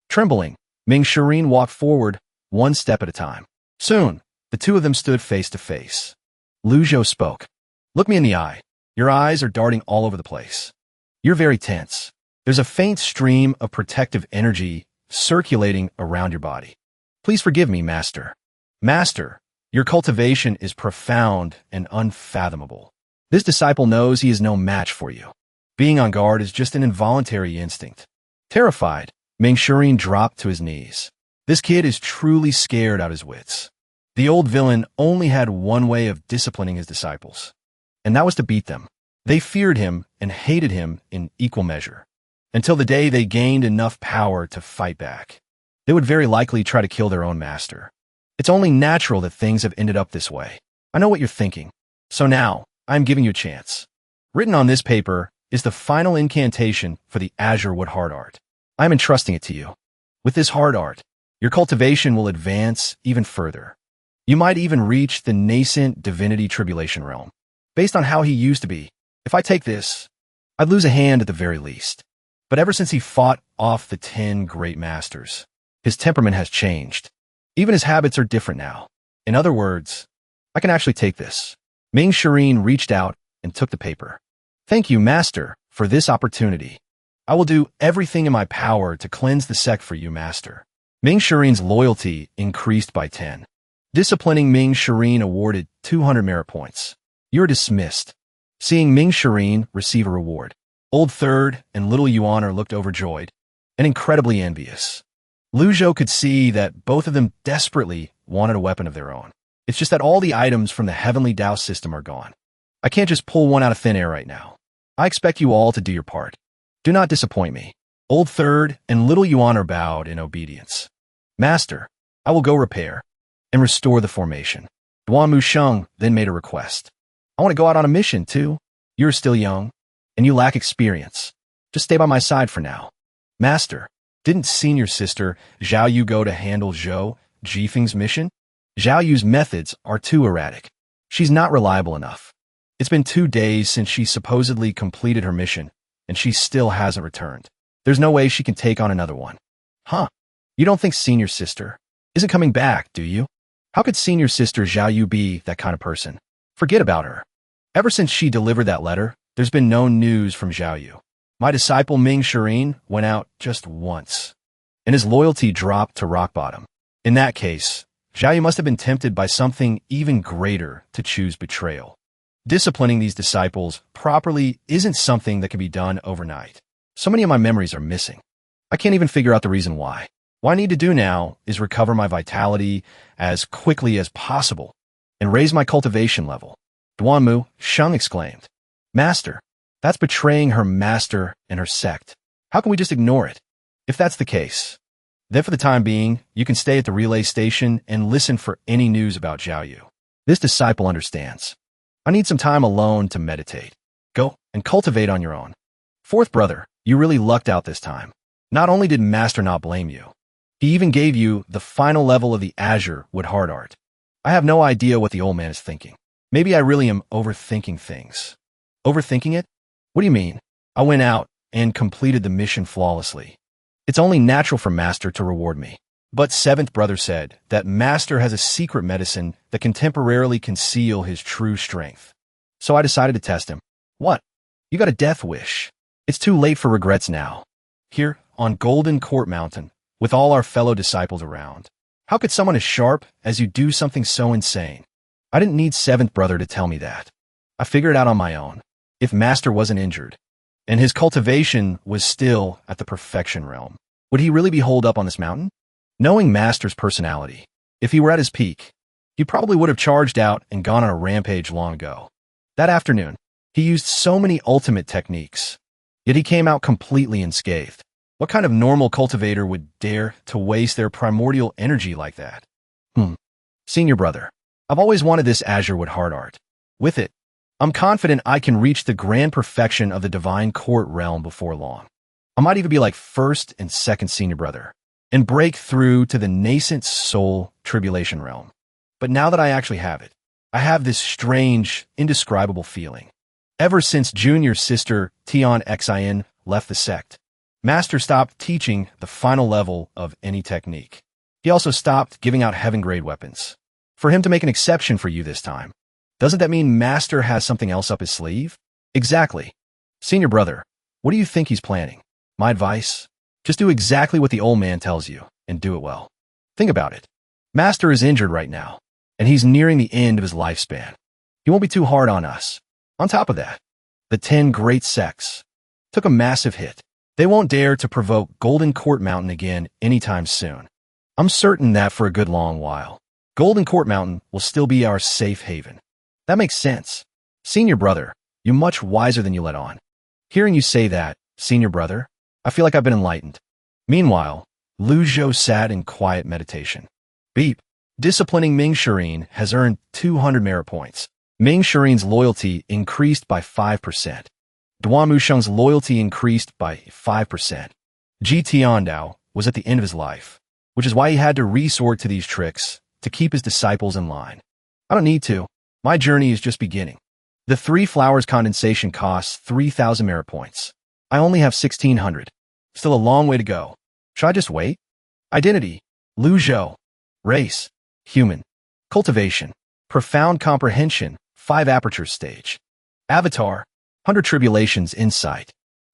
Speaker 1: Trembling, Ming Shirin walked forward, one step at a time. Soon, the 2 of them stood face to face. Lu Zhou spoke. Look me in the eye. Your eyes are darting all over the place. You're very tense. There's a faint stream of protective energy circulating around your body. Please forgive me, Master. Master, your cultivation is profound and unfathomable. This disciple knows he is no match for you. Being on guard is just an involuntary instinct. Terrified, Ming Shirin dropped to his knees. This kid is truly scared out his wits. The old villain only had one way of disciplining his disciples, and that was to beat them. They feared him and hated him in equal measure, until the day they gained enough power to fight back. They would very likely try to kill their own master. It's only natural that things have ended up this way. I know what you're thinking. So now, I'm giving you a chance. Written on this paper is the final incantation for the Azure Wood Hard Art. I'm entrusting it to you. With this hard art, your cultivation will advance even further. You might even reach the nascent divinity tribulation realm. Based on how he used to be, if I take this, I'd lose a hand at the very least. But ever since he fought off the 10 great masters, his temperament has changed. Even his habits are different now. In other words, I can actually take this. Ming Shirin reached out and took the paper. Thank you, Master, for this opportunity. I will do everything in my power to cleanse the sect for you, Master. Ming Shirin's loyalty increased by 10. Disciplining Ming Shirin awarded 200 merit points. You're dismissed. Seeing Ming Shirin receive a reward, Old Third and Little Yuaner looked overjoyed and incredibly envious. Lu Zhou could see that both of them desperately wanted a weapon of their own. It's just that all the items from the Heavenly Dao system are gone. I can't just pull one out of thin air right now. I expect you all to do your part. Do not disappoint me. Old Third and Little Yuaner bowed in obedience. Master, I will go repair and restore the formation. Duan Musheng then made a request. I want to go out on a mission, too. You're still young, and you lack experience. Just stay by my side for now. Master, didn't senior sister Zhao Yu go to handle Zhou Jifeng's mission? Zhao Yu's methods are too erratic. She's not reliable enough. It's been 2 days since she supposedly completed her mission, and she still hasn't returned. There's no way she can take on another one. Huh? You don't think senior sister isn't coming back, do you? How could senior sister Zhao Yu be that kind of person? Forget about her. Ever since she delivered that letter, there's been no news from Zhao Yu. My disciple Ming Shirin went out just once, and his loyalty dropped to rock bottom. In that case, Zhao Yu must have been tempted by something even greater to choose betrayal. Disciplining these disciples properly isn't something that can be done overnight. So many of my memories are missing. I can't even figure out the reason why. What I need to do now is recover my vitality as quickly as possible and raise my cultivation level. Duanmu, Sheng exclaimed. Master, that's betraying her master and her sect. How can we just ignore it? If that's the case, then for the time being, you can stay at the relay station and listen for any news about Xiaoyu. This disciple understands. I need some time alone to meditate. Go and cultivate on your own. Fourth brother, you really lucked out this time. Not only did Master not blame you, he even gave you the final level of the Azure Wood Hard Art. I have no idea what the old man is thinking. Maybe I really am overthinking things. Overthinking it? What do you mean? I went out and completed the mission flawlessly. It's only natural for Master to reward me. But seventh brother said that Master has a secret medicine that can temporarily conceal his true strength. So I decided to test him. What? You got a death wish. It's too late for regrets now. Here, on Golden Court Mountain, with all our fellow disciples around. How could someone as sharp as you do something so insane? I didn't need seventh brother to tell me that. I figured it out on my own. If Master wasn't injured, and his cultivation was still at the perfection realm, would he really be holed up on this mountain? Knowing Master's personality, if he were at his peak, he probably would have charged out and gone on a rampage long ago. That afternoon, he used so many ultimate techniques, yet he came out completely unscathed. What kind of normal cultivator would dare to waste their primordial energy like that? Senior brother, I've always wanted this Azure Wood Hard Art. With it, I'm confident I can reach the grand perfection of the Divine Court realm before long. I might even be like first and second senior brother, and break through to the nascent soul tribulation realm. But now that I actually have it, I have this strange, indescribable feeling. Ever since junior sister Tion Xin left the sect, Master stopped teaching the final level of any technique. He also stopped giving out heaven-grade weapons. For him to make an exception for you this time, doesn't that mean Master has something else up his sleeve? Exactly. Senior brother, what do you think he's planning? My advice? Just do exactly what the old man tells you, and do it well. Think about it. Master is injured right now, and he's nearing the end of his lifespan. He won't be too hard on us. On top of that, the 10 great sects took a massive hit. They won't dare to provoke Golden Court Mountain again anytime soon. I'm certain that for a good long while, Golden Court Mountain will still be our safe haven. That makes sense. Senior brother, you're much wiser than you let on. Hearing you say that, senior brother, I feel like I've been enlightened. Meanwhile, Lu Zhou sat in quiet meditation. Beep. Disciplining Ming Shirin has earned 200 merit points. Ming Shirin's loyalty increased by 5%. Duan Musheng's loyalty increased by 5%. Ji Tiandao was at the end of his life, which is why he had to resort to these tricks to keep his disciples in line. I don't need to. My journey is just beginning. The 3 flowers condensation costs 3,000 merit points. I only have 1,600. Still a long way to go. Should I just wait? Identity. Lu Zhou. Race. Human. Cultivation. Profound comprehension. 5 aperture stage. Avatar. 100 tribulations insight.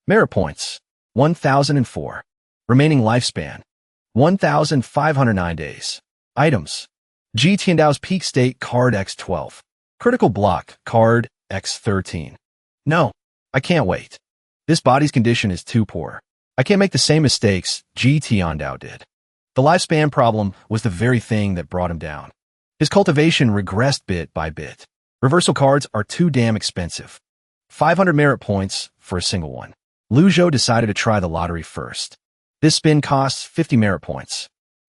Speaker 1: Merit points. 1,004. Remaining lifespan. 1,509 days. Items. Ji Tiandao's peak state card X12. Critical block card X13. No, I can't wait. This body's condition is too poor. I can't make the same mistakes Ji Tiandao did. The lifespan problem was the very thing that brought him down. His cultivation regressed bit by bit. Reversal cards are too damn expensive. 500 merit points for a single one. Lu Zhou decided to try the lottery first. This spin costs 50 merit points.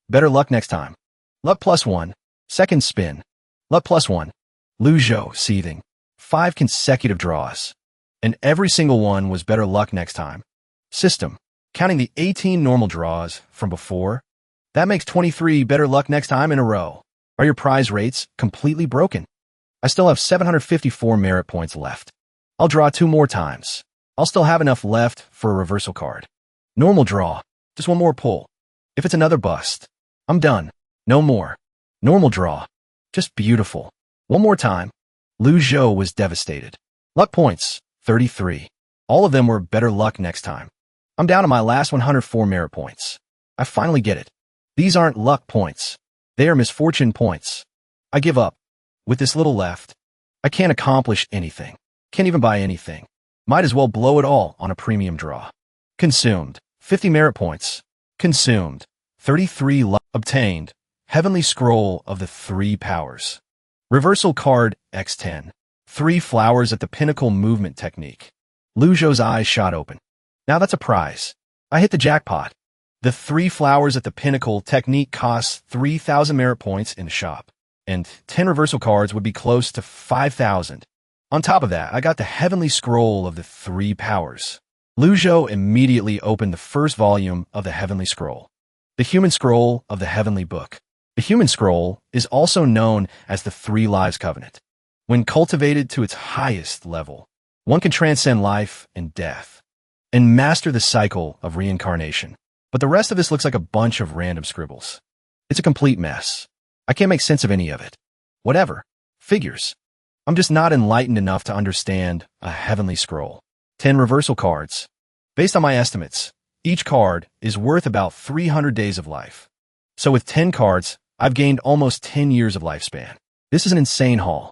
Speaker 1: Better luck next time. Luck +1. Second spin. Luck +1. Lu Zhou seething. 5 consecutive draws. And every single one was better luck next time. System. Counting the 18 normal draws from before, that makes 23 better luck next time in a row. Are your prize rates completely broken? I still have 754 merit points left. I'll draw 2 more times. I'll still have enough left for a reversal card. Normal draw. Just 1 more pull. If it's another bust, I'm done. No more. Normal draw. Just beautiful. 1 more time. Lu Zhou was devastated. Luck points. 33. All of them were better luck next time. I'm down to my last 104 merit points. I finally get it. These aren't luck points. They are misfortune points. I give up. With this little left, I can't accomplish anything. Can't even buy anything. Might as well blow it all on a premium draw. Consumed. 50 merit points. Consumed. 33 luck. Obtained. Heavenly Scroll of the 3 Powers. Reversal card X10. 3 flowers at the pinnacle movement technique. Lu Zhou's eyes shot open. Now that's a prize. I hit the jackpot. The 3 flowers at the pinnacle technique costs 3,000 merit points in the shop, and 10 reversal cards would be close to 5,000. On top of that, I got the heavenly scroll of the 3 powers. Lu Zhou immediately opened the first volume of the heavenly scroll, the human scroll of the heavenly book. The human scroll is also known as the 3 lives covenant. When cultivated to its highest level, one can transcend life and death and master the cycle of reincarnation. But the rest of this looks like a bunch of random scribbles. It's a complete mess. I can't make sense of any of it. Whatever. Figures. I'm just not enlightened enough to understand a heavenly scroll. 10 reversal cards. Based on my estimates, each card is worth about 300 days of life. So with 10 cards, I've gained almost 10 years of lifespan. This is an insane haul.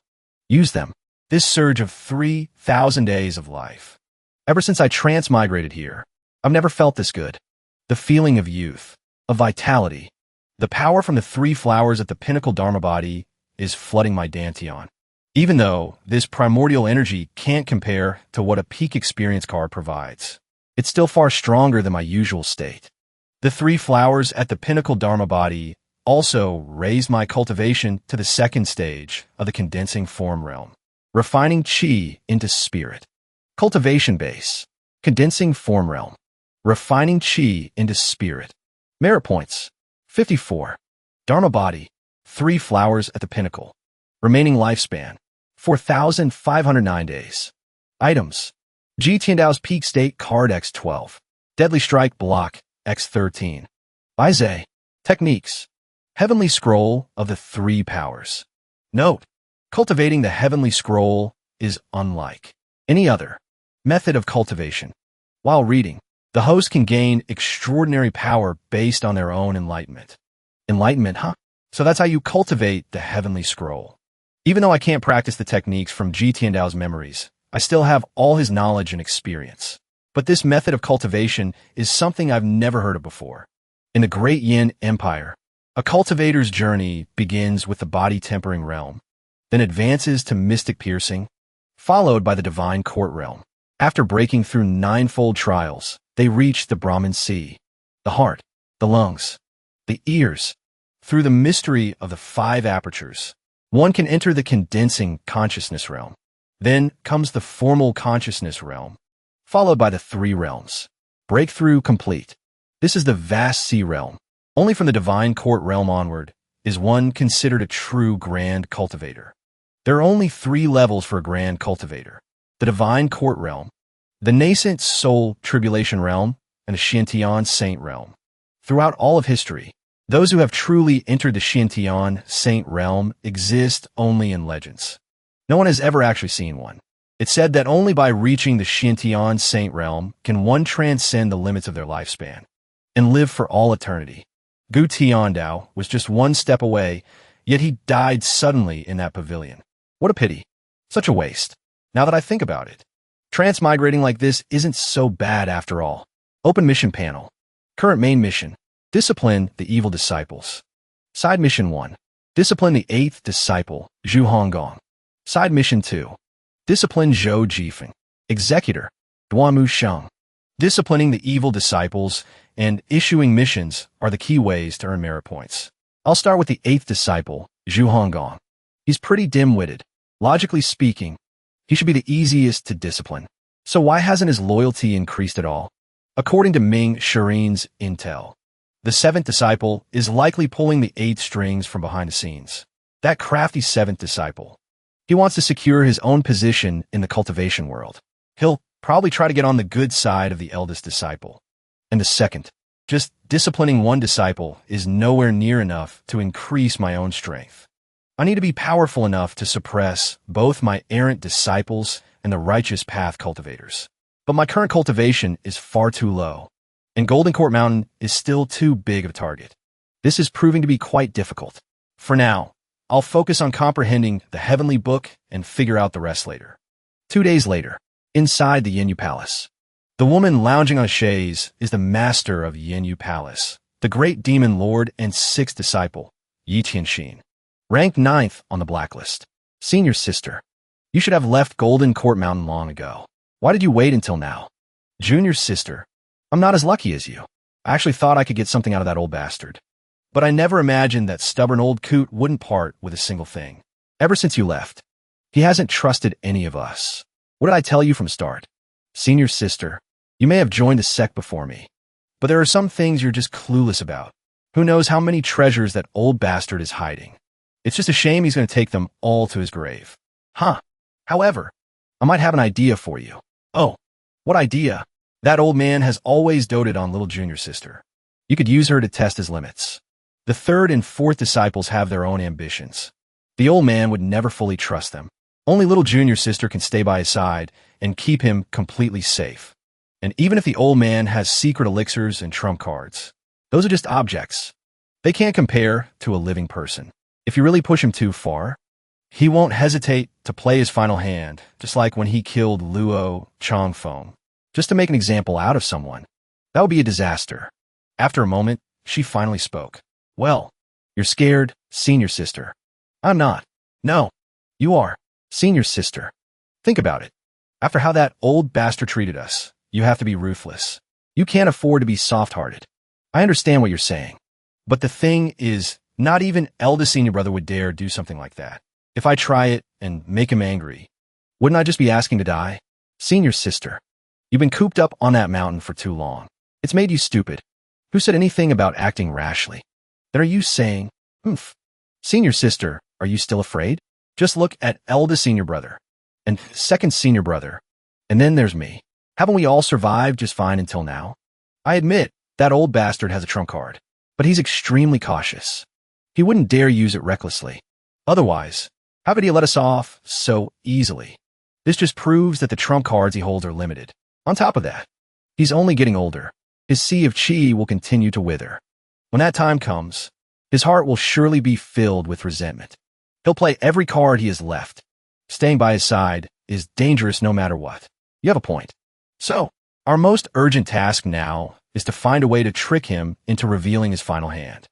Speaker 1: Use them. This surge of 3,000 days of life. Ever since I transmigrated here, I've never felt this good. The feeling of youth, of vitality, the power from the 3 flowers at the pinnacle Dharma body is flooding my dantian. Even though this primordial energy can't compare to what a peak experience card provides, it's still far stronger than my usual state. The 3 flowers at the pinnacle Dharma body also raised my cultivation to the 2nd stage of the condensing form realm, refining chi into spirit. Cultivation base, condensing form realm, refining chi into spirit. Merit points, 54. Dharma body, 3 flowers at the pinnacle. Remaining lifespan, 4,509 days. Items, Ji Tiandao's peak state card X12. Deadly strike block X13. Baize. Techniques. Heavenly scroll of the 3 powers. Note, cultivating the heavenly scroll is unlike any other method of cultivation. While reading, the host can gain extraordinary power based on their own enlightenment. Enlightenment, huh? So that's how you cultivate the heavenly scroll. Even though I can't practice the techniques from Ji Tiandao's memories, I still have all his knowledge and experience. But this method of cultivation is something I've never heard of before. In the Great Yin Empire, a cultivator's journey begins with the body-tempering realm, then advances to mystic piercing, followed by the divine court realm. After breaking through 9-fold trials, they reach the Brahman Sea, the heart, the lungs, the ears. Through the mystery of the 5 apertures, one can enter the condensing consciousness realm. Then comes the formal consciousness realm, followed by the 3 realms. Breakthrough complete. This is the vast sea realm. Only from the divine court realm onward is one considered a true grand cultivator. There are only 3 levels for a grand cultivator: the divine court realm, the nascent soul tribulation realm, and the Xiantian saint realm. Throughout all of history, those who have truly entered the Xiantian saint realm exist only in legends. No one has ever actually seen one. It's said that only by reaching the Xiantian saint realm can one transcend the limits of their lifespan and live for all eternity. Gu Tiandao was just 1 step away, yet he died suddenly in that pavilion. What a pity. Such a waste. Now that I think about it, transmigrating like this isn't so bad after all. Open mission panel. Current main mission. Discipline the evil disciples. Side mission 1. Discipline the 8th disciple, Zhu Honggong. Side mission 2. Discipline Zhou Jifeng. Executor, Duanmu Sheng. Disciplining the evil disciples and issuing missions are the key ways to earn merit points. I'll start with the 8th disciple, Zhu Honggong. He's pretty dim-witted. Logically speaking, he should be the easiest to discipline. So why hasn't his loyalty increased at all? According to Ming Shirin's intel, the 7th disciple is likely pulling the 8 strings from behind the scenes. That crafty 7th disciple. He wants to secure his own position in the cultivation world. He'll probably try to get on the good side of the eldest disciple. And the 2nd, just disciplining 1 disciple is nowhere near enough to increase my own strength. I need to be powerful enough to suppress both my errant disciples and the righteous path cultivators. But my current cultivation is far too low, and Golden Court Mountain is still too big of a target. This is proving to be quite difficult. For now, I'll focus on comprehending the heavenly book and figure out the rest later. 2 days later, inside the Yinyu Palace. The woman lounging on a chaise is the master of Yinyu Palace, the great demon lord and 6th disciple, Yi Tianxin. Ranked 9th on the blacklist. Senior sister. You should have left Golden Court Mountain long ago. Why did you wait until now? Junior sister. I'm not as lucky as you. I actually thought I could get something out of that old bastard. But I never imagined that stubborn old coot wouldn't part with a single thing. Ever since you left, he hasn't trusted any of us. What did I tell you from start? Senior sister, you may have joined a sect before me, but there are some things you're just clueless about. Who knows how many treasures that old bastard is hiding? It's just a shame he's going to take them all to his grave. Huh. However, I might have an idea for you. Oh, what idea? That old man has always doted on little junior sister. You could use her to test his limits. The third and fourth disciples have their own ambitions. The old man would never fully trust them. Only little junior sister can stay by his side and keep him completely safe. And even if the old man has secret elixirs and trump cards, those are just objects. They can't compare to a living person. If you really push him too far, he won't hesitate to play his final hand, just like when he killed Luo Changfeng, just to make an example out of someone. That would be a disaster. After a moment, she finally spoke. Well, you're scared, senior sister. I'm not. No, you are, senior sister. Think about it. After how that old bastard treated us, you have to be ruthless. You can't afford to be soft-hearted. I understand what you're saying. But the thing is, not even eldest senior brother would dare do something like that. If I try it and make him angry, wouldn't I just be asking to die? Senior sister, you've been cooped up on that mountain for too long. It's made you stupid. Who said anything about acting rashly? Then are you saying, Senior sister, are you still afraid? Just look at eldest senior brother and second senior brother. And then there's me. Haven't we all survived just fine until now? I admit that old bastard has a trump card, but he's extremely cautious. He wouldn't dare use it recklessly. Otherwise, how could he let us off so easily? This just proves that the trump cards he holds are limited. On top of that, he's only getting older. His sea of chi will continue to wither. When that time comes, his heart will surely be filled with resentment. He'll play every card he has left. Staying by his side is dangerous no matter what. You have a point. So, our most urgent task now is to find a way to trick him into revealing his final hand.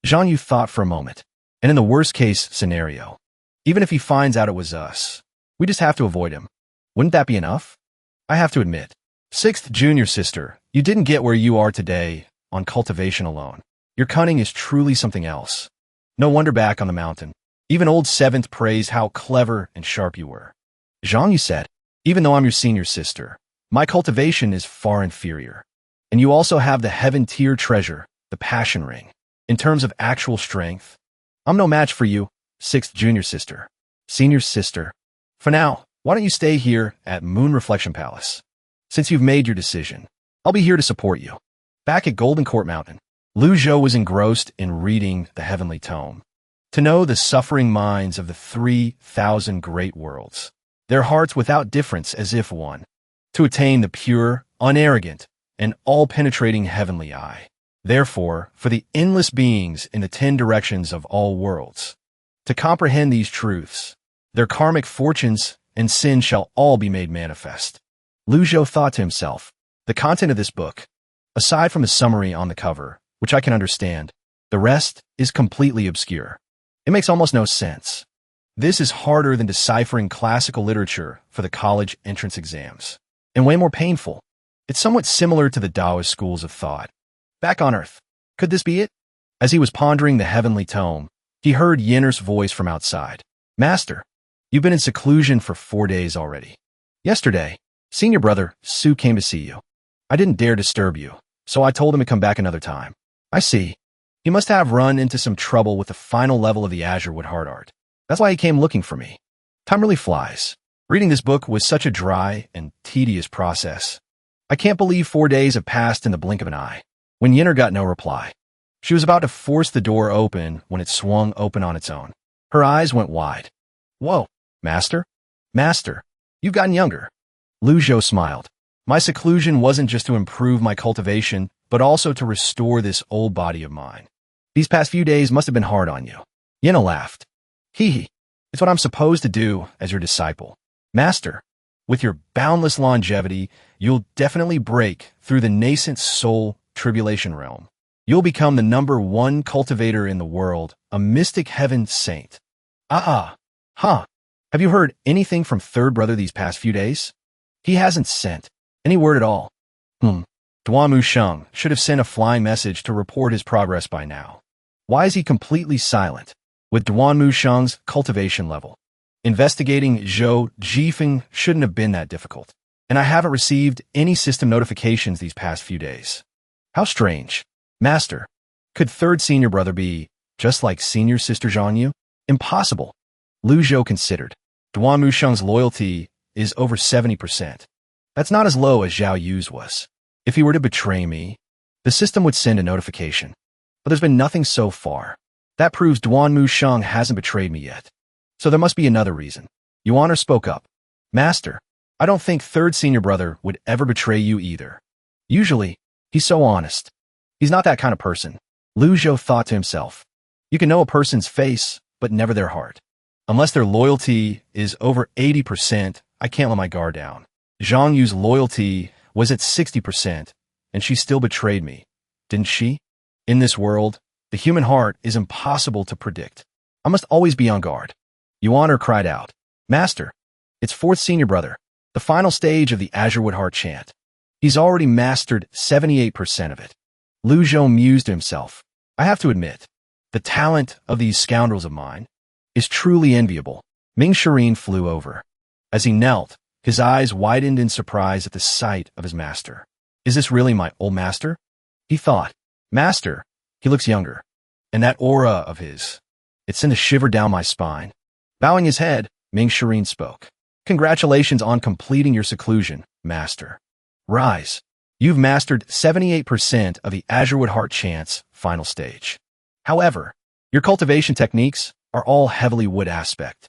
Speaker 1: Zhang Yu thought for a moment, and in the worst-case scenario, even if he finds out it was us, we just have to avoid him. Wouldn't that be enough? I have to admit, sixth junior sister, you didn't get where you are today on cultivation alone. Your cunning is truly something else. No wonder back on the mountain, even old seventh praised how clever and sharp you were. Zhang Yu said, even though I'm your senior sister, my cultivation is far inferior. And you also have the heaven-tier treasure, the passion ring. In terms of actual strength, I'm no match for you, sixth junior sister. Senior sister. For now, why don't you stay here at Moon Reflection Palace? Since you've made your decision, I'll be here to support you. Back at Golden Court Mountain, Lu Zhou was engrossed in reading the Heavenly Tome. To know the suffering minds of the 3,000 great worlds, their hearts without difference as if one. To attain the pure, unarrogant, and all-penetrating heavenly eye. Therefore, for the endless beings in the 10 directions of all worlds, to comprehend these truths, their karmic fortunes and sin shall all be made manifest. Lu Zhou thought to himself, the content of this book, aside from the summary on the cover, which I can understand, the rest is completely obscure. It makes almost no sense. This is harder than deciphering classical literature for the college entrance exams, and way more painful. It's somewhat similar to the Taoist schools of thought. Back on Earth, could this be it? As he was pondering the heavenly tome, he heard Yenner's voice from outside. Master, you've been in seclusion for 4 days already. Yesterday, senior brother Su came to see you. I didn't dare disturb you, so I told him to come back another time. I see. He must have run into some trouble with the final level of the Azurewood Heart Art. That's why he came looking for me. Time really flies. Reading this book was such a dry and tedious process. I can't believe 4 days have passed in the blink of an eye. When Yenner got no reply, she was about to force the door open when it swung open on its own. Her eyes went wide. Whoa, Master? Master, you've gotten younger. Lu Zhou smiled. My seclusion wasn't just to improve my cultivation, but also to restore this old body of mine. These past few days must have been hard on you. Yenner laughed. Hee. It's what I'm supposed to do as your disciple. Master, with your boundless longevity, you'll definitely break through the nascent soul tribulation realm. You'll become the #1 cultivator in the world, a mystic heaven saint. Huh. Have you heard anything from third brother these past few days? He hasn't sent any word at all. Duan Sheng should have sent a flying message to report his progress by now. Why is he completely silent? With Duan Sheng's cultivation level, investigating Zhou Jifeng shouldn't have been that difficult. And I haven't received any system notifications these past few days. How strange. Master, could third senior brother be just like senior sister Zhang Yu? Impossible. Lu Zhou considered. Duan Sheng's loyalty is over 70%. That's not as low as Zhao Yu's was. If he were to betray me, the system would send a notification. But there's been nothing so far. That proves Duan Sheng hasn't betrayed me yet. So there must be another reason. Yuan spoke up. Master, I don't think third senior brother would ever betray you either. Usually, he's so honest. He's not that kind of person. Lu Zhou thought to himself. You can know a person's face, but never their heart. Unless their loyalty is over 80%, I can't let my guard down. Zhang Yu's loyalty was at 60%, and she still betrayed me, didn't she? In this world, the human heart is impossible to predict. I must always be on guard. Yuan cried out. Master, it's fourth senior brother, the final stage of the Azurewood Heart chant. He's already mastered 78% of it. Lu Zhou mused to himself. I have to admit, the talent of these scoundrels of mine is truly enviable. Ming Shirin flew over. As he knelt, his eyes widened in surprise at the sight of his master. Is this really my old master? He thought. Master, he looks younger. And that aura of his, it sent a shiver down my spine. Bowing his head, Ming Shirin spoke. Congratulations on completing your seclusion, master. Rise. You've mastered 78% of the Azurewood Heart chant's final stage. However, your cultivation techniques are all heavily wood aspect.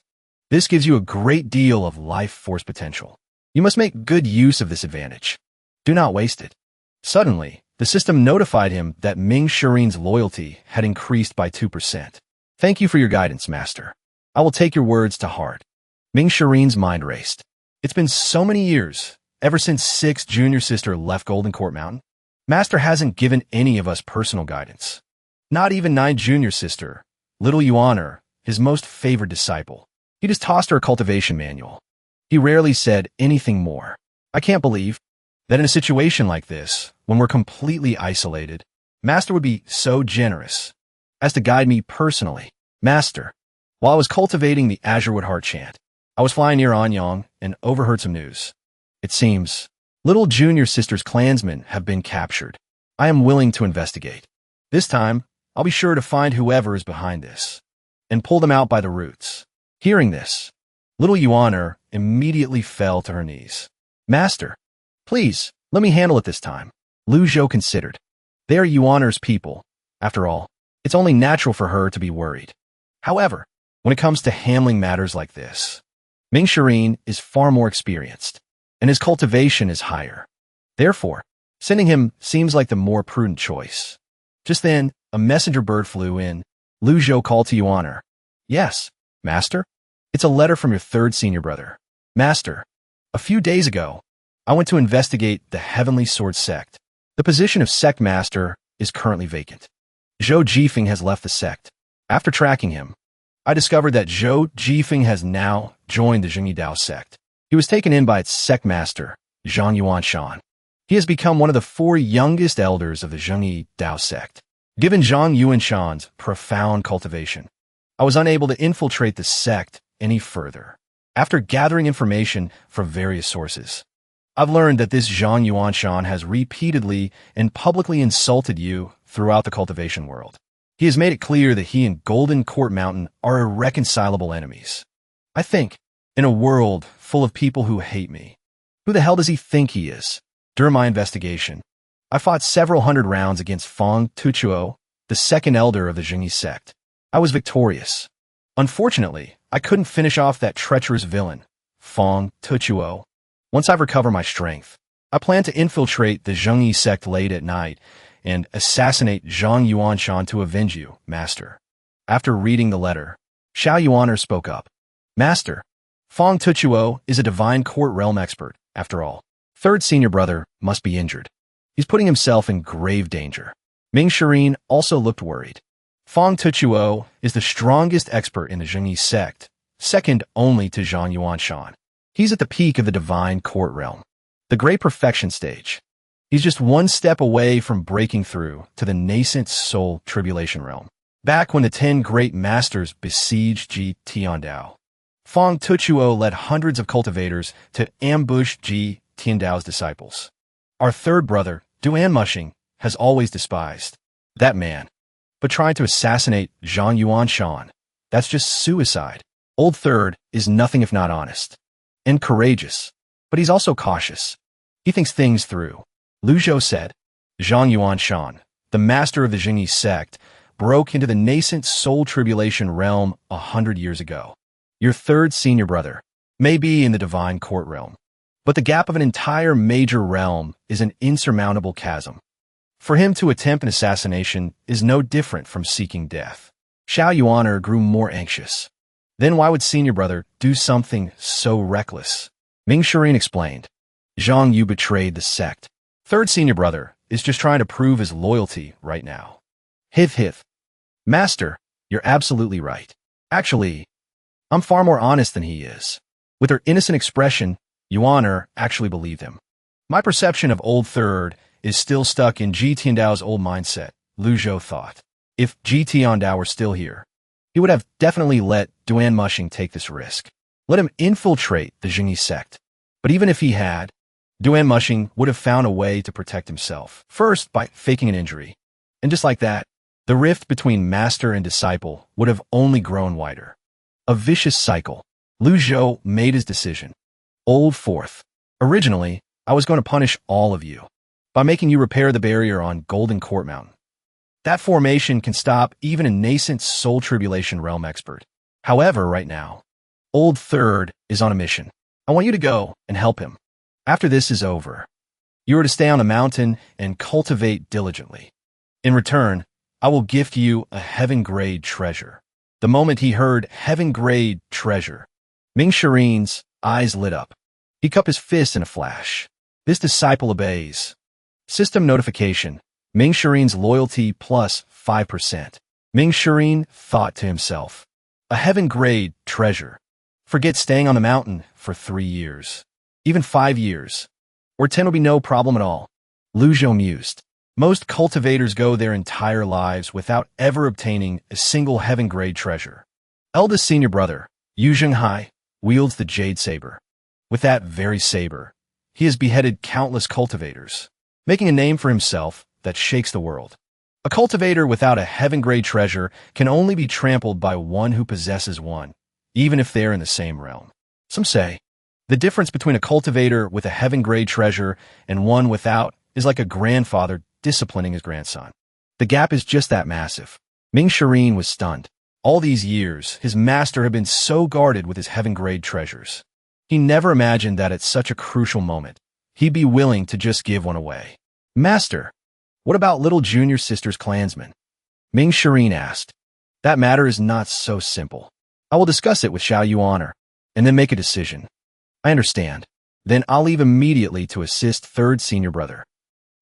Speaker 1: This gives you a great deal of life force potential. You must make good use of this advantage. Do not waste it. Suddenly, the system notified him that Ming Shirin's loyalty had increased by 2%. Thank you for your guidance, master. I will take your words to heart. Ming Shirin's mind raced. It's been so many years, ever since 6th junior sister left Golden Court Mountain. Master hasn't given any of us personal guidance. Not even 9th junior sister, little Yuan, his most favored disciple. He just tossed her a cultivation manual. He rarely said anything more. I can't believe that in a situation like this, when we're completely isolated, Master would be so generous as to guide me personally. Master, while I was cultivating the Azurewood Heart chant, I was flying near Anyang and overheard some news. It seems little junior sister's clansmen have been captured. I am willing to investigate. This time, I'll be sure to find whoever is behind this and pull them out by the roots. Hearing this, little Yuan immediately fell to her knees. Master, please, let me handle it this time. Lu Zhou considered. They are Yuan's people. After all, it's only natural for her to be worried. However, when it comes to handling matters like this, Ming Shirin is far more experienced, and his cultivation is higher. Therefore, sending him seems like the more prudent choice. Just then, a messenger bird flew in. Lu Zhou called to Yuan. Yes, master? It's a letter from your third senior brother. Master, a few days ago, I went to investigate the Heavenly Sword sect. The position of sect master is currently vacant. Zhou Jifeng has left the sect. After tracking him, I discovered that Zhou Jifeng has now joined the Zhengyi Dao sect. He was taken in by its sect master, Zhang Yuanshan. He has become one of the 4 youngest elders of the Zhengyi Dao sect. Given Zhang Yuanshan's profound cultivation, I was unable to infiltrate the sect any further. After gathering information from various sources, I've learned that this Zhang Yuanshan has repeatedly and publicly insulted you throughout the cultivation world. He has made it clear that he and Golden Court Mountain are irreconcilable enemies. I think, in a world full of people who hate me, who the hell does he think he is? During my investigation, I fought several hundred rounds against Fang Tuchuo, the second elder of the Zhengyi sect. I was victorious. Unfortunately, I couldn't finish off that treacherous villain, Fang Tuchuo. Once I've recovered my strength, I plan to infiltrate the Zhengyi sect late at night and assassinate Zhang Yuanshan to avenge you, master. After reading the letter, Xiao Yuan spoke up. Master, Fang Tuchuo is a divine court realm expert, after all. Third senior brother must be injured. He's putting himself in grave danger. Ming Shirin also looked worried. Fang Tuchuo is the strongest expert in the Zhengyi sect, second only to Zhang Yuanshan. He's at the peak of the divine court realm, the great perfection stage. He's just one step away from breaking through to the nascent soul tribulation realm. Back when the 10 great masters besieged Ji Tiandao, Feng Tuchuo led hundreds of cultivators to ambush Ji Tiandao's disciples. Our third brother, Duan Mushing, has always despised that man, but trying to assassinate Zhang Yuanshan, that's just suicide. Old Third is nothing if not honest and courageous, but he's also cautious. He thinks things through. Lu Zhou said, Zhang Yuanshan, the master of the Jingyi sect, broke into the nascent soul tribulation realm 100 years ago. Your third senior brother may be in the divine court realm, but the gap of an entire major realm is an insurmountable chasm. For him to attempt an assassination is no different from seeking death. Xiao Yuaner grew more anxious. Then why would senior brother do something so reckless? Ming Shirin explained. Zhang Yu betrayed the sect. Third senior brother is just trying to prove his loyalty right now. Hith. Master, you're absolutely right. Actually, I'm far more honest than he is. With her innocent expression, Yuaner actually believed him. My perception of Old Third is still stuck in Ji Tiandao's old mindset, Lu Zhou thought. If Ji Tiandao were still here, he would have definitely let Duan Mushing take this risk. Let him infiltrate the Jingyi sect. But even if he had, Duan Mushing would have found a way to protect himself. First, by faking an injury. And just like that, the rift between master and disciple would have only grown wider. A vicious cycle. Lu Zhou made his decision. Old Fourth. Originally, I was going to punish all of you by making you repair the barrier on Golden Court Mountain. That formation can stop even a nascent soul tribulation realm expert. However, right now, Old Third is on a mission. I want you to go and help him. After this is over, you are to stay on the mountain and cultivate diligently. In return, I will gift you a heaven-grade treasure. The moment he heard heaven-grade treasure, Ming Shirin's eyes lit up. He cupped his fist in a flash. This disciple obeys. System notification. Ming Shirin's loyalty plus 5%. Ming Shirin thought to himself, a heaven-grade treasure. Forget staying on the mountain for 3 years. Even 5 years. Or 10 will be no problem at all. Lu Zhou mused. Most cultivators go their entire lives without ever obtaining a single heaven-grade treasure. Eldest senior brother, Yu Zhenghai, wields the jade saber. With that very saber, he has beheaded countless cultivators, making a name for himself that shakes the world. A cultivator without a heaven-grade treasure can only be trampled by one who possesses one, even if they're in the same realm. Some say, the difference between a cultivator with a heaven-grade treasure and one without is like a grandfather disciplining his grandson. The gap is just that massive. Ming Shirin was stunned. All these years, his master had been so guarded with his heaven-grade treasures. He never imagined that at such a crucial moment, he'd be willing to just give one away. Master, what about little junior sister's clansmen? Ming Shirin asked. That matter is not so simple. I will discuss it with Xiao Yuaner, and then make a decision. I understand. Then I'll leave immediately to assist third senior brother.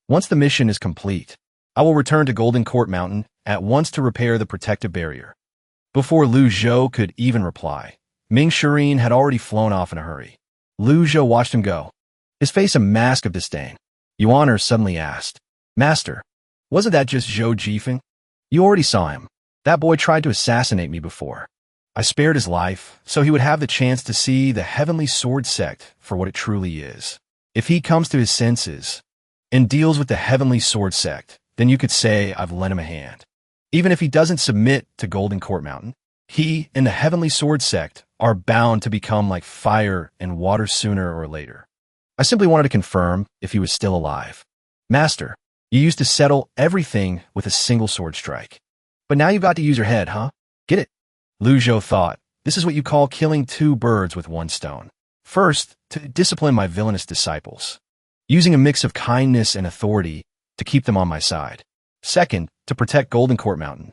Speaker 1: Once the mission is complete, I will return to Golden Court Mountain at once to repair the protective barrier. Before Lu Zhou could even reply, Ming Shirin had already flown off in a hurry. Lu Zhou watched him go, his face a mask of disdain. Yuaner suddenly asked, Master, wasn't that just Zhou Jifeng? You already saw him. That boy tried to assassinate me before. I spared his life so he would have the chance to see the Heavenly Sword sect for what it truly is. If he comes to his senses and deals with the Heavenly Sword sect, then you could say I've lent him a hand. Even if he doesn't submit to Golden Court Mountain, he and the Heavenly Sword sect are bound to become like fire and water sooner or later. I simply wanted to confirm if he was still alive. Master, you used to settle everything with a single sword strike. But now you've got to use your head, huh? Get it? Lu Zhou thought, this is what you call killing 2 birds with 1 stone. First, to discipline my villainous disciples, using a mix of kindness and authority to keep them on my side. Second, to protect Golden Court Mountain.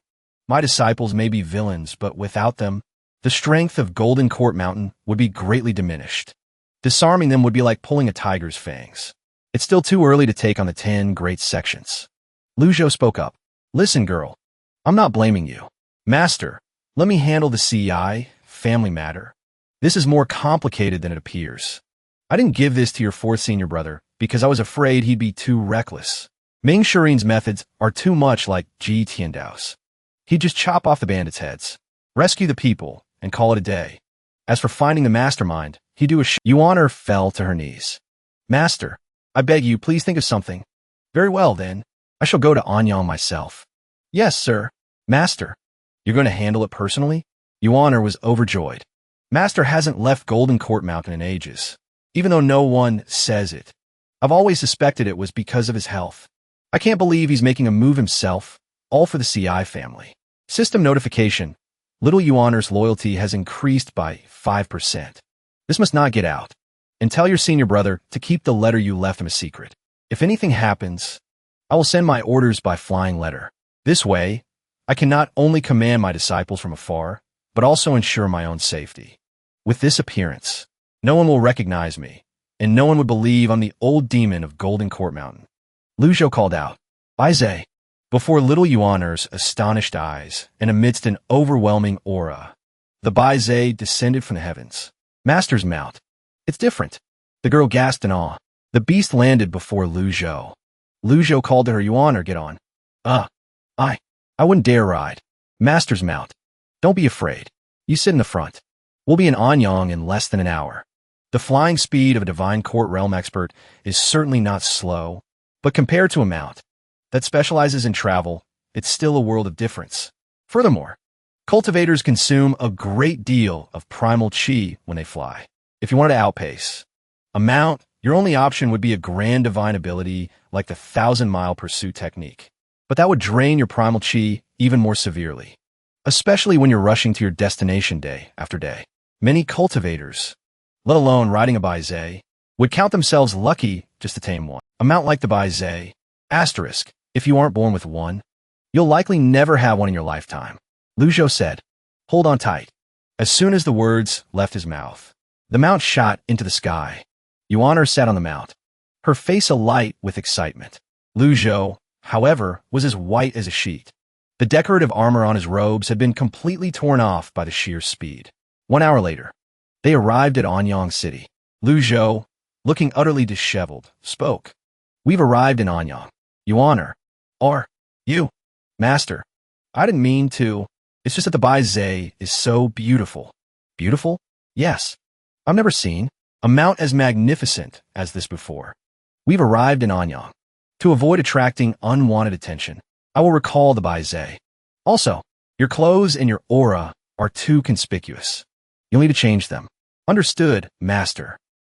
Speaker 1: My disciples may be villains, but without them, the strength of Golden Court Mountain would be greatly diminished. Disarming them would be like pulling a tiger's fangs. It's still too early to take on the 10 great sections. Lu Zhou spoke up. Listen, girl, I'm not blaming you. Master, let me handle the CI, family matter? This is more complicated than it appears. I didn't give this to your fourth senior brother because I was afraid he'd be too reckless. Ming Shirin's methods are too much like Ji Tiandao's. He'd just chop off the bandits' heads, rescue the people, and call it a day. As for finding the mastermind, he'd do a Yuan'er fell to her knees. Master, I beg you, please think of something. Very well, then. I shall go to Anyang myself. Yes, sir. Master. You're going to handle it personally? Yuan'er was overjoyed. Master hasn't left Golden Court Mountain in ages, even though no one says it. I've always suspected it was because of his health. I can't believe he's making a move himself, all for the CI family. System notification. Little Yuan'er's loyalty has increased by 5%. This must not get out. And tell your senior brother to keep the letter you left him a secret. If anything happens, I will send my orders by flying letter. This way, I can not only command my disciples from afar, but also ensure my own safety. With this appearance, no one will recognize me, and no one would believe I'm the old demon of Golden Court Mountain. Lu Zhou called out, Baizhe, before little Yuan'er's astonished eyes, and amidst an overwhelming aura. The Baizhe descended from the heavens. Master's mount. It's different. The girl gasped in awe. The beast landed before Lu Zhou. Lu Zhou called to her, Yuan'er, get on. I wouldn't dare ride. Master's mount. Don't be afraid. You sit in the front. We'll be in Anyang in less than an hour. The flying speed of a divine court realm expert is certainly not slow, but compared to a mount that specializes in travel, it's still a world of difference. Furthermore, cultivators consume a great deal of primal chi when they fly. If you wanted to outpace a mount, your only option would be a grand divine ability like the 1,000-mile pursuit technique. But that would drain your primal chi even more severely, especially when you're rushing to your destination day after day. Many cultivators, let alone riding a Baizhe, would count themselves lucky just to tame one. A mount like the Baizhe, asterisk, if you aren't born with one, you'll likely never have one in your lifetime. Lu Zhou said, hold on tight. As soon as the words left his mouth, the mount shot into the sky. Yuan'er sat on the mount, her face alight with excitement. Lu Zhou, however, was as white as a sheet. The decorative armor on his robes had been completely torn off by the sheer speed. 1 hour later, they arrived at Anyang City. Lu Zhou, looking utterly disheveled, spoke. We've arrived in Anyang. Yuan'er. Are you? Master. I didn't mean to. It's just that the Baizhe is so beautiful. Beautiful? Yes. I've never seen a mount as magnificent as this before. We've arrived in Anyang. To avoid attracting unwanted attention, I will recall the Baizhe. Also, your clothes and your aura are too conspicuous. You'll need to change them. Understood, Master.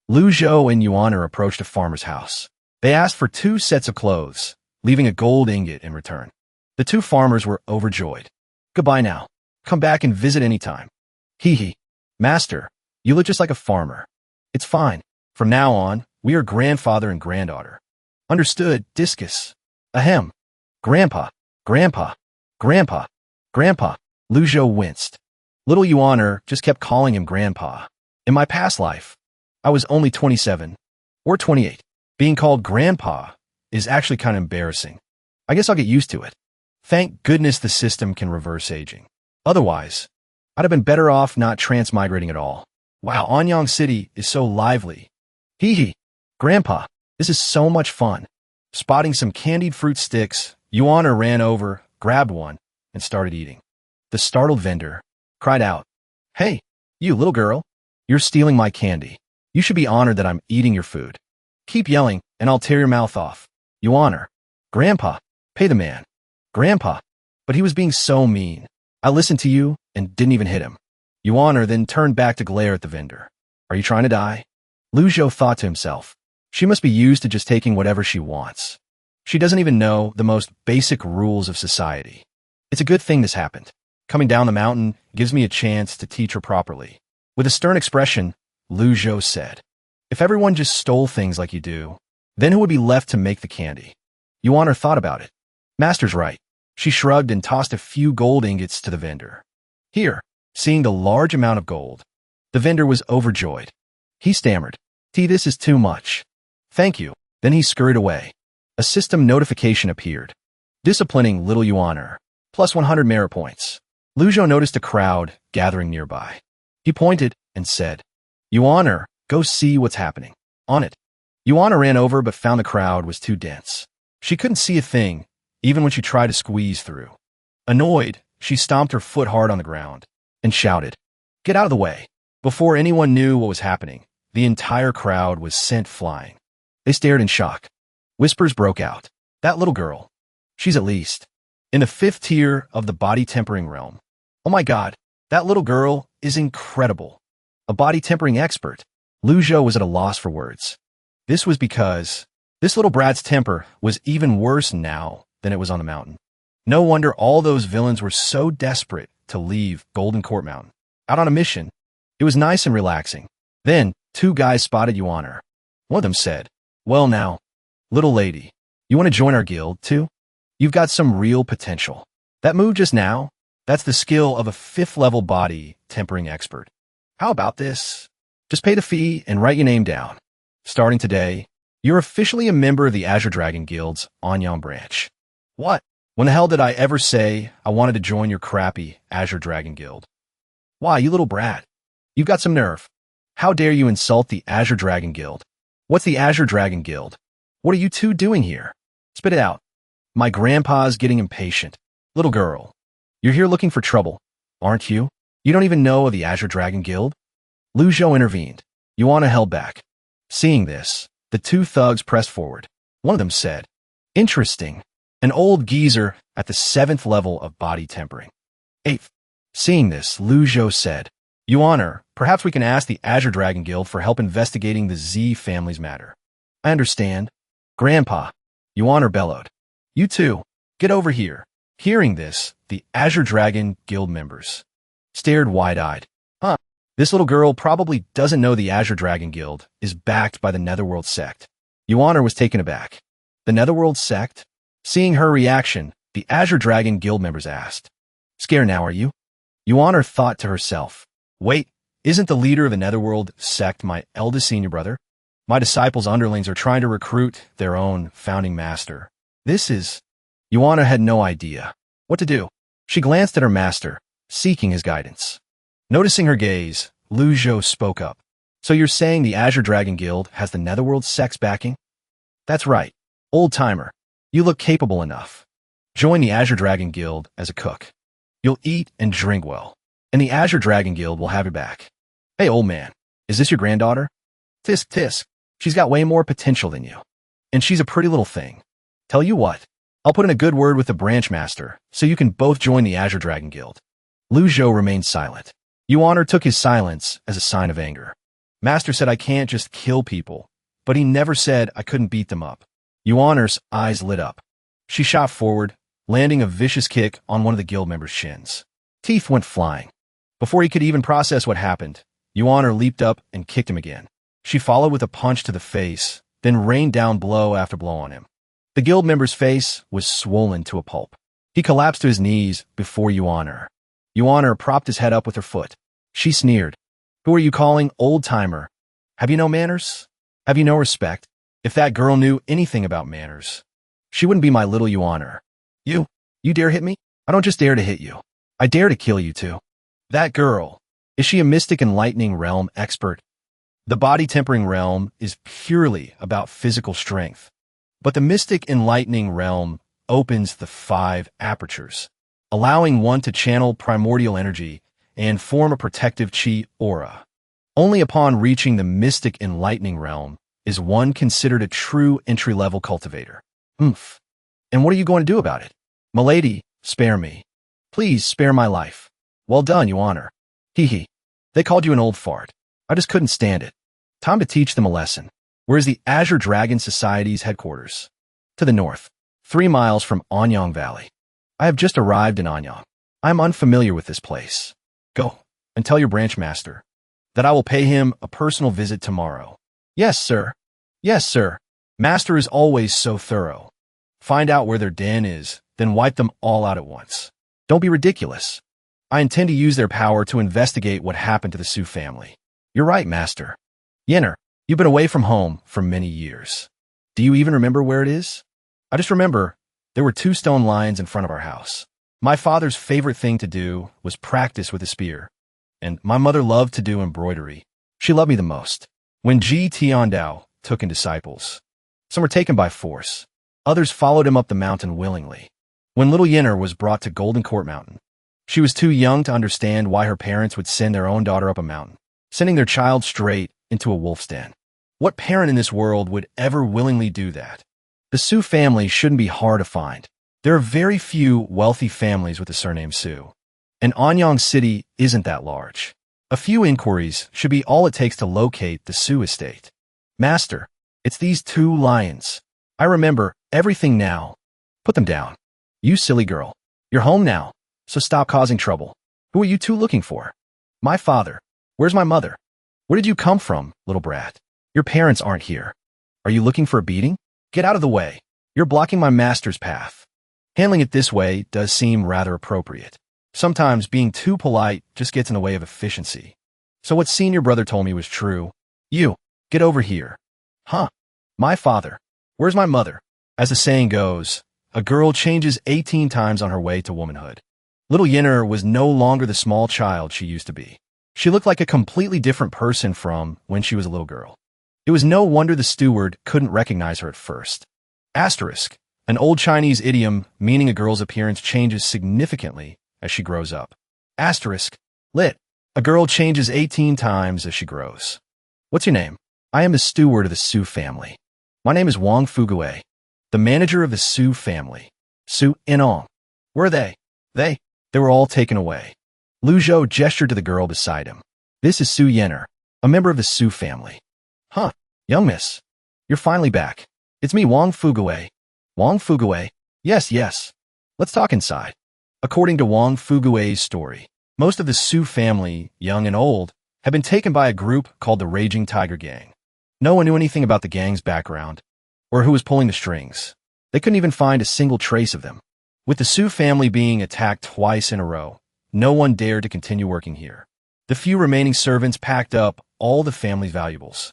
Speaker 1: Lu Zhou and Yuan'er approached a farmer's house. They asked for 2 sets of clothes, leaving a gold ingot in return. The 2 farmers were overjoyed. Goodbye now. Come back and visit anytime. Hee. Master, you look just like a farmer. It's fine. From now on, we are grandfather and granddaughter. Understood, Discus. Ahem. Grandpa. Grandpa. Grandpa. Grandpa. Lu Zhou winced. Little Yuan'er just kept calling him Grandpa. In my past life, I was only 27 or 28. Being called Grandpa is actually kind of embarrassing. I guess I'll get used to it. Thank goodness the system can reverse aging. Otherwise, I'd have been better off not transmigrating at all. Wow, Anyang City is so lively. Hee. Grandpa, this is so much fun. Spotting some candied fruit sticks, Yuan'er ran over, grabbed one, and started eating. The startled vendor cried out, Hey, you little girl, you're stealing my candy. You should be honored that I'm eating your food. Keep yelling, and I'll tear your mouth off. Yuan'er. Grandpa, pay the man. Grandpa. But he was being so mean. I listened to you and didn't even hit him. Yuan'er then turned back to glare at the vendor. Are you trying to die? Lu Zhou thought to himself. She must be used to just taking whatever she wants. She doesn't even know the most basic rules of society. It's a good thing this happened. Coming down the mountain gives me a chance to teach her properly. With a stern expression, Lu Zhou said, If everyone just stole things like you do, then who would be left to make the candy? Yuan'er thought about it. Master's right. She shrugged and tossed a few gold ingots to the vendor. Here, seeing the large amount of gold, the vendor was overjoyed. He stammered, This is too much. Thank you. Then he scurried away. A system notification appeared. Disciplining little Yuan'er. +100 merit points. Lu Zhou noticed a crowd gathering nearby. He pointed and said, Yuana, go see what's happening. On it. Yuana ran over but found the crowd was too dense. She couldn't see a thing, even when she tried to squeeze through. Annoyed, she stomped her foot hard on the ground and shouted, Get out of the way. Before anyone knew what was happening, the entire crowd was sent flying. They stared in shock. Whispers broke out. That little girl. She's at least in the 5th tier of the body tempering realm. Oh my god, that little girl is incredible. A body tempering expert. Lu Zhou was at a loss for words. This was because this little brat's temper was even worse now than it was on the mountain. No wonder all those villains were so desperate to leave Golden Court Mountain. Out on a mission, it was nice and relaxing. Then, 2 guys spotted Yuana. One of them said, Well now, little lady, you want to join our guild too? You've got some real potential. That move just now, that's the skill of a 5th level body tempering expert. How about this? Just pay the fee and write your name down. Starting today, you're officially a member of the Azure Dragon Guild's Anyang branch. What? When the hell did I ever say I wanted to join your crappy Azure Dragon Guild? Why, you little brat. You've got some nerve. How dare you insult the Azure Dragon Guild? What's the Azure Dragon Guild? What are you two doing here? Spit it out. My grandpa's getting impatient. Little girl, you're here looking for trouble, aren't you? You don't even know of the Azure Dragon Guild? Lu Zhou intervened. Yuana held back. Seeing this, the 2 thugs pressed forward. One of them said, Interesting. An old geezer at the 7th level of body tempering. 8th. Seeing this, Lu Zhou said, Yuana, perhaps we can ask the Azure Dragon Guild for help investigating the Z family's matter. I understand. Grandpa, Yuana bellowed. You two, get over here. Hearing this, the Azure Dragon Guild members stared wide-eyed. Huh, this little girl probably doesn't know the Azure Dragon Guild is backed by the Netherworld sect. Yuana was taken aback. The Netherworld sect? Seeing her reaction, the Azure Dragon Guild members asked, Scared now, are you? Yuana thought to herself, Wait, isn't the leader of the Netherworld sect my eldest senior brother? My disciples' underlings are trying to recruit their own founding master. This is... Yuana had no idea what to do. She glanced at her master, seeking his guidance. Noticing her gaze, Lu Zhou spoke up. So you're saying the Azure Dragon Guild has the Netherworld sect's backing? That's right. Old-timer, you look capable enough. Join the Azure Dragon Guild as a cook. You'll eat and drink well, and the Azure Dragon Guild will have your back. Hey, old man, is this your granddaughter? Tisk, tisk. She's got way more potential than you. And she's a pretty little thing. Tell you what, I'll put in a good word with the branch master, so you can both join the Azure Dragon Guild. Lu Zhou remained silent. Yuana took his silence as a sign of anger. Master said I can't just kill people, but he never said I couldn't beat them up. Yuana's eyes lit up. She shot forward, landing a vicious kick on one of the guild members' shins. Teeth went flying. Before he could even process what happened, Yuana leaped up and kicked him again. She followed with a punch to the face, then rained down blow after blow on him. The guild member's face was swollen to a pulp. He collapsed to his knees before Yuana. Yuana propped his head up with her foot. She sneered. Who are you calling old-timer? Have you no manners? Have you no respect? If that girl knew anything about manners, she wouldn't be my little Yuana. You dare hit me? I don't just dare to hit you. I dare to kill you too. That girl, is she a mystic enlightening realm expert? The body tempering realm is purely about physical strength. But the mystic enlightening realm opens the 5 apertures, allowing one to channel primordial energy and form a protective chi aura. Only upon reaching the mystic enlightening realm is one considered a true entry-level cultivator. Oomph. And what are you going to do about it? Milady, spare me. Please spare my life. Well done, Yuana. Hee hee. They called you an old fart. I just couldn't stand it. Time to teach them a lesson. Where is the Azure Dragon Society's headquarters? To the north, 3 miles from Anyang Valley. I have just arrived in Anyang. I am unfamiliar with this place. Go and tell your branch master that I will pay him a personal visit tomorrow. Yes, sir. Yes, sir. Master is always so thorough. Find out where their den is, then wipe them all out at once. Don't be ridiculous. I intend to use their power to investigate what happened to the Su family. You're right, Master. Yenner, you've been away from home for many years. Do you even remember where it is? I just remember there were 2 stone lions in front of our house. My father's favorite thing to do was practice with a spear. and my mother loved to do embroidery. She loved me the most. When Ji Tiandao took in disciples, some were taken by force. Others followed him up the mountain willingly. When little Yinner was brought to Golden Court Mountain, she was too young to understand why her parents would send their own daughter up a mountain, sending their child straight into a wolf's den. What parent in this world would ever willingly do that? The Su family shouldn't be hard to find. There are very few wealthy families with the surname Su, and Anyang City isn't that large. A few inquiries should be all it takes to locate the Su estate. Master, it's these two lions. I remember everything now. Put them down. You silly girl. You're home now, so stop causing trouble. Who are you two looking for? My father. Where's my mother? Where did you come from, little brat? Your parents aren't here. Are you looking for a beating? Get out of the way. You're blocking my master's path. Handling it this way does seem rather appropriate. Sometimes being too polite just gets in the way of efficiency. So what senior brother told me was true. You, get over here. Huh? My father. Where's my mother? As the saying goes, a girl changes 18 times on her way to womanhood. Little Yinner was no longer the small child she used to be. She looked like a completely different person from when she was a little girl. It was no wonder the steward couldn't recognize her at first. Asterisk, an old Chinese idiom meaning a girl's appearance changes significantly as she grows up. Asterisk, lit, a girl changes 18 times as she grows. What's your name? I am the steward of the Su family. My name is Wang Fugue, the manager of the Su family. Su Inong. Where are they? They were all taken away. Lu Zhou gestured to the girl beside him. This is Su Yenner, a member of the Su family. Huh, young miss. You're finally back. It's me, Wang Fugue. Wang Fugue? Yes. Let's talk inside. According to Wang Fugue's story, most of the Su family, young and old, had been taken by a group called the Raging Tiger Gang. No one knew anything about the gang's background, or who was pulling the strings. They couldn't even find a single trace of them. With the Su family being attacked twice in a row, no one dared to continue working here. The few remaining servants packed up all the family's valuables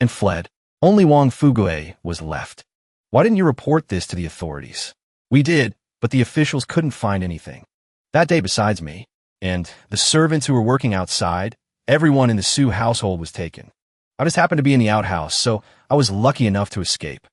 Speaker 1: and fled. Only Wang Fugue was left. Why didn't you report this to the authorities? We did, but the officials couldn't find anything. That day, besides me and the servants who were working outside, everyone in the Su household was taken. I just happened to be in the outhouse, so I was lucky enough to escape.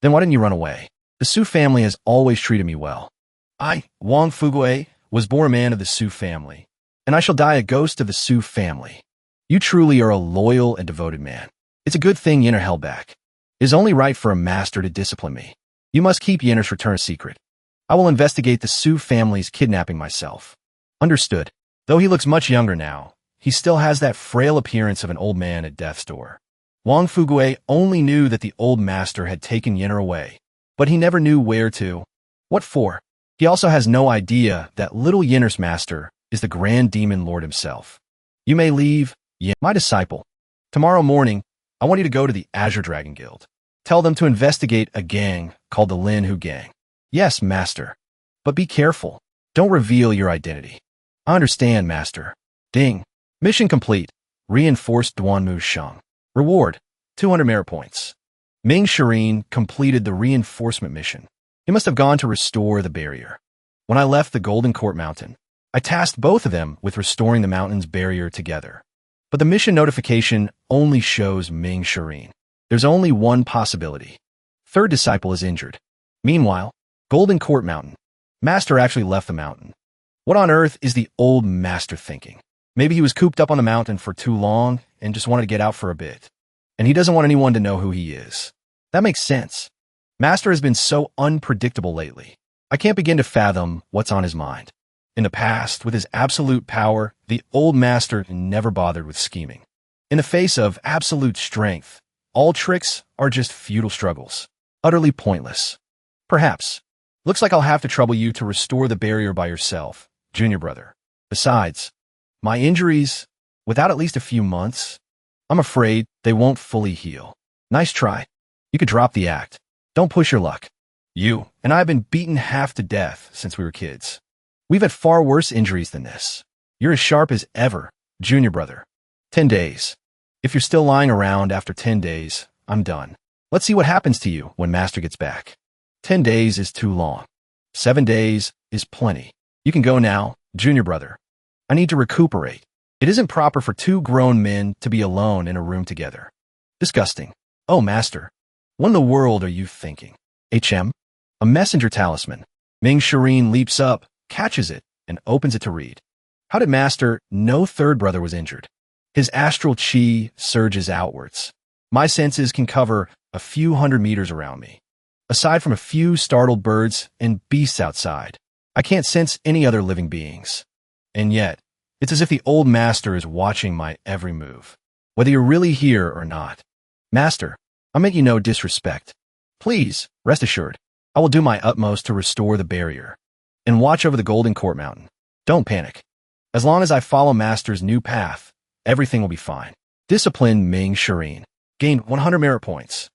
Speaker 1: Then why didn't you run away? The Su family has always treated me well. I, Wang Fugue, was born a man of the Su family, and I shall die a ghost of the Su family. You truly are a loyal and devoted man. It's a good thing Yenner held back. It is only right for a master to discipline me. You must keep Yenner's return a secret. I will investigate the Su family's kidnapping myself. Understood. Though he looks much younger now, he still has that frail appearance of an old man at death's door. Wang Fugue only knew that the old master had taken Yenner away, but he never knew where to. What for? He also has no idea that little Yenner's master is the Grand Demon Lord himself. You may leave, Yen, my disciple. Tomorrow morning, I want you to go to the Azure Dragon Guild. Tell them to investigate a gang called the Lin Hu Gang. Yes, master. But be careful. Don't reveal your identity. I understand, master. Ding. Mission complete. Reinforced Duanmu Sheng. Reward, 200 merit points. Ming Shireen completed the reinforcement mission. He must have gone to restore the barrier. When I left the Golden Court Mountain, I tasked both of them with restoring the mountain's barrier together. But the mission notification only shows Ming Shireen. There's only one possibility. Third disciple is injured. Meanwhile, Golden Court Mountain. Master actually left the mountain. What on earth is the old master thinking? Maybe he was cooped up on the mountain for too long and just wanted to get out for a bit. And he doesn't want anyone to know who he is. That makes sense. Master has been so unpredictable lately. I can't begin to fathom what's on his mind. In the past, with his absolute power, the old master never bothered with scheming. In the face of absolute strength, all tricks are just futile struggles, utterly pointless. Perhaps. Looks like I'll have to trouble you to restore the barrier by yourself, junior brother. Besides, my injuries, without at least a few months, I'm afraid they won't fully heal. Nice try. You could drop the act. Don't push your luck. You and I have been beaten half to death since we were kids. We've had far worse injuries than this. You're as sharp as ever, junior brother. 10 days. If you're still lying around after 10 days, I'm done. Let's see what happens to you when Master gets back. 10 days is too long. 7 days is plenty. You can go now, junior brother. I need to recuperate. It isn't proper for two grown men to be alone in a room together. Disgusting. Oh, master. What in the world are you thinking? HM? A messenger talisman. Ming Shireen leaps up, catches it, and opens it to read. How did master know third brother was injured? His astral chi surges outwards. My senses can cover a few hundred meters around me. Aside from a few startled birds and beasts outside, I can't sense any other living beings. And yet, it's as if the old master is watching my every move, whether you're really here or not. Master, I meant you no disrespect. Please, rest assured, I will do my utmost to restore the barrier and watch over the Golden Court Mountain. Don't panic. As long as I follow master's new path, everything will be fine. Disciplined Ming Shireen. Gained 100 merit points.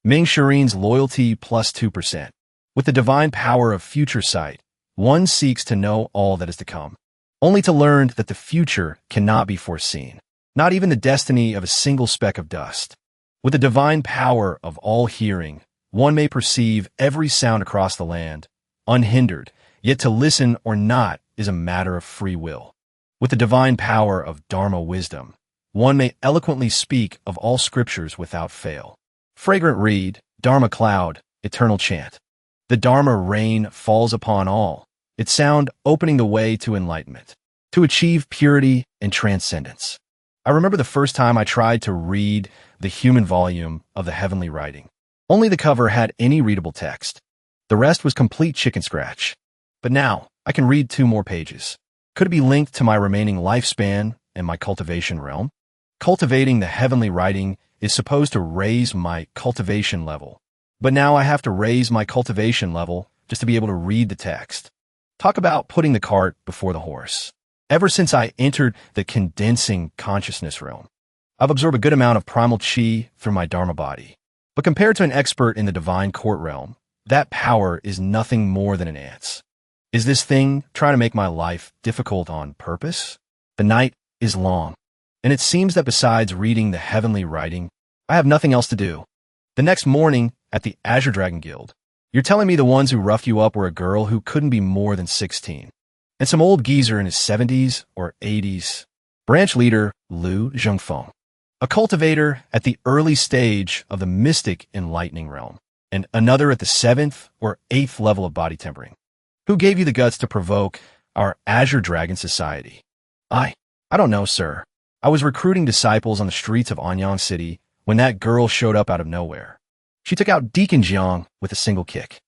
Speaker 1: Ming Shireen's loyalty plus 2%. With the divine power of future sight, one seeks to know all that is to come, only to learn that the future cannot be foreseen, not even the destiny of a single speck of dust. With the divine power of all hearing, one may perceive every sound across the land, unhindered, yet to listen or not is a matter of free will. With the divine power of Dharma wisdom, one may eloquently speak of all scriptures without fail. Fragrant reed, Dharma cloud, eternal chant. The Dharma rain falls upon all, its sound opening the way to enlightenment, to achieve purity and transcendence. I remember the first time I tried to read the human volume of the heavenly writing. Only the cover had any readable text. The rest was complete chicken scratch. But now, I can read 2 more pages. Could it be linked to my remaining lifespan and my cultivation realm? Cultivating the heavenly writing is supposed to raise my cultivation level. But now I have to raise my cultivation level just to be able to read the text. Talk about putting the cart before the horse. Ever since I entered the condensing consciousness realm, I've absorbed a good amount of primal chi through my Dharma body. But compared to an expert in the divine court realm, that power is nothing more than an ant's. Is this thing trying to make my life difficult on purpose? The night is long, and it seems that besides reading the heavenly writing, I have nothing else to do. The next morning, at the Azure Dragon Guild, you're telling me the ones who roughed you up were a girl who couldn't be more than 16, and some old geezer in his 70s or 80s. Branch leader Liu Zhengfeng, a cultivator at the early stage of the mystic enlightening realm, and another at the 7th or 8th level of body tempering. Who gave you the guts to provoke our Azure Dragon Society? I don't know, sir. I was recruiting disciples on the streets of Anyang City when that girl showed up out of nowhere. She took out Deacon Jiang with a single kick.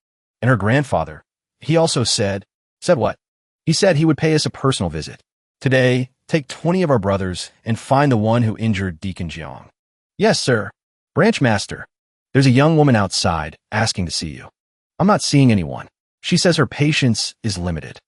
Speaker 1: And her grandfather, he also said what? He said he would pay us a personal visit. Today, take 20 of our brothers and find the one who injured Deacon Jiang. Yes, sir. Branch Master, there's a young woman outside asking to see you. I'm not seeing anyone. She says her patience is limited,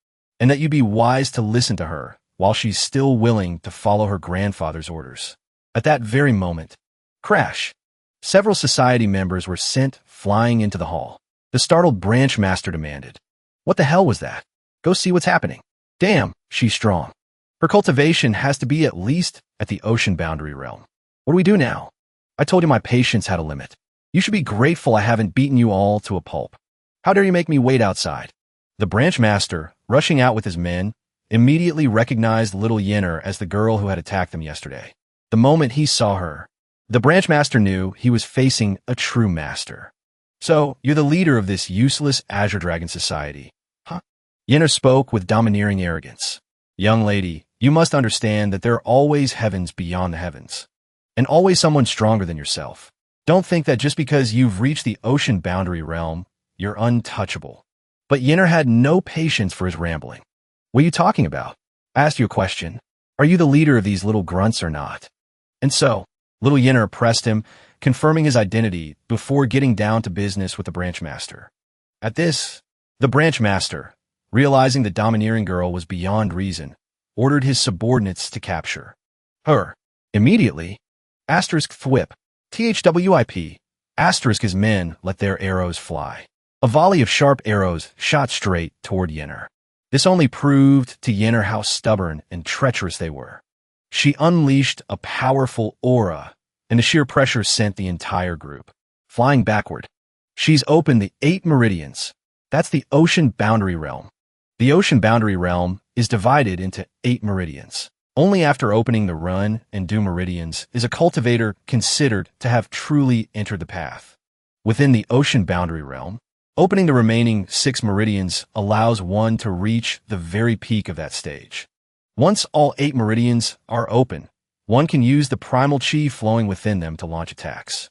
Speaker 1: and that you'd be wise to listen to her while she's still willing to follow her grandfather's orders. At that very moment, crash. Several society members were sent flying into the hall. The startled branch master demanded, "What the hell was that? Go see what's happening." Damn, she's strong. Her cultivation has to be at least at the ocean boundary realm. What do we do now? I told you my patience had a limit. You should be grateful I haven't beaten you all to a pulp. How dare you make me wait outside? The branch master, rushing out with his men, immediately recognized little Yenner as the girl who had attacked them yesterday. The moment he saw her, the branch master knew he was facing a true master. So, you're the leader of this useless Azure Dragon Society, huh? Yenner spoke with domineering arrogance. Young lady, you must understand that there are always heavens beyond the heavens, and always someone stronger than yourself. Don't think that just because you've reached the ocean boundary realm, you're untouchable. But Yenner had no patience for his rambling. What are you talking about? I asked you a question. Are you the leader of these little grunts or not? And so, little Yenner pressed him, confirming his identity before getting down to business with the branch master. At this, the branch master, realizing the domineering girl was beyond reason, ordered his subordinates to capture her. Immediately, *thwip, THWIP, his men let their arrows fly. A volley of sharp arrows shot straight toward Yenner. This only proved to Yenner how stubborn and treacherous they were. She unleashed a powerful aura, and the sheer pressure sent the entire group flying backward. She's opened the 8 meridians. That's the ocean boundary realm. The ocean boundary realm is divided into 8 meridians. Only after opening the Run and Do meridians is a cultivator considered to have truly entered the path. Within the ocean boundary realm, opening the remaining 6 meridians allows one to reach the very peak of that stage. Once all 8 meridians are open, one can use the primal chi flowing within them to launch attacks.